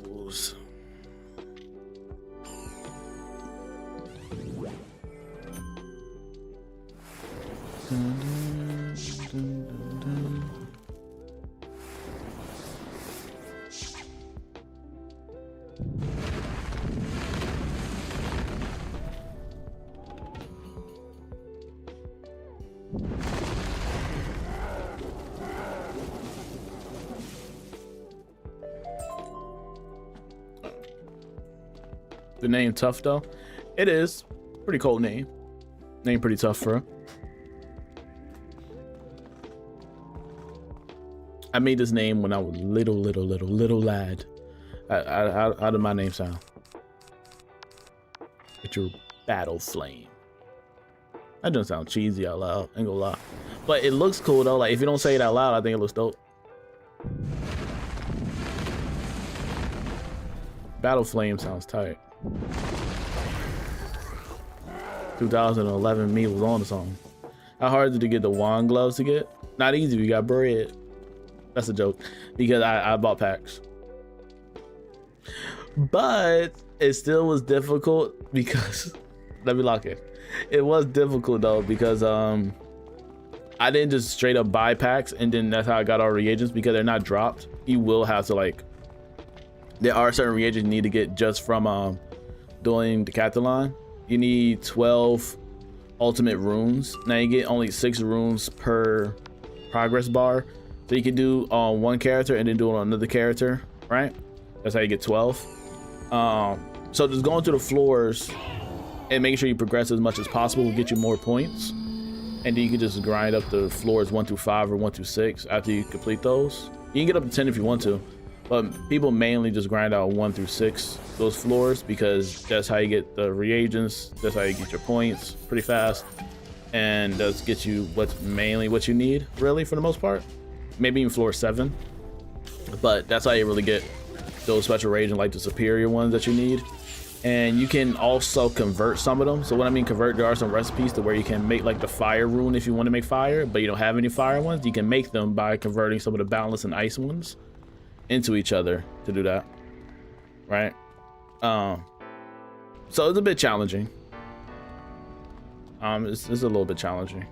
A: The name tough though? It is. Pretty cold name. Name pretty tough for her. I made this name when I was little lad. How did my name sound? It's your battle flame. That doesn't sound cheesy out loud, ain't gonna lie. But it looks cool though. Like if you don't say it out loud, I think it looks dope. Battle flame sounds tight. 2011 me was on the song. How hard is it to get the wand gloves to get? Not easy, we got bread. That's a joke, because I bought packs. But it still was difficult because, let me lock it. It was difficult though, because I didn't just straight up buy packs and then that's how I got all reagents, because they're not dropped. You will have to like, there are certain reagents you need to get just from doing the Decathlon. You need 12 ultimate runes. Now you get only 6 runes per progress bar. So you can do on one character and then do it on another character, right? That's how you get 12. So just going through the floors and making sure you progress as much as possible will get you more points. And then you can just grind up the floors 1 through 5 or 1 through 6 after you complete those. You can get up to 10 if you want to, but people mainly just grind out 1 through 6, those floors, because that's how you get the reagents, that's how you get your points pretty fast, and that's get you what's mainly what you need, really, for the most part. Maybe even floor 7, but that's how you really get those special reagents, like the superior ones that you need. And you can also convert some of them. So what I mean convert, there are some recipes to where you can make like the fire rune if you want to make fire, but you don't have any fire ones. You can make them by converting some of the balance and ice ones into each other to do that, right? So it's a bit challenging. It's a little bit challenging.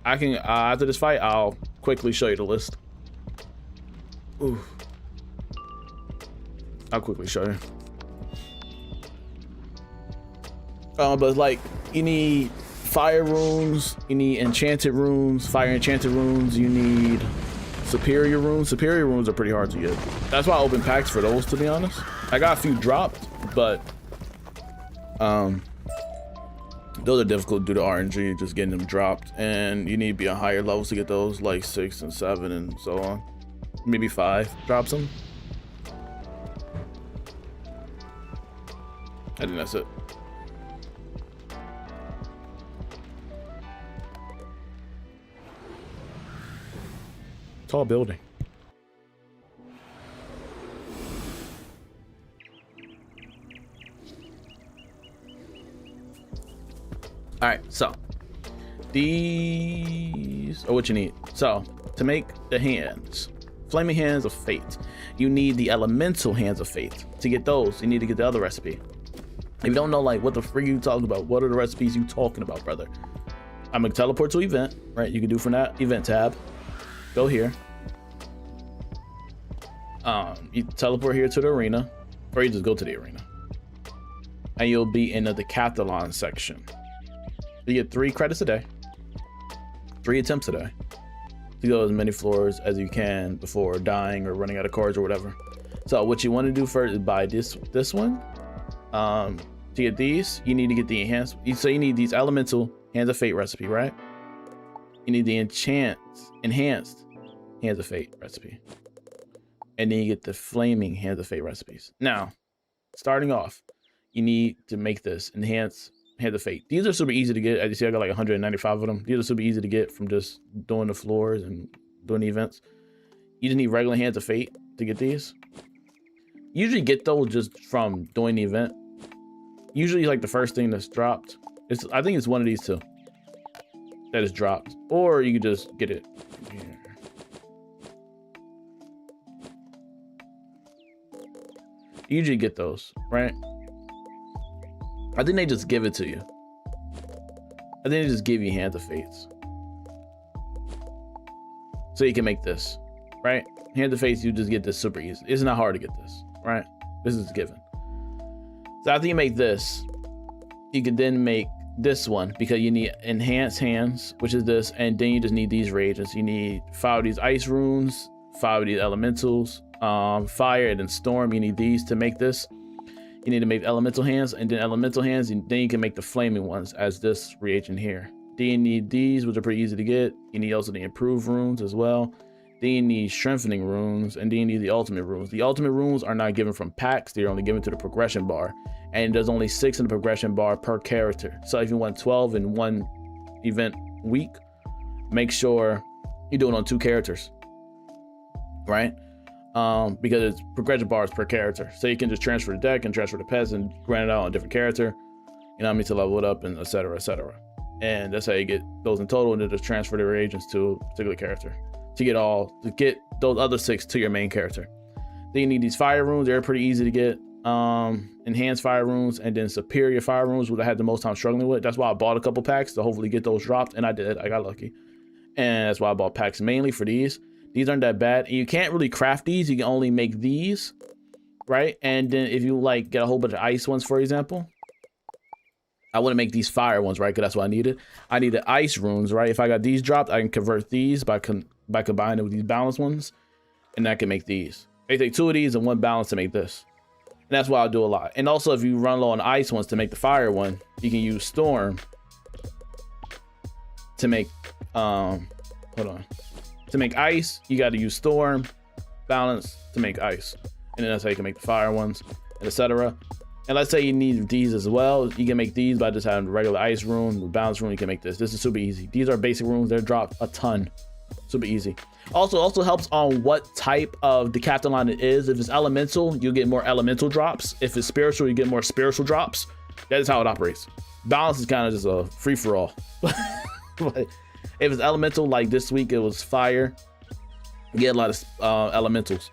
A: I can after this fight, I'll quickly show you the list. Ooh. I'll quickly show you. But like, you need fire runes, you need enchanted runes, fire enchanted runes, you need superior runes. Superior runes are pretty hard to get. That's why I opened packs for those, to be honest. I got a few dropped, but those are difficult due to RNG, just getting them dropped, and you need to be on higher levels to get those, like 6 and 7 and so on. Maybe 5 drops them. I think that's it. Tall building. All right, so these are what you need. So to make the hands, flaming hands of fate, you need the elemental hands of fate. To get those, you need to get the other recipe. If you don't know, like, what the freak you talking about, what are the recipes you talking about, brother? I'm gonna teleport to event, right? You can do from that event tab. Go here. You teleport here to the arena, or you just go to the arena, and you'll be in the decathlon section. You get 3 credits a day, 3 attempts a day, to go as many floors as you can before dying or running out of cards or whatever. So what you want to do first is buy this one. To get these, you need to get the enhanced. So you need these elemental hands of fate recipe, right? You need the enhanced hands of fate recipe, and then you get the flaming hands of fate recipes. Now, starting off, you need to make this enhanced hands of fate. These are super easy to get. As you see, I got like 195 of them. These are super easy to get from just doing the floors and doing the events. You just need regular hands of fate to get these. You usually get those just from doing the event. Usually like the first thing that's dropped. I think it's one of these two. that is dropped, or you could just get it here. You usually get those, right? I think they just give it to you. I think they just give you Hand of Fates. So you can make this, right? Hand of Fates, you just get this super easy. It's not hard to get this, right? This is given. So after you make this, you can then make this one, because you need enhanced hands, which is this, and then you just need these reagents. You need 5 of these ice runes, 5 of these elementals, fire, and then storm. You need these to make this. You need to make elemental hands, and then elemental hands, and then you can make the flaming ones as this reagent here. Then you need these, which are pretty easy to get. You need also the improved runes as well. Then you need strengthening runes, and then you need the ultimate runes. The ultimate runes are not given from packs, they're only given to the progression bar, and there's only 6 in the progression bar per character. So if you want 12 in one event week, make sure you do it on 2 characters, right? Because it's progression bars per character, so you can just transfer the deck and transfer the pets and grant it out on a different character, you know what I mean, to level it up, and etc, etc. And that's how you get those in total, and then just transfer the reagents to a particular character to get those other 6 to your main character. Then you need these fire runes. They're pretty easy to get. Enhanced fire runes, and then superior fire runes, which I had the most time struggling with. That's why I bought a couple packs to hopefully get those dropped, and I did. I got lucky, and that's why I bought packs mainly for these. These aren't that bad, and you can't really craft these. You can only make these, right? And then if you like get a whole bunch of ice ones, for example, I want to make these fire ones, right? Because that's what I needed. I needed ice runes, right? If I got these dropped, I can convert these by combining it with these balanced ones, and I can make these. They take 2 of these and 1 balance to make this. And that's why I'll do a lot. And also, if you run low on ice ones to make the fire one, you can use storm to make to make ice. You got to use storm balance to make ice, and then that's how you can make the fire ones, and etc. And let's say you need these as well. You can make these by just having regular ice rune, with balance rune. You can make this. This is super easy. These are basic runes. They're dropped a ton. Super easy. Also helps on what type of the captain line it is. If it's elemental, you'll get more elemental drops. If it's spiritual, you get more spiritual drops. That is how it operates. Balance is kind of just a free-for-all. But if it's elemental, like this week it was fire, you get a lot of elementals.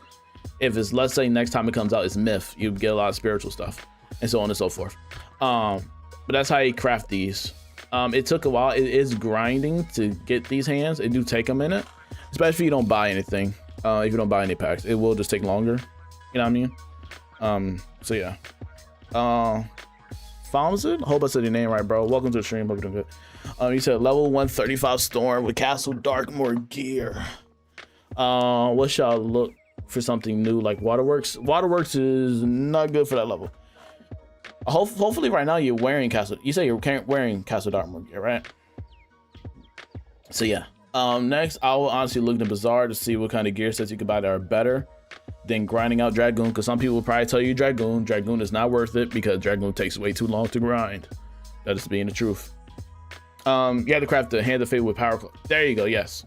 A: If it's, let's say next time it comes out, it's myth, you get a lot of spiritual stuff, and so on and so forth. But that's how you craft these. It took a while. It is grinding to get these hands. It do take a minute, especially if you don't buy anything. If you don't buy any packs, it will just take longer. You know what I mean? So yeah. Founds, hope I said your name right, bro. Welcome to the stream. Hope you're doing good. You said level 135 storm with Castle Darkmoor gear. What should I look for? Something new like Waterworks? Waterworks is not good for that level. Hopefully right now you're wearing Castle. You say you're wearing Castle Darkmoor gear, right? So yeah. Next, I will honestly look in the bazaar to see what kind of gear sets you can buy that are better than grinding out Dragoon, because some people will probably tell you Dragoon is not worth it because Dragoon takes way too long to grind. That is being the truth. You have to craft the Hand of Fate with Power Claws. There you go. Yes.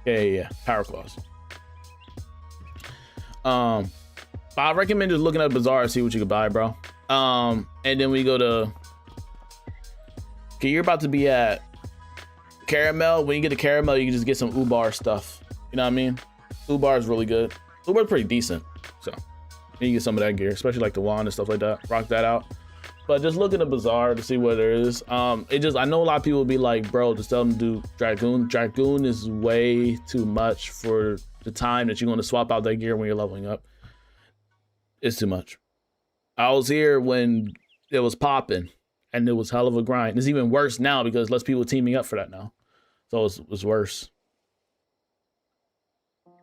A: Yeah. Power Claws. I recommend just looking at the bazaar and see what you can buy, bro. And then we go to. Okay, you're about to be at Caramel. When you get to Caramel, you can just get some Ubar stuff. You know what I mean? Ubar is really good. Ubar's pretty decent. So you can get some of that gear, especially like the wand and stuff like that. Rock that out. But just look in the bazaar to see what there is. I know a lot of people will be like, bro, just tell them to do Dragoon. Dragoon is way too much for the time that you're going to swap out that gear when you're leveling up. It's too much. I was here when it was popping, and it was hell of a grind. It's even worse now because less people teaming up for that now. So it's worse.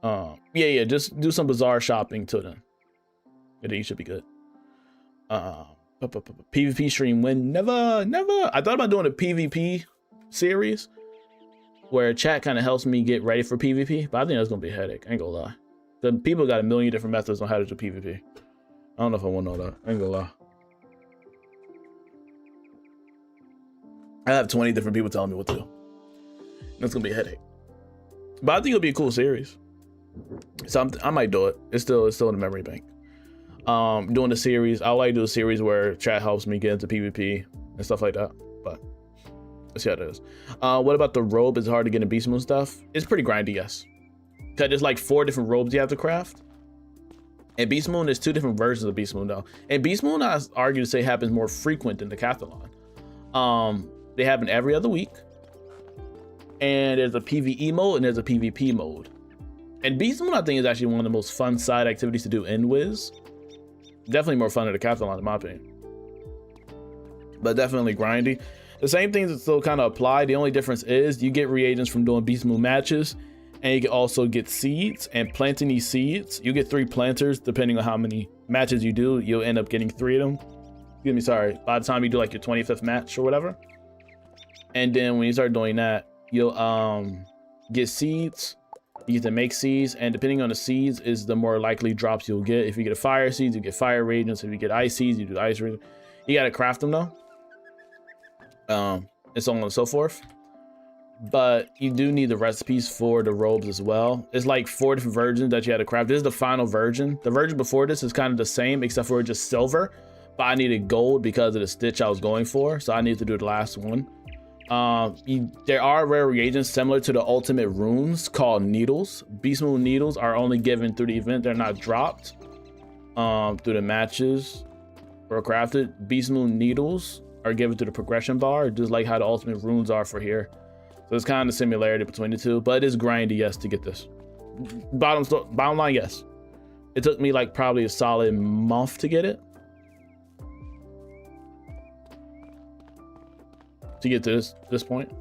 A: Yeah, just do some bazaar shopping till then. And then you should be good. PvP stream win. Never. I thought about doing a PvP series where chat kind of helps me get ready for PvP, but I think that's gonna be a headache. I ain't gonna lie. The people got a million different methods on how to do PvP. I don't know if I want to know that. I ain't gonna lie. I have 20 different people telling me what to do. That's gonna be a headache. But I think it'll be a cool series. So I might do it. It's still in the memory bank. Doing the series, I like to do a series where chat helps me get into PvP and stuff like that. But Let's see how it is. What about the robe? Is it hard to get in Beast Moon stuff? It's pretty grindy, yes. Cause there's like 4 different robes you have to craft. And Beast Moon, there's 2 different versions of Beast Moon though. And Beast Moon, I argue to say, happens more frequent than the Decathlon. They happen every other week. And there's a PvE mode and there's a PvP mode. And Beast Moon, I think, is actually one of the most fun side activities to do in Wiz. Definitely more fun than the Decathlon, in my opinion. But definitely grindy. The same things that still kind of apply. The only difference is you get reagents from doing Beast Moon matches, and you can also get seeds. And planting these seeds, you get 3 planters depending on how many matches you do. You'll end up getting 3 of them. Excuse me, sorry. By the time you do like your 25th match or whatever, and then when you start doing that, you'll get seeds. You get to make seeds, and depending on the seeds is the more likely drops you'll get. If you get a fire seeds, you get fire reagents. If you get ice seeds, you do ice reagents. You gotta craft them though. And so on and so forth. But you do need the recipes for the robes as well. It's like 4 different versions that you had to craft. This is the final version. The version before this is kind of the same, except for just silver. But I needed gold because of the stitch I was going for, so I needed to do the last one. There are rare reagents similar to the ultimate runes called needles. Beast Moon needles are only given through the event. They're not dropped through the matches or crafted. Beast Moon needles are given to the progression bar, just like how the ultimate runes are for here. So it's kind of similarity between the 2, but it is grindy, yes, to get this. Bottom line, yes. It took me like probably a solid month to get it. To get to this point.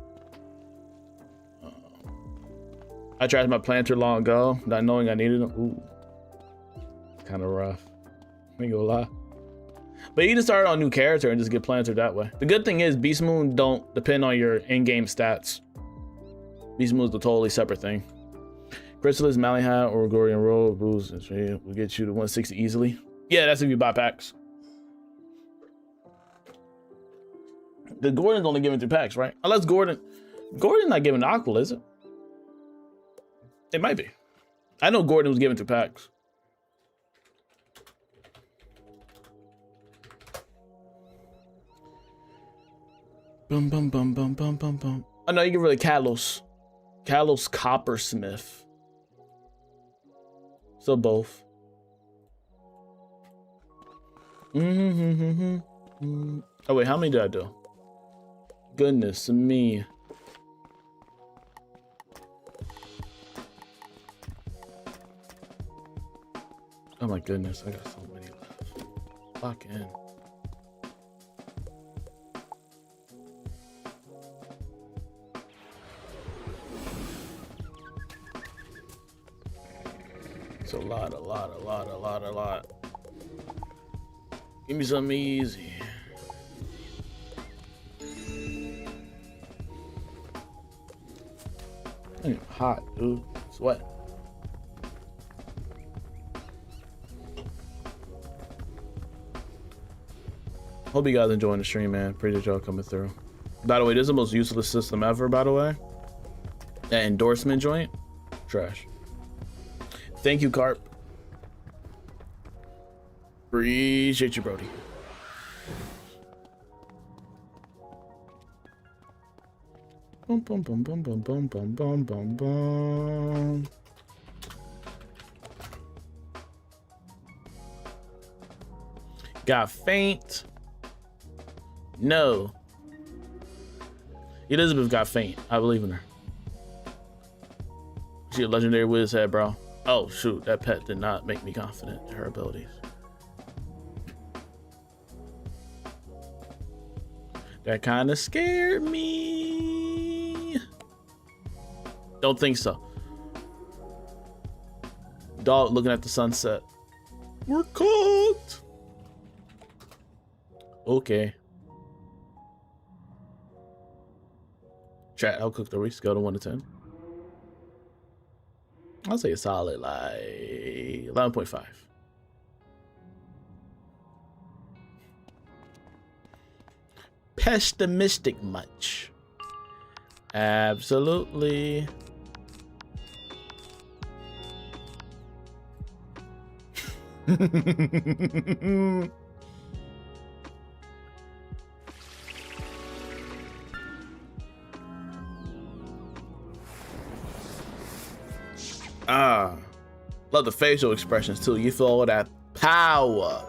A: I tried my planter long ago, not knowing I needed them. Ooh, kind of rough. I ain't gonna lie. But you can start on a new character and just get planted that way. The good thing is Beast Moon don't depend on your in-game stats. Beast Moon is a totally separate thing. Chrysalis, Malihat, or Gorian Road boost will get you to 160 easily. Yeah, that's if you buy packs. The Gordon's only given through packs, right? Unless Gordon's not giving to Aqua, is it? It might be. I know Gordon was given through packs. Bum bum bum bum bum bum bum. Oh no, you get rid of Kalos. Kalos Coppersmith. So both. Oh wait, how many did I do? Goodness me. Oh my goodness, I got so many left. Fuck in. It's a lot. Give me something easy. I'm hot, dude. Sweat. Hope you guys enjoying the stream, man. Appreciate y'all coming through. By the way, this is the most useless system ever, by the way. That endorsement joint, trash. Thank you, Carp. Appreciate you, Brody. Bum bum bum bum bum bum bum bum bum bum. Got faint. No. Elizabeth got faint. I believe in her. She a legendary whiz head, bro. Oh shoot, that pet did not make me confident in her abilities. That kind of scared me. Don't think so. Dog looking at the sunset. We're cooked. Okay. Chat, how cooked are we? Scale to 1 to 10. I'll say a solid like 11.5. Pessimistic much? Absolutely. Ah, love the facial expressions too. You feel all that power.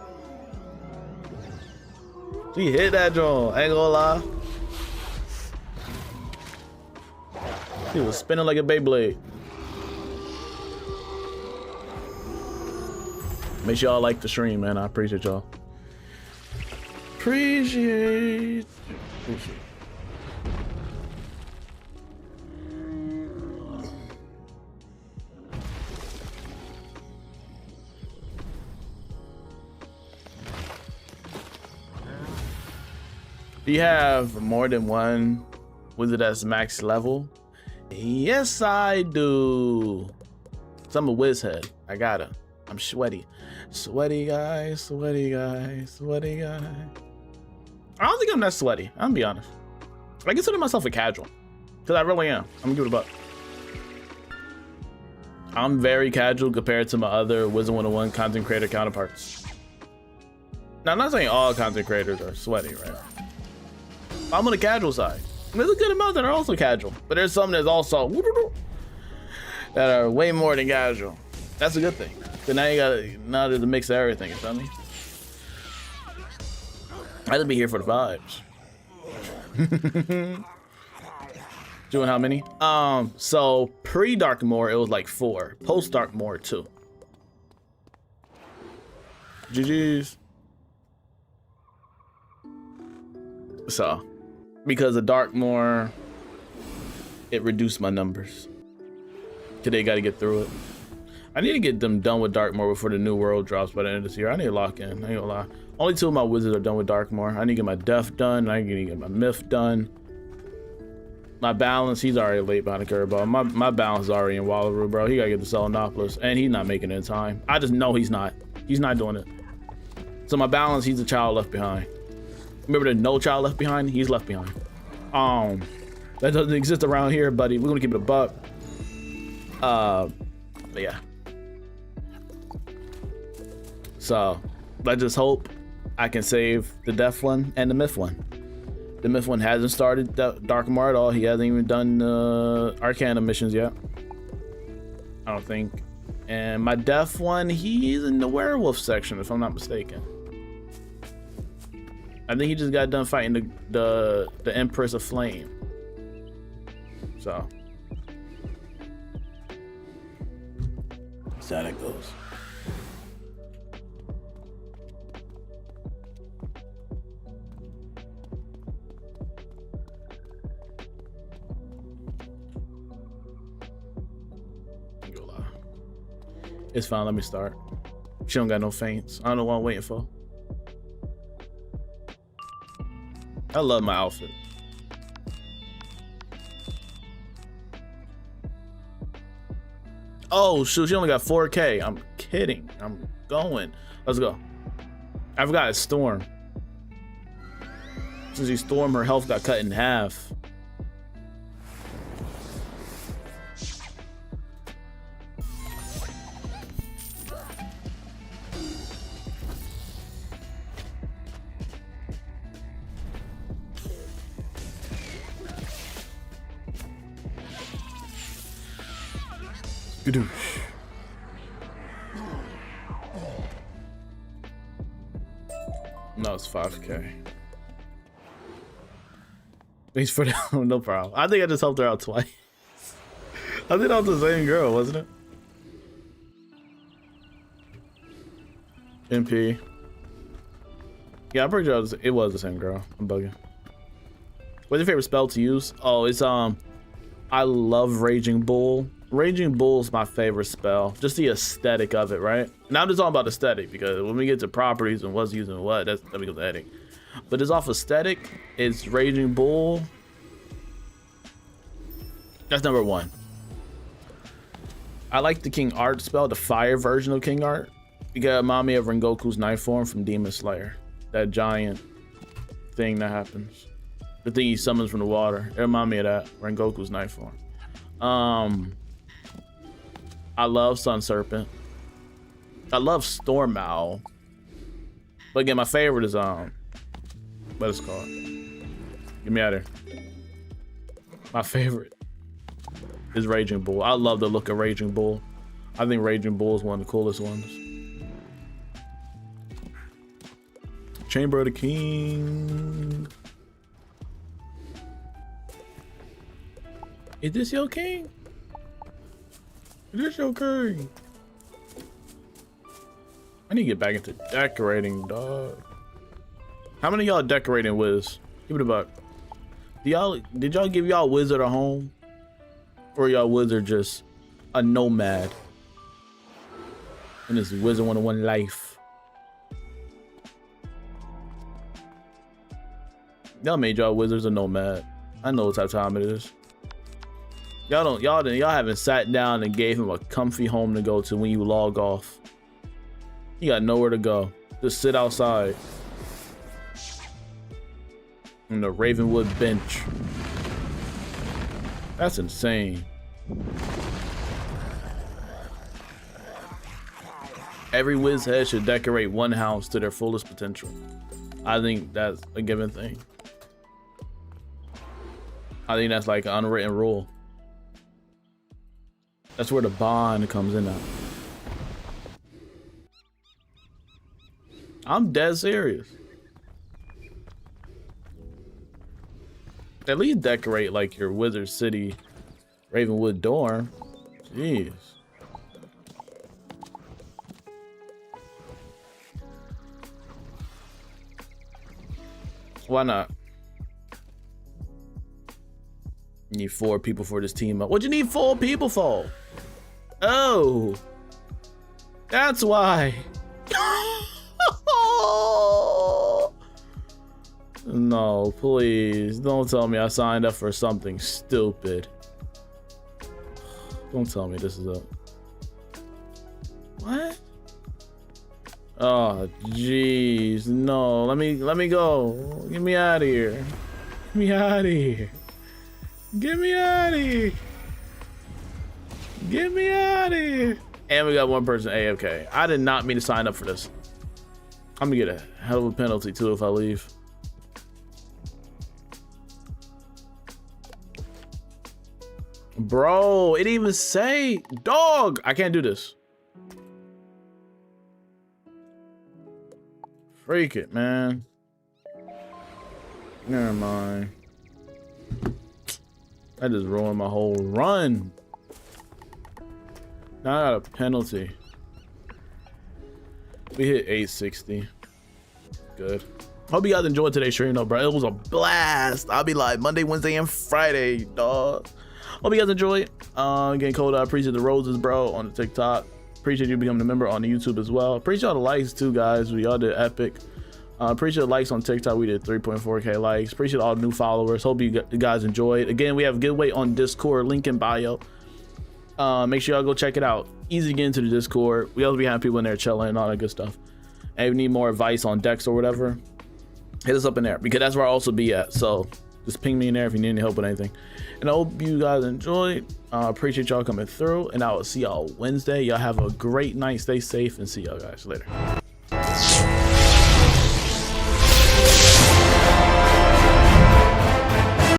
A: She hit that joint, ain't gonna lie. He was spinning like a Beyblade. Make sure y'all like the stream, man. I appreciate y'all. Appreciate. Do you have more than one Wizard that's max level? Yes, I do. So I'm a whiz head. I gotta. I'm sweaty. Sweaty guy, sweaty guy, sweaty guy. I don't think I'm that sweaty. I'm gonna be honest. I consider myself a casual. Because I really am. I'm gonna give it a buck. I'm very casual compared to my other Wizard101 content creator counterparts. Now, I'm not saying all content creators are sweaty, right? I'm on the casual side. There's a good amount that are also casual, but there's some that's also that are way more than casual. That's a good thing. So now there's a mix of everything, you feel me? I have to be here for the vibes. Doing how many? So pre-Darkmoor, it was like 4. Post-Darkmoor, 2. GG's. So, because of Darkmoor, it reduced my numbers. Today, got to get through it. I need to get them done with Darkmoor before the new world drops by the end of this year. I need to lock in. I ain't gonna lie. Only 2 of my wizards are done with Darkmoor. I need to get my Death done. I need to get my Myth done. My balance, he's already late behind the curve, bro. My balance is already in Wallaru, bro. He gotta get the Selenopolis, and he's not making it in time. I just know he's not. He's not doing it. So my balance, he's a child left behind. Remember the no child left behind? He's left behind. That doesn't exist around here, buddy. We're gonna keep it a buck. But yeah. So let's just hope I can save the Death one and the Myth one. The Myth one hasn't started Darkmoor at all. He hasn't even done Arcana missions yet. I don't think. And my Death one, he's in the werewolf section, if I'm not mistaken. I think he just got done fighting the Empress of Flame. So that's how that goes. It's fine, let me start. She don't got no feints. I don't know what I'm waiting for. I love my outfit. Oh shoot, she only got 4K. I'm kidding. I'm going. Let's go. I forgot it's Storm. Since she Storm, her health got cut in half. No, it's 5K. Thanks for that. No problem. I think I just helped her out twice. I think that was the same girl, wasn't it? MP. Yeah, I'm pretty sure it was the same girl. I'm bugging. What's your favorite spell to use? Oh, it's I love Raging Bull. Raging Bull is my favorite spell. Just the aesthetic of it, right? Now I'm just talking about aesthetic because when we get to properties and what's using what, that becomes the headache. But it's off aesthetic. It's Raging Bull. That's number 1. I like the King Art spell, the fire version of King Art. You gotta remind me of Rengoku's knife form from Demon Slayer. That giant thing that happens. The thing he summons from the water. It reminds me of that, Rengoku's knife form. I love Sun Serpent. I love Storm Owl. But again, my favorite is what it's called. Get me out of here. My favorite is Raging Bull. I love the look of Raging Bull. I think Raging Bull is one of the coolest ones. Chamber of the King. Is this your king? Is this your king? I need to get back into decorating, dog. How many of y'all decorating Wiz? Give it a buck. Did y'all give y'all Wizard a home? Or y'all Wizard just a nomad in this Wizard101 life? Y'all made y'all Wizards a nomad. I know what type of time it is. Y'all haven't sat down and gave him a comfy home to go to when you log off. You got nowhere to go. Just sit outside on the Ravenwood bench. That's insane. Every Wiz head should decorate one house to their fullest potential. I think that's a given thing. I think that's like an unwritten rule. That's where the bond comes in at. I'm dead serious. At least decorate like your Wizard City Ravenwood dorm. Jeez. Why not? You need 4 people for this team up. What'd you need 4 people for? Oh, that's why. No, please don't tell me I signed up for something stupid. Don't tell me this is a what? Oh jeez, no, let me go. Get me out of here. Get me out of here. Get me out of here. Get me out of here. And we got one person AFK. I did not mean to sign up for this. I'm gonna get a hell of a penalty too if I leave. Bro, it even say dog. I can't do this. Freak it, man. Never mind. I just ruined my whole run. Now I got a penalty. We hit 860. Good. Hope you guys enjoyed today's stream though, bro. It was a blast. I'll be live Monday, Wednesday, and Friday, dog. Hope you guys enjoyed. Getting cold. I appreciate the roses, bro, on the TikTok. Appreciate you becoming a member on the YouTube as well. Appreciate all the likes too, guys. We all did epic. Appreciate the likes on TikTok. We did 3.4K likes. Appreciate all the new followers. Hope you guys enjoyed. Again, we have a giveaway on Discord. Link in bio. Make sure y'all go check it out. Easy to get into the Discord. We also be having people in there chilling and all that good stuff. And if you need more advice on decks or whatever, hit us up in there because that's where I'll also be at. So just ping me in there if you need any help with anything. And I hope you guys enjoyed. Appreciate y'all coming through. And I will see y'all Wednesday. Y'all have a great night. Stay safe and see y'all guys later.